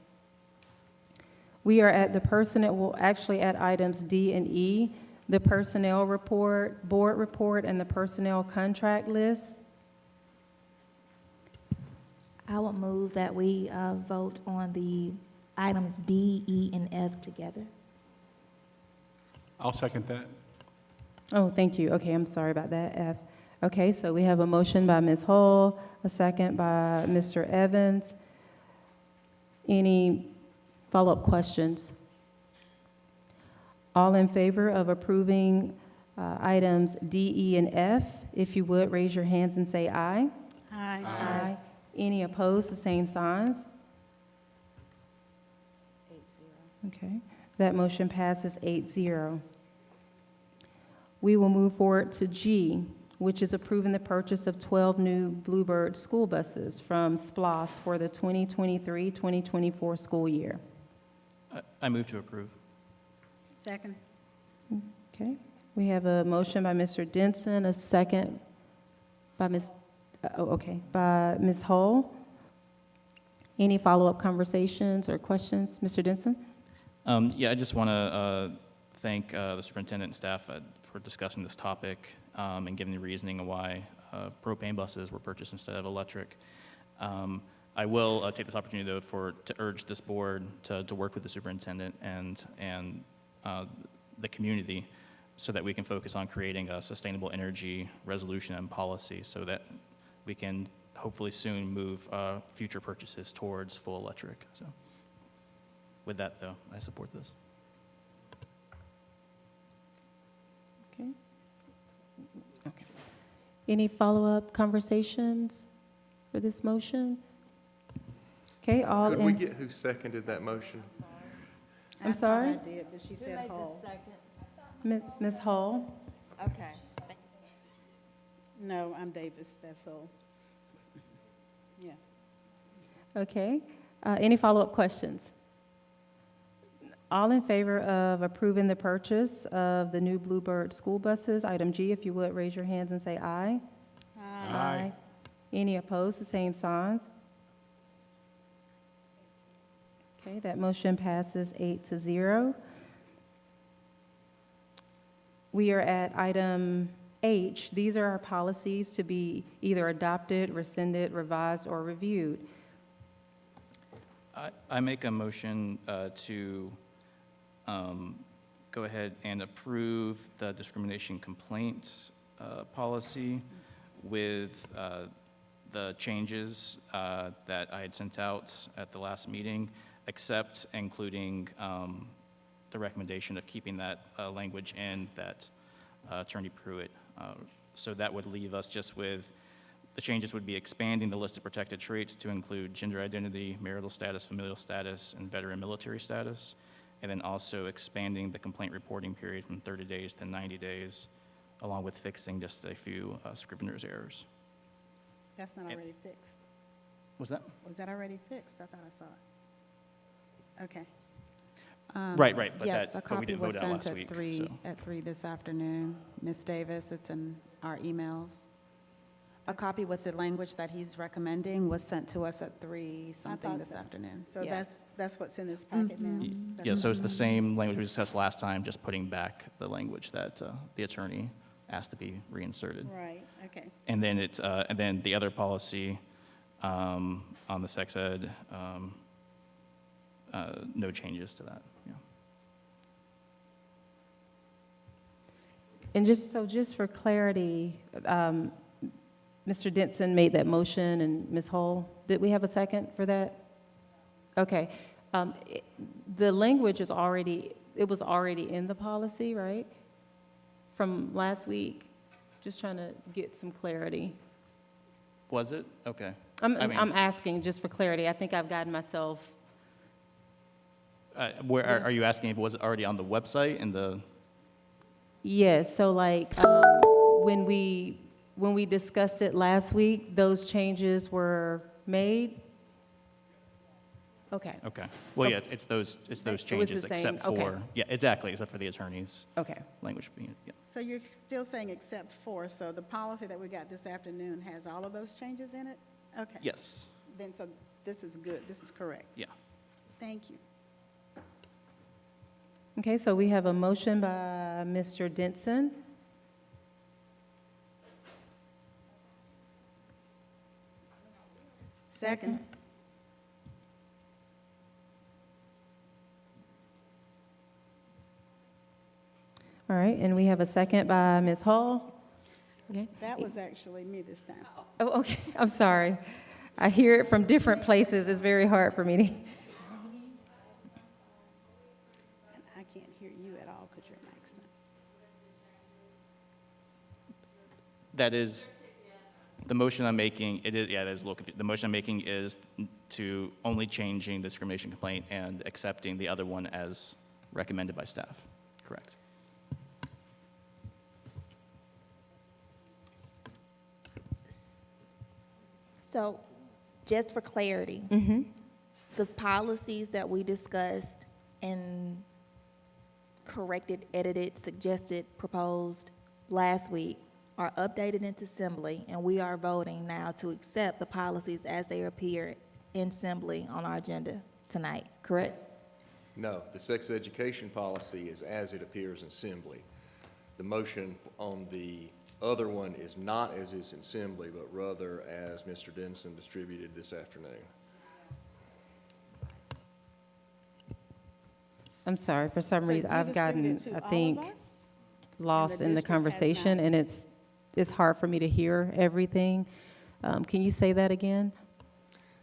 We are at the personnel, well, actually at items D and E, the personnel report, board report, and the personnel contract list. I would move that we vote on the items D, E, and F together. I'll second that. Oh, thank you. Okay, I'm sorry about that, F. Okay, so we have a motion by Ms. Hull, a second by Mr. Evans. Any follow-up questions? All in favor of approving items D, E, and F, if you would, raise your hands and say aye. Aye. Aye. Any opposed, the same signs? 8-0. Okay, that motion passes 8-0. We will move forward to G, which is approving the purchase of 12 new Bluebird school buses from SPLOS for the 2023-2024 school year. I move to approve. Second. Okay, we have a motion by Mr. Denson, a second by by Ms. Hull. Any follow-up conversations or questions? Mr. Denson? Yeah, I just want to thank the superintendent and staff for discussing this topic and giving the reasoning of why propane buses were purchased instead of electric. I will take this opportunity, though, to urge this board to work with the superintendent and the community so that we can focus on creating a sustainable energy resolution and policy so that we can hopefully soon move future purchases towards full electric. So with that, though, I support this. Okay. Okay. Any follow-up conversations for this motion? Okay, all Could we in, get who seconded that motion? I'm sorry? I did, but she said Hull. Ms. Hull? Okay. No, I'm Davis, that's all. Yeah. Okay. Any follow-up questions? All in favor of approving the purchase of the new Bluebird school buses, item G, if you would, raise your hands and say aye. Aye. Any opposed, the same signs? Okay, that motion passes 8-0. We are at item H. These are our policies to be either adopted, rescinded, revised, or reviewed. I make a motion to go ahead and approve the discrimination complaints policy with the changes that I had sent out at the last meeting, except including the recommendation of keeping that language in that Attorney Pruitt. So that would leave us just with, the changes would be expanding the list of protected traits to include gender identity, marital status, familial status, and veteran military status, and then also expanding the complaint reporting period from 30 days to 90 days, along with fixing just a few Scrivener's errors. That's not already fixed. Was that? Was that already fixed? I thought I saw it. Okay. Right, but Yes, that, a but we copy did was vote out sent last at week. 3, So. at 3 this afternoon. Ms. Davis, it's in our emails. A copy with the language that he's recommending was sent to us at 3 something thought this so. afternoon. So Yeah. that's what's in this packet now? That's Yeah, so what- it's the same language we discussed last time, just putting back the language that the attorney asked to be reinserted. Right, okay. And then and then the other policy on the sex ed, no changes to that, yeah. And just for clarity, Mr. Denson made that motion and Ms. Hull, did we have a second for that? Okay. The language is already, it was already in the policy, right? From last week? Just trying to get some clarity. Was it? Okay. I'm asking just for clarity. I think I've gotten myself. Where are you asking if it was already on the website and the? Yes, so like, when we discussed it last week, those changes were made? Okay. Okay. Well, yeah, it's those It was changes the same, except okay. for, yeah, exactly, except for the attorney's Okay. language being, yeah. So you're still saying except for, so the policy that we got this afternoon has all of those changes in it? Okay. Yes. Then, so this is good, this is correct. Yeah. Thank you. Okay, so we have a motion by Mr. Denson. Second. All right, and we have a second by Ms. Hall. Okay. That was actually me this time. Oh, okay, I'm sorry. I hear it from different places. It's very hard for me to. And I can't hear you at all because your mic's not. That is, the motion I'm making, it is, yeah, it is a little confusing. The motion I'm making is to only changing the discrimination complaint and accepting the other one as recommended by staff. Correct. So, just for clarity, Mm-hmm. the policies that we discussed and corrected, edited, suggested, proposed last week are updated into Assembly, and we are voting now to accept the policies as they appear in Assembly on our agenda tonight, correct? No, the sex education policy is as it appears in Assembly. The motion on the other one is not as is in Assembly, but rather as Mr. Denson distributed this afternoon. I'm sorry, for some So reason, you I've gotten, distributed to I all of think, us? lost And the in the district has conversation, not. and it's hard for me to hear everything. Can you say that again?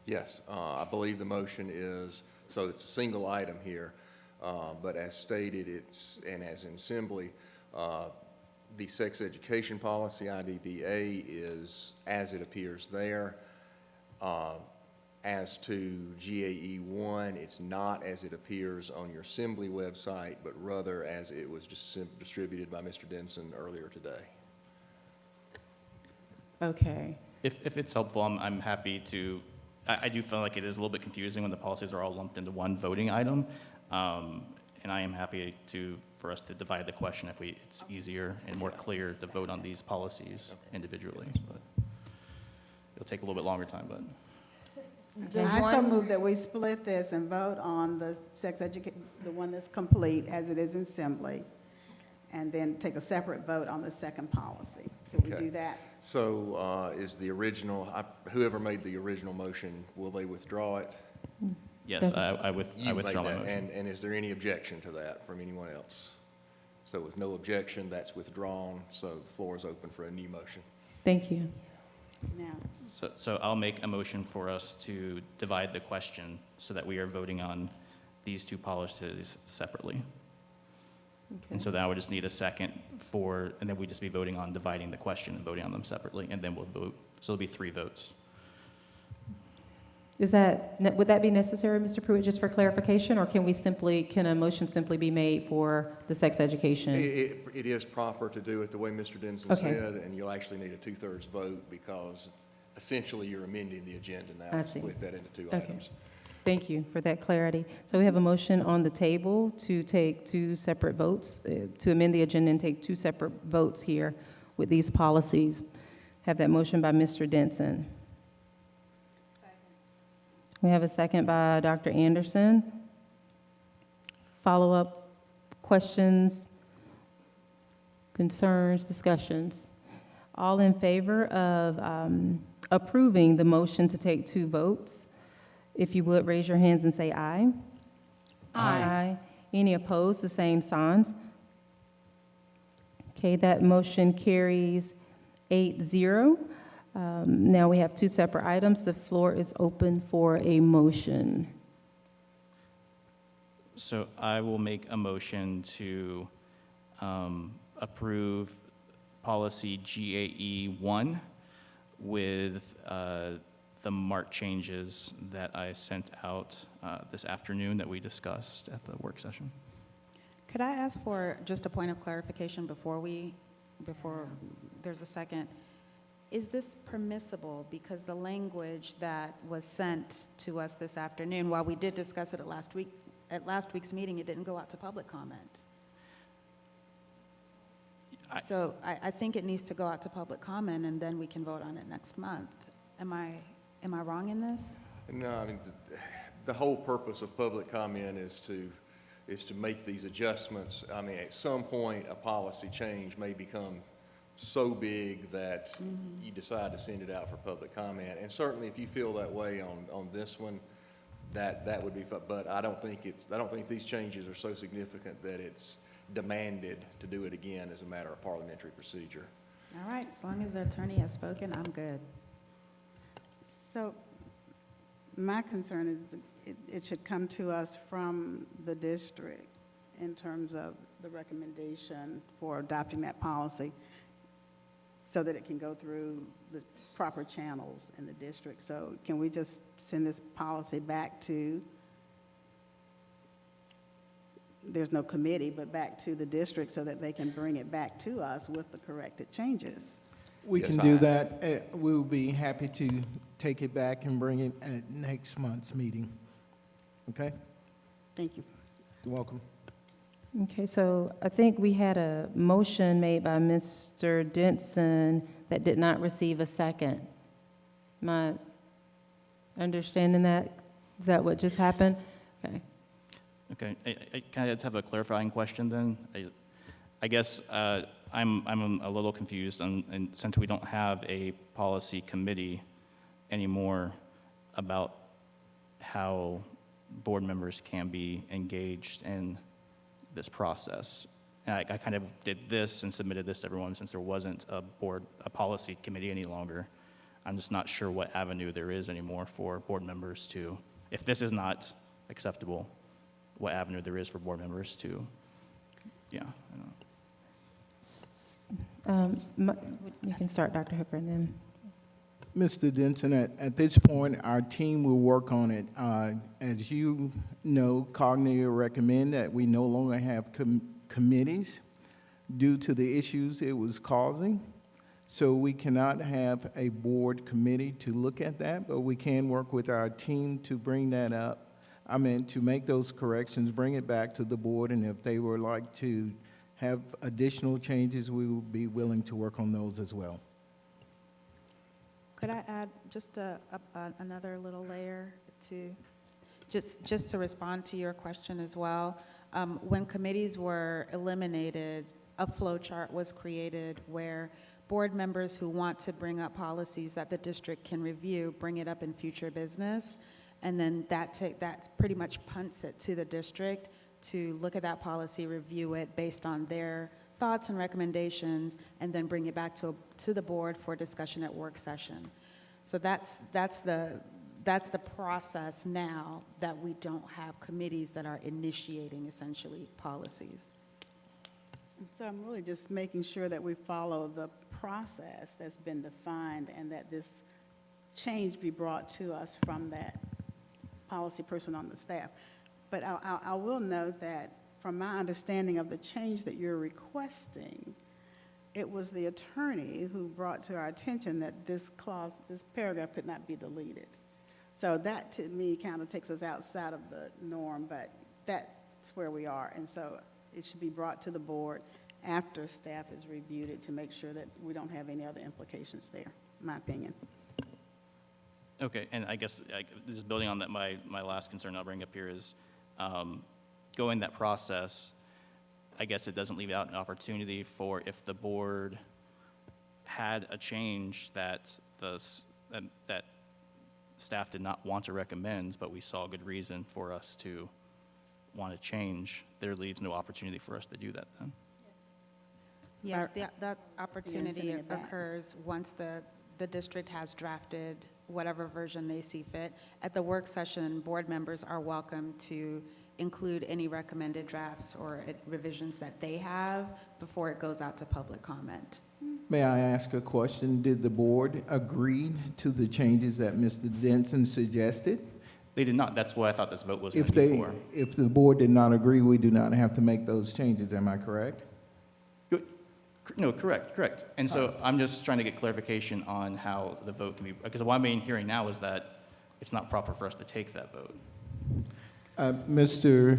Yes, I believe the motion is, so it's a single item here, but as stated, and as in Assembly, the sex education policy, IDBA, is as it appears there. As to GAE 1, it's not as it appears on your Assembly website, but rather as it was distributed by Mr. Denson earlier today. Okay. If it's helpful, I'm happy to, I do feel like it is a little bit confusing when the policies are all lumped into one voting item. And I am happy for us to divide the question if it's easier and more clear to vote on these policies individually. But it'll take a little bit longer time, but. I so move that we split this and vote on the the one that's complete as it is in Assembly, and then take a separate vote on the second policy. Can we Okay. do that? So is the original, whoever made the original motion, will they withdraw it? Yes, I You withdraw made my that, motion. and is there any objection to that from anyone else? So with no objection, that's withdrawn, so the floor is open for a new motion. Thank you. Now, So I'll make a motion for us to divide the question so that we are voting on these two policies separately. And so then I would just need a second and then we'd just be voting on dividing the question and voting on them separately, and then we'll vote. So it'll be 3 votes. Would that be necessary, Mr. Pruitt, just for clarification, or can a motion simply be made for the sex education? It is proper to do it the way Mr. Denson Okay. said, and you'll actually need a 2/3 vote because essentially you're amending the agenda now. I to see. Split that into 2 Okay. items. Thank you for that clarity. So we have a motion on the table to take 2 separate votes, to amend the agenda and take 2 separate votes here with these policies Have that motion by Mr. Denson. We have a second by Dr. Anderson. Follow-up questions, concerns, discussions. All in favor of approving the motion to take 2 votes, if you would raise your hands and say aye. Aye. Any opposed, the same signs. Okay, that motion carries 8-0. Now we have 2 separate items. The floor is open for a motion. So I will make a motion to approve policy GAE 1 with the marked changes that I sent out this afternoon that we discussed at the work session. Could I ask for just a point of clarification before there's a second? Is this permissible? Because the language that was sent to us this afternoon, while we did discuss it at last week's meeting, it didn't go out to public comment. So I think it needs to go out to public comment, and then we can vote on it next month. Am I wrong in this? No, I mean, the whole purpose of public comment is to make these adjustments. I mean, at some point, a policy change may become so big that you decide to send it out for public comment. And certainly, if you feel that way on this one, that would be fine. But I don't think these changes are so significant that it's demanded to do it again as a matter of parliamentary procedure. All right, as long as the attorney has spoken, I'm good. So my concern is it should come to us from the district in terms of the recommendation for adopting that policy so that it can go through the proper channels in the district. So can we just send this policy back to, there's no committee, but back to the district so that they can bring it back to us with the corrected changes? We Yes, can do that. We'll be happy to take it back and bring it at next month's meeting. Okay? Thank you. You're welcome. Okay, so I think we had a motion made by Mr. Denson that did not receive a second. Am I understanding that? Is that what just happened? Okay. Okay, can I just have a clarifying question then? I guess I'm a little confused, and since we don't have a policy committee anymore about how board members can be engaged in this process. And I kind of did this and submitted this to everyone since there wasn't a policy committee any longer. I'm just not sure what avenue there is anymore for board members to, if this is not acceptable, what avenue there is for board members to, yeah, I don't know. You can start, Dr. Hooker, and then. Mr. Denson, at this point, our team will work on it. As you know, Cognitive recommend that we no longer have committees due to the issues it was causing. So we cannot have a board committee to look at that, but we can work with our team to bring that up. To make those corrections, bring it back to the board, and if they would like to have additional changes, we will be willing to work on those as well. Could I add just another little layer to, just to respond to your question as well? When committees were eliminated, a flow chart was created where board members who want to bring up policies that the district can review, bring it up in future business, and then that pretty much punts it to the district to look at that policy, review it based on their thoughts and recommendations, and then bring it back to the board for discussion at work session. So that's the process now that we don't have committees that are initiating essentially policies. So I'm really just making sure that we follow the process that's been defined and that this change be brought to us from that policy person on the staff. But I will note that from my understanding of the change that you're requesting, it was the attorney who brought to our attention that this clause, this paragraph could not be deleted. So that to me kind of takes us outside of the norm, but that's where we are. And so it should be brought to the board after staff has reviewed it to make sure that we don't have any other implications there, in my opinion. Okay, and I guess, just building on that, my last concern I'll bring up here is, going that process, I guess it doesn't leave out an opportunity for if the board had a change that that staff did not want to recommend, but we saw good reason for us to want to change, there leaves no opportunity for us to do that then. Yes, that opportunity sending it back. occurs once the district has drafted whatever version they see fit. At the work session, board members are welcome to include any recommended drafts or revisions that they have before it goes out to public comment. May I ask a question? Did the board agree to the changes that Mr. Denson suggested? They did not. That's what I thought this vote was going to be for. If the board did not agree, we do not have to make those changes, am I correct? No, correct. And so I'm just trying to get clarification on how the vote can be, because what I'm hearing now is that it's not proper for us to take that vote. Mr.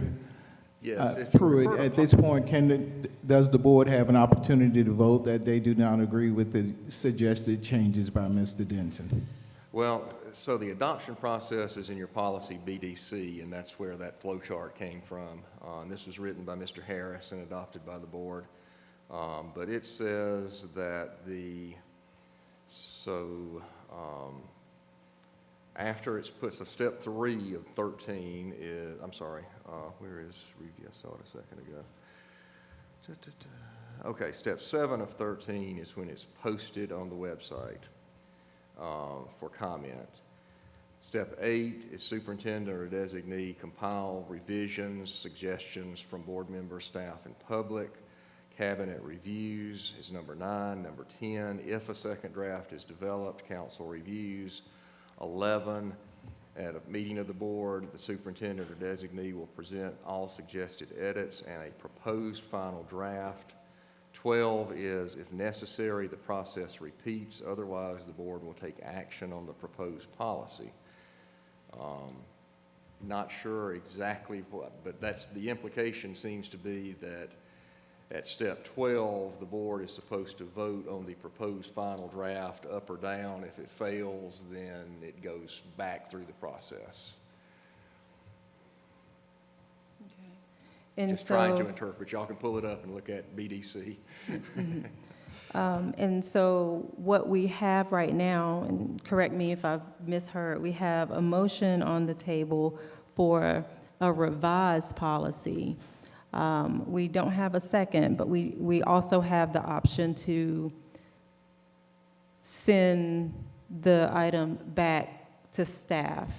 Yes, if you refer Pruitt, to at this point, does the board have an opportunity to vote that they do not agree with the suggested changes by Mr. Denson? Well, so the adoption process is in your policy BDC, and that's where that flow chart came from. And this was written by Mr. Harris and adopted by the board. But it says that after it's put, so step 3 of 13 is, I'm sorry, where is review? I saw it a second ago. Okay, step 7 of 13 is when it's posted on the website for comment. Step 8 is superintendent or designee compile revisions, suggestions from board members, staff, and public. Cabinet reviews is number 9. Number 10, if a second draft is developed, council reviews. 11, at a meeting of the board, the superintendent or designee will present all suggested edits and a proposed final draft. 12 is, if necessary, the process repeats. Otherwise, the board will take action on the proposed policy. Not sure exactly what, but that's the implication seems to be that at step 12, the board is supposed to vote on the proposed final draft up or down. If it fails, then it goes back through the process. And Just so, trying to interpret. Y'all can pull it up and look at BDC. and so what we have right now, and correct me if I've misheard, we have a motion on the table for a revised policy. We don't have a second, but we also have the option to send the item back to staff.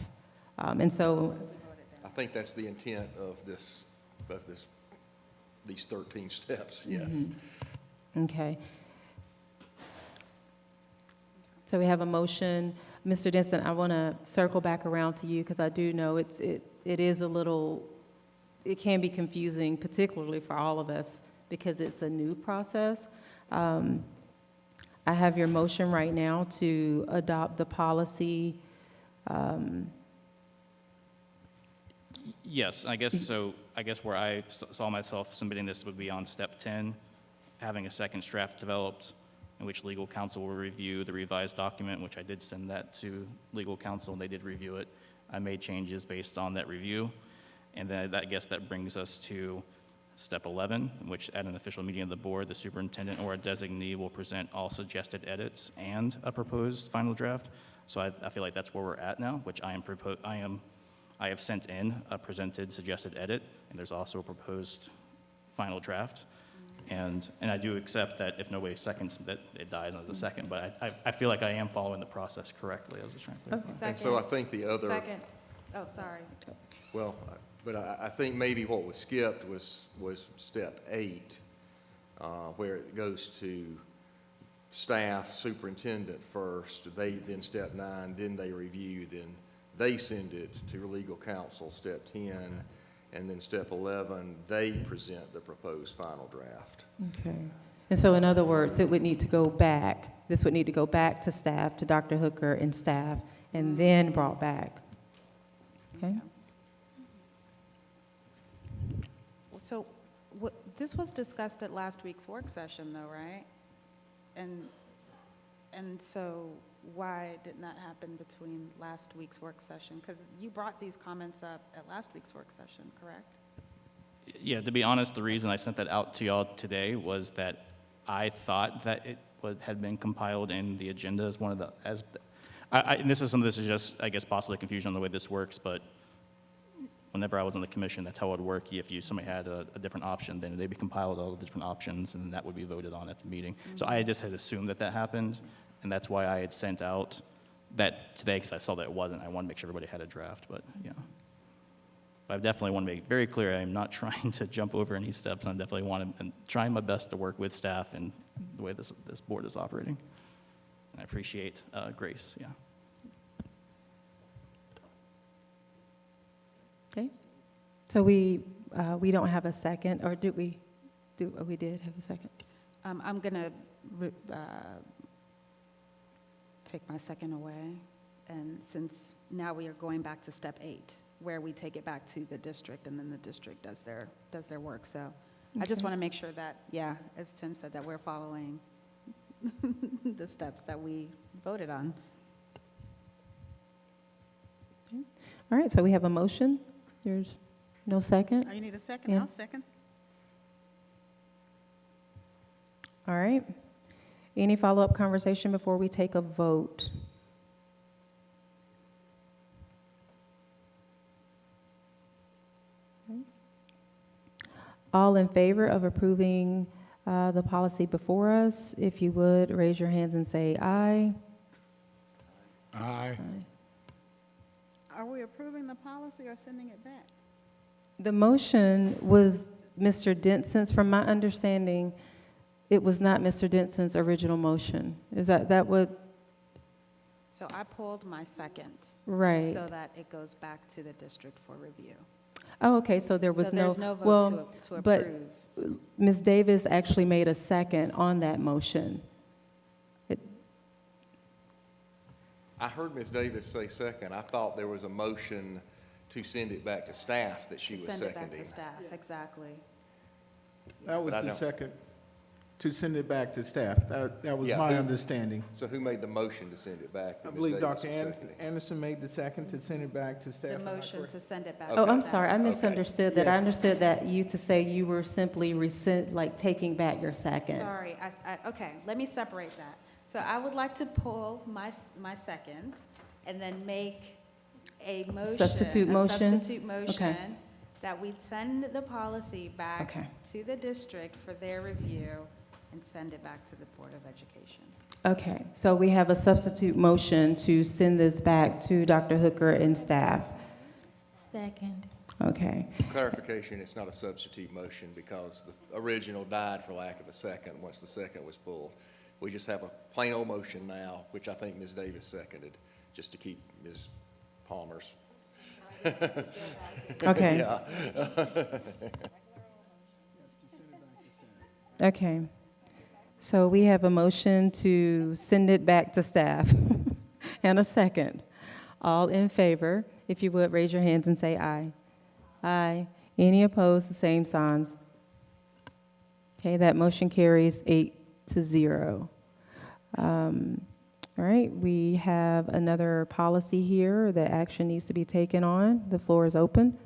And so, I think that's the intent of these 13 steps, yes. okay. So we have a motion. Mr. Denson, I want to circle back around to you because I do know it is a little, it can be confusing, particularly for all of us, because it's a new process. I have your motion right now to adopt the policy. Yes, I guess so. I guess where I saw myself submitting this would be on step 10, having a second draft developed in which legal counsel will review the revised document, which I did send that to legal counsel, and they did review it. I made changes based on that review. And then I guess that brings us to step 11, in which at an official meeting of the board, the superintendent or a designee will present all suggested edits and a proposed final draft. So I feel like that's where we're at now, which I have sent in a presented suggested edit, and there's also a proposed final draft. And I do accept that if nobody seconds, that it dies as a second, but I feel like I am following the process correctly, as I was trying to clarify. And so I think the other... Second. Oh, sorry. Well, but I think maybe what was skipped was step 8, where it goes to staff, superintendent first, then step 9, then they review, then they send it to legal counsel, step 10, and then step 11, they present the proposed final draft. Okay. And so in other words, it would need to go back. This would need to go back to staff, to Dr. Hooker and staff, and then brought back. Okay? So This was discussed at last week's work session, though, right? And so why didn't that happen between last week's work session? Because you brought these comments up at last week's work session, correct? Yeah, to be honest, the reason I sent that out to y'all today was that I thought that it had been compiled in the agenda as one of the, and this is just, I guess, possibly confusion on the way this works, but whenever I was on the commission, that's how it would work. If somebody had a different option, then they'd be compiled all the different options, and that would be voted on at the meeting. So I just had assumed that happened, and that's why I had sent out that today, because I saw that it wasn't. I wanted to make sure everybody had a draft, but yeah. But I definitely want to make very clear I'm not trying to jump over any steps. I definitely and trying my best to work with staff and the way this board is operating. And I appreciate grace, yeah. Okay. So we don't have a second, or did we? We did have a second. I'm going to take my second away. And since now we are going back to step 8, where we take it back to the district, and then the district does their work. So I just want to make sure that, yeah, as Tim said, that we're following the steps that we voted on. Okay. All right, so we have a motion. There's no second? Oh, you need a second? Yeah. I'll second. All right. Any follow-up conversation before we take a vote? Okay. All in favor of approving the policy before us, if you would, raise your hands and say aye. Aye. Are we approving the policy or sending it back? The motion was Mr. Denson's. From my understanding, it was not Mr. Denson's original motion. Is that what? So I pulled my second. Right. So that it goes back to the district for review. Oh, okay, so there was So there's no vote well, to approve. But Ms. Davis actually made a second on that motion. I heard Ms. Davis say second. I thought there was a motion to send it back to staff that she was Send it back seconding. to staff, exactly. That was But I the don't- second, to send it back to staff. That was Yeah, my who- understanding. So who made the motion to send it back? I Ms. believe Davis Dr. was seconding. Anderson made the second to send it back to staff. The Am I motion correct? to send it back. Oh, to I'm staff. sorry, I misunderstood that. I Yes. understood that to say you were simply taking back your second. Sorry, okay, let me separate that. So I would like to pull my second and then make a motion. Substitute motion? A substitute motion Okay. that we send the policy back Okay. to the district for their review and send it back to the Board of Education. Okay, so we have a substitute motion to send this back to Dr. Hooker and staff. Second. Okay, Clarification, it's not a substitute motion because the original died for lack of a second once the second was pulled. We just have a plain old motion now, which I think Ms. Davis seconded, just to keep Ms. Palmer's. Okay. Yeah. okay. So we have a motion to send it back to staff and a second. All in favor, if you would, raise your hands and say aye. Aye. Any opposed, the same signs. Okay, that motion carries 8-0. All right, we have another policy here that action needs to be taken on. The floor is open.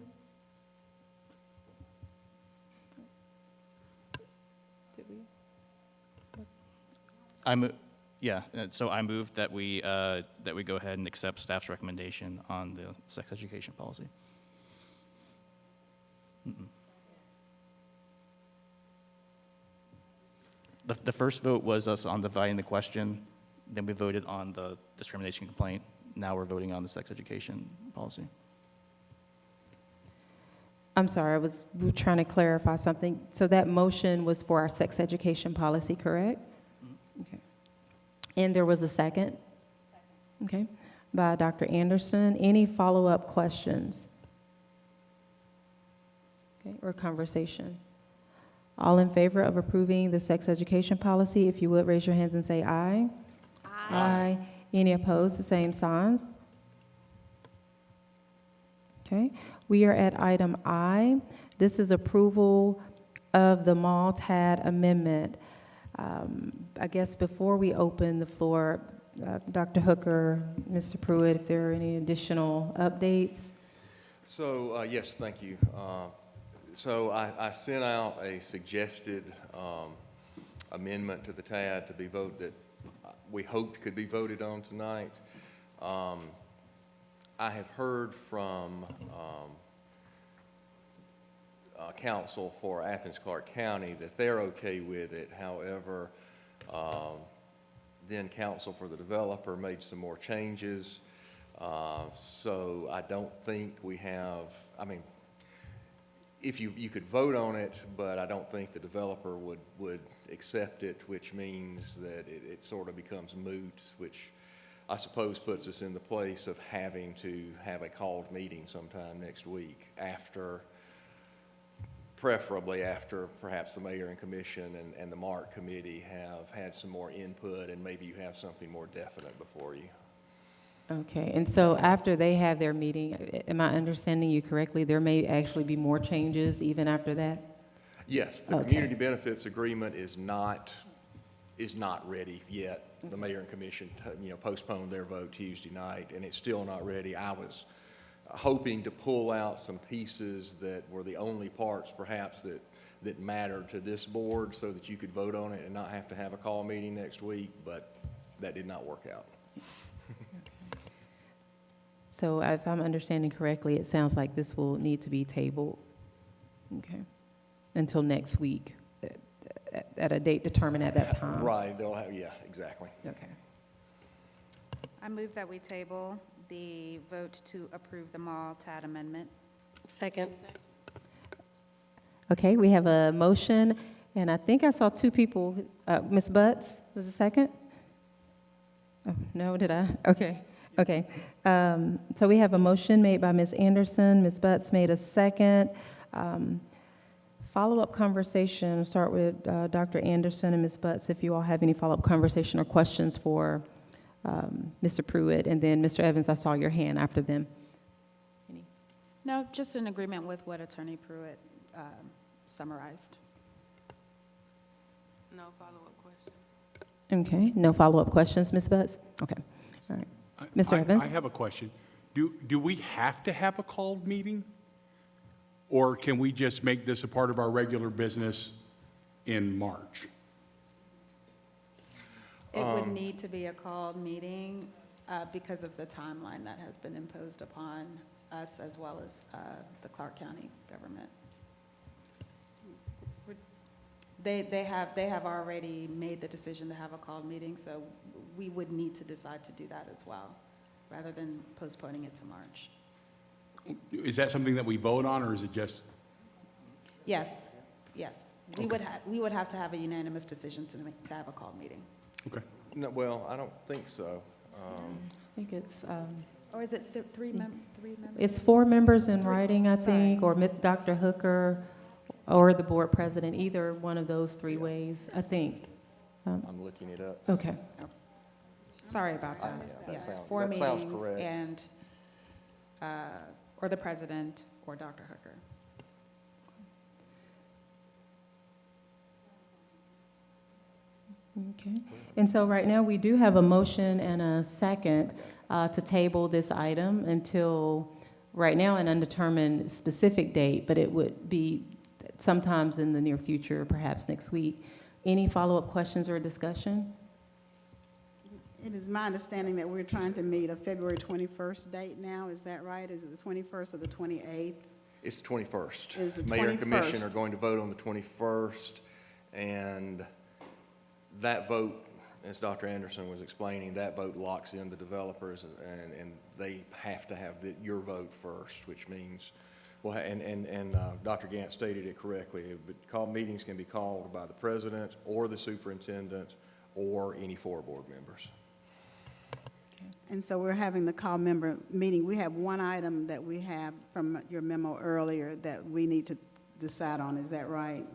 So I move that we go ahead and accept staff's recommendation on the sex education policy. The first vote was us on dividing the question, then we voted on the discrimination complaint. Now we're voting on the sex education policy. I'm sorry, we were trying to clarify something. So that motion was for our sex education policy, correct? Okay. And there was a second? Okay, by Dr. Anderson. Any follow-up questions? Okay, or conversation? All in favor of approving the sex education policy, if you would, raise your hands and say aye. Aye. Aye. Any opposed, the same signs? Okay, we are at item I. This is approval of the mall TAD amendment. I guess before we open the floor, Dr. Hooker, Mr. Pruitt, if there are any additional updates? So, yes, thank you. So I sent out a suggested amendment to the TAD to be voted, that we hoped could be voted on tonight. I have heard from counsel for Athens-Clarke County that they're okay with it. However, then counsel for the developer made some more changes. So I don't think we have, I mean, if you could vote on it, but I don't think the developer would accept it, which means that it sort of becomes moot, which I suppose puts us in the place of having to have a called meeting sometime next week, preferably after perhaps the mayor and commission and the MARC committee have had some more input, and maybe you have something more definite before you. Okay, and so after they have their meeting, am I understanding you correctly, there may actually be more changes even after that? Yes, the community benefits agreement is not ready yet. The mayor and commission, postponed their vote Tuesday night, and it's still not ready. I was hoping to pull out some pieces that were the only parts perhaps that mattered to this board so that you could vote on it and not have to have a call meeting next week, but that did not work out. So if I'm understanding correctly, it sounds like this will need to be tabled, okay, until next week, at a date determined at that time. Right, they'll have, yeah, exactly. Okay. I move that we table the vote to approve the mall TAD amendment. Second. Okay, we have a motion, and I think I saw two people. Ms. Butts, was it second? Oh, no, did I? Okay, okay. So we have a motion made by Ms. Anderson. Ms. Butts made a second. Follow-up conversation, start with Dr. Anderson and Ms. Butts, if you all have any follow-up conversation or questions for Mr. Pruitt, and then Mr. Evans, I saw your hand after them. No, just in agreement with what Attorney Pruitt summarized. No follow-up questions. Okay, no follow-up questions, Ms. Butts? Okay, all right. Mr. Evans? I have a question. Do we have to have a called meeting? Or can we just make this a part of our regular business in March? It would need to be a called meeting because of the timeline that has been imposed upon us as well as the Clark County government. They have already made the decision to have a called meeting, so we would need to decide to do that as well, rather than postponing it to March. Is that something that we vote on, or is it just? Yes, yes. We would have to have a unanimous decision to have a called meeting. Okay. No, well, I don't think so. I think it's, Or is it three members? it's 4 members in writing, I think, or Dr. Hooker, or the board president, either one of those 3 ways, I think. I'm looking it up. Okay. Sorry about that. Yeah, Yes, 4 that sounds meetings correct. and, or the president or Dr. Hooker. Okay. And so right now, we do have a motion and a second to table this item until, right now, an undetermined specific date, but it would be sometimes in the near future, perhaps next week. Any follow-up questions or discussion? It is my understanding that we're trying to meet a February 21st date now, is that right? Is it the 21st or the 28th? It's the 21st. It's the Mayor and commission 21st. are going to vote on the 21st, and that vote, as Dr. Anderson was explaining, that vote locks in the developers, and they have to have your vote first, which means, well, and Dr. Gant stated it correctly, but meetings can be called by the president or the superintendent or any 4 board members. And so we're having the call member meeting. We have one item that we have from your memo earlier that we need to decide on, is that right?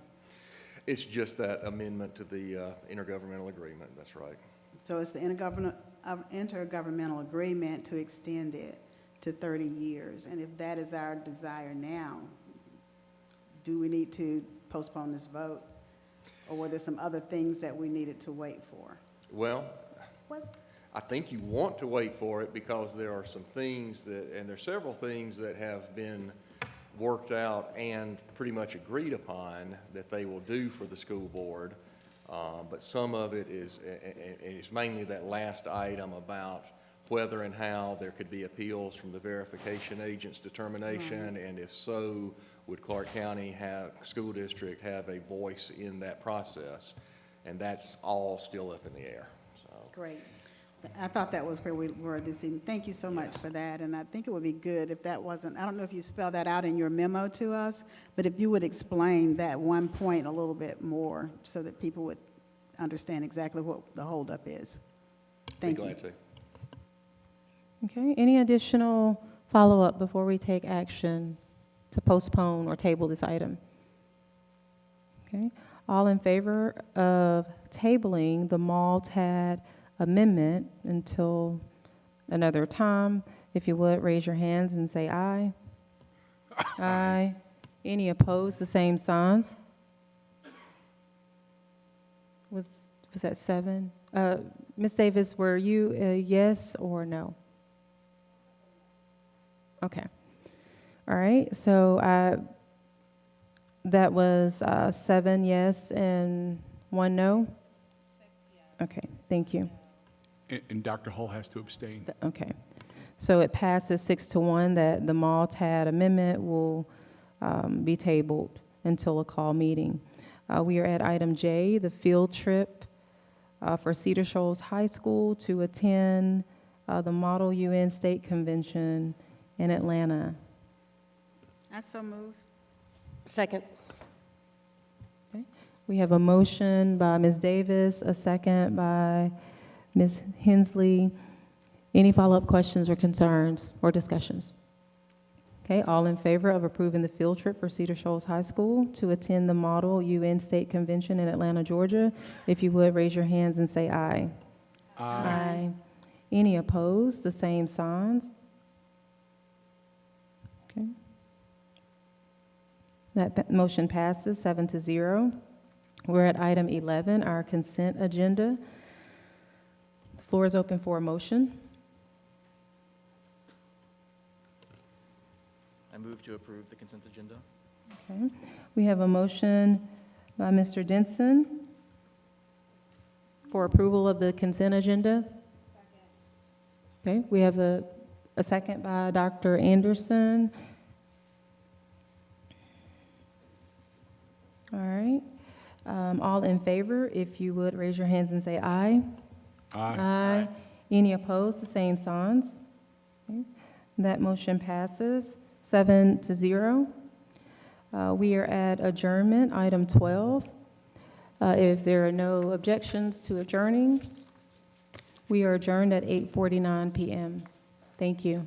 It's just that amendment to the intergovernmental agreement, that's right. So it's the intergovernmental agreement to extend it to 30 years. And if that is our desire now, do we need to postpone this vote? Or were there some other things that we needed to wait for? Well, I think you want to wait for it because there are some things that, and there's several things that have been worked out and pretty much agreed upon that they will do for the school board. But some of it is, and it's mainly that last item about whether and how there could be appeals from the verification agent's determination, and if so, would Clark County school district have a voice in that process? And that's all still up in the air, so. Great. I thought that was where we were this evening. Thank you so much for that, and I think it would be good if that wasn't, I don't know if you spelled that out in your memo to us, but if you would explain that one point a little bit more so that people would understand exactly what the holdup is. Thank you. Be glad to. Okay, any additional follow-up before we take action to postpone or table this item? Okay, all in favor of tabling the mall TAD amendment until another time, if you would, raise your hands and say aye. Aye. Any opposed, the same signs? Was that 7? Ms. Davis, were you a yes or no? Okay. All right, so that was 7 yes and 1 no? 6 yes. Okay, thank you. And Dr. Hull has to abstain. Okay. So it passes 6-1 that the mall TAD amendment will be tabled until a call meeting. We are at item J, the field trip for Cedar Shoals High School to attend the Model UN State Convention in Atlanta. I so move. Second. Okay. We have a motion by Ms. Davis, a second by Ms. Hensley. Any follow-up questions or concerns or discussions? Okay, all in favor of approving the field trip for Cedar Shoals High School to attend the Model UN State Convention in Atlanta, Georgia, if you would, raise your hands and say aye. Aye. Aye. Any opposed, the same signs? Okay. That motion passes 7-0. We're at item 11, our consent agenda. The floor is open for a motion. I move to approve the consent agenda. Okay. We have a motion by Mr. Denson for approval of the consent agenda. Okay, we have a second by Dr. Anderson. All right. All in favor, if you would raise your hands and say aye. Aye. Aye. Any opposed, the same signs. Okay. That motion passes 7-0. We are at adjournment, item 12. If there are no objections to adjourning, we are adjourned at 8:49 p.m. Thank you.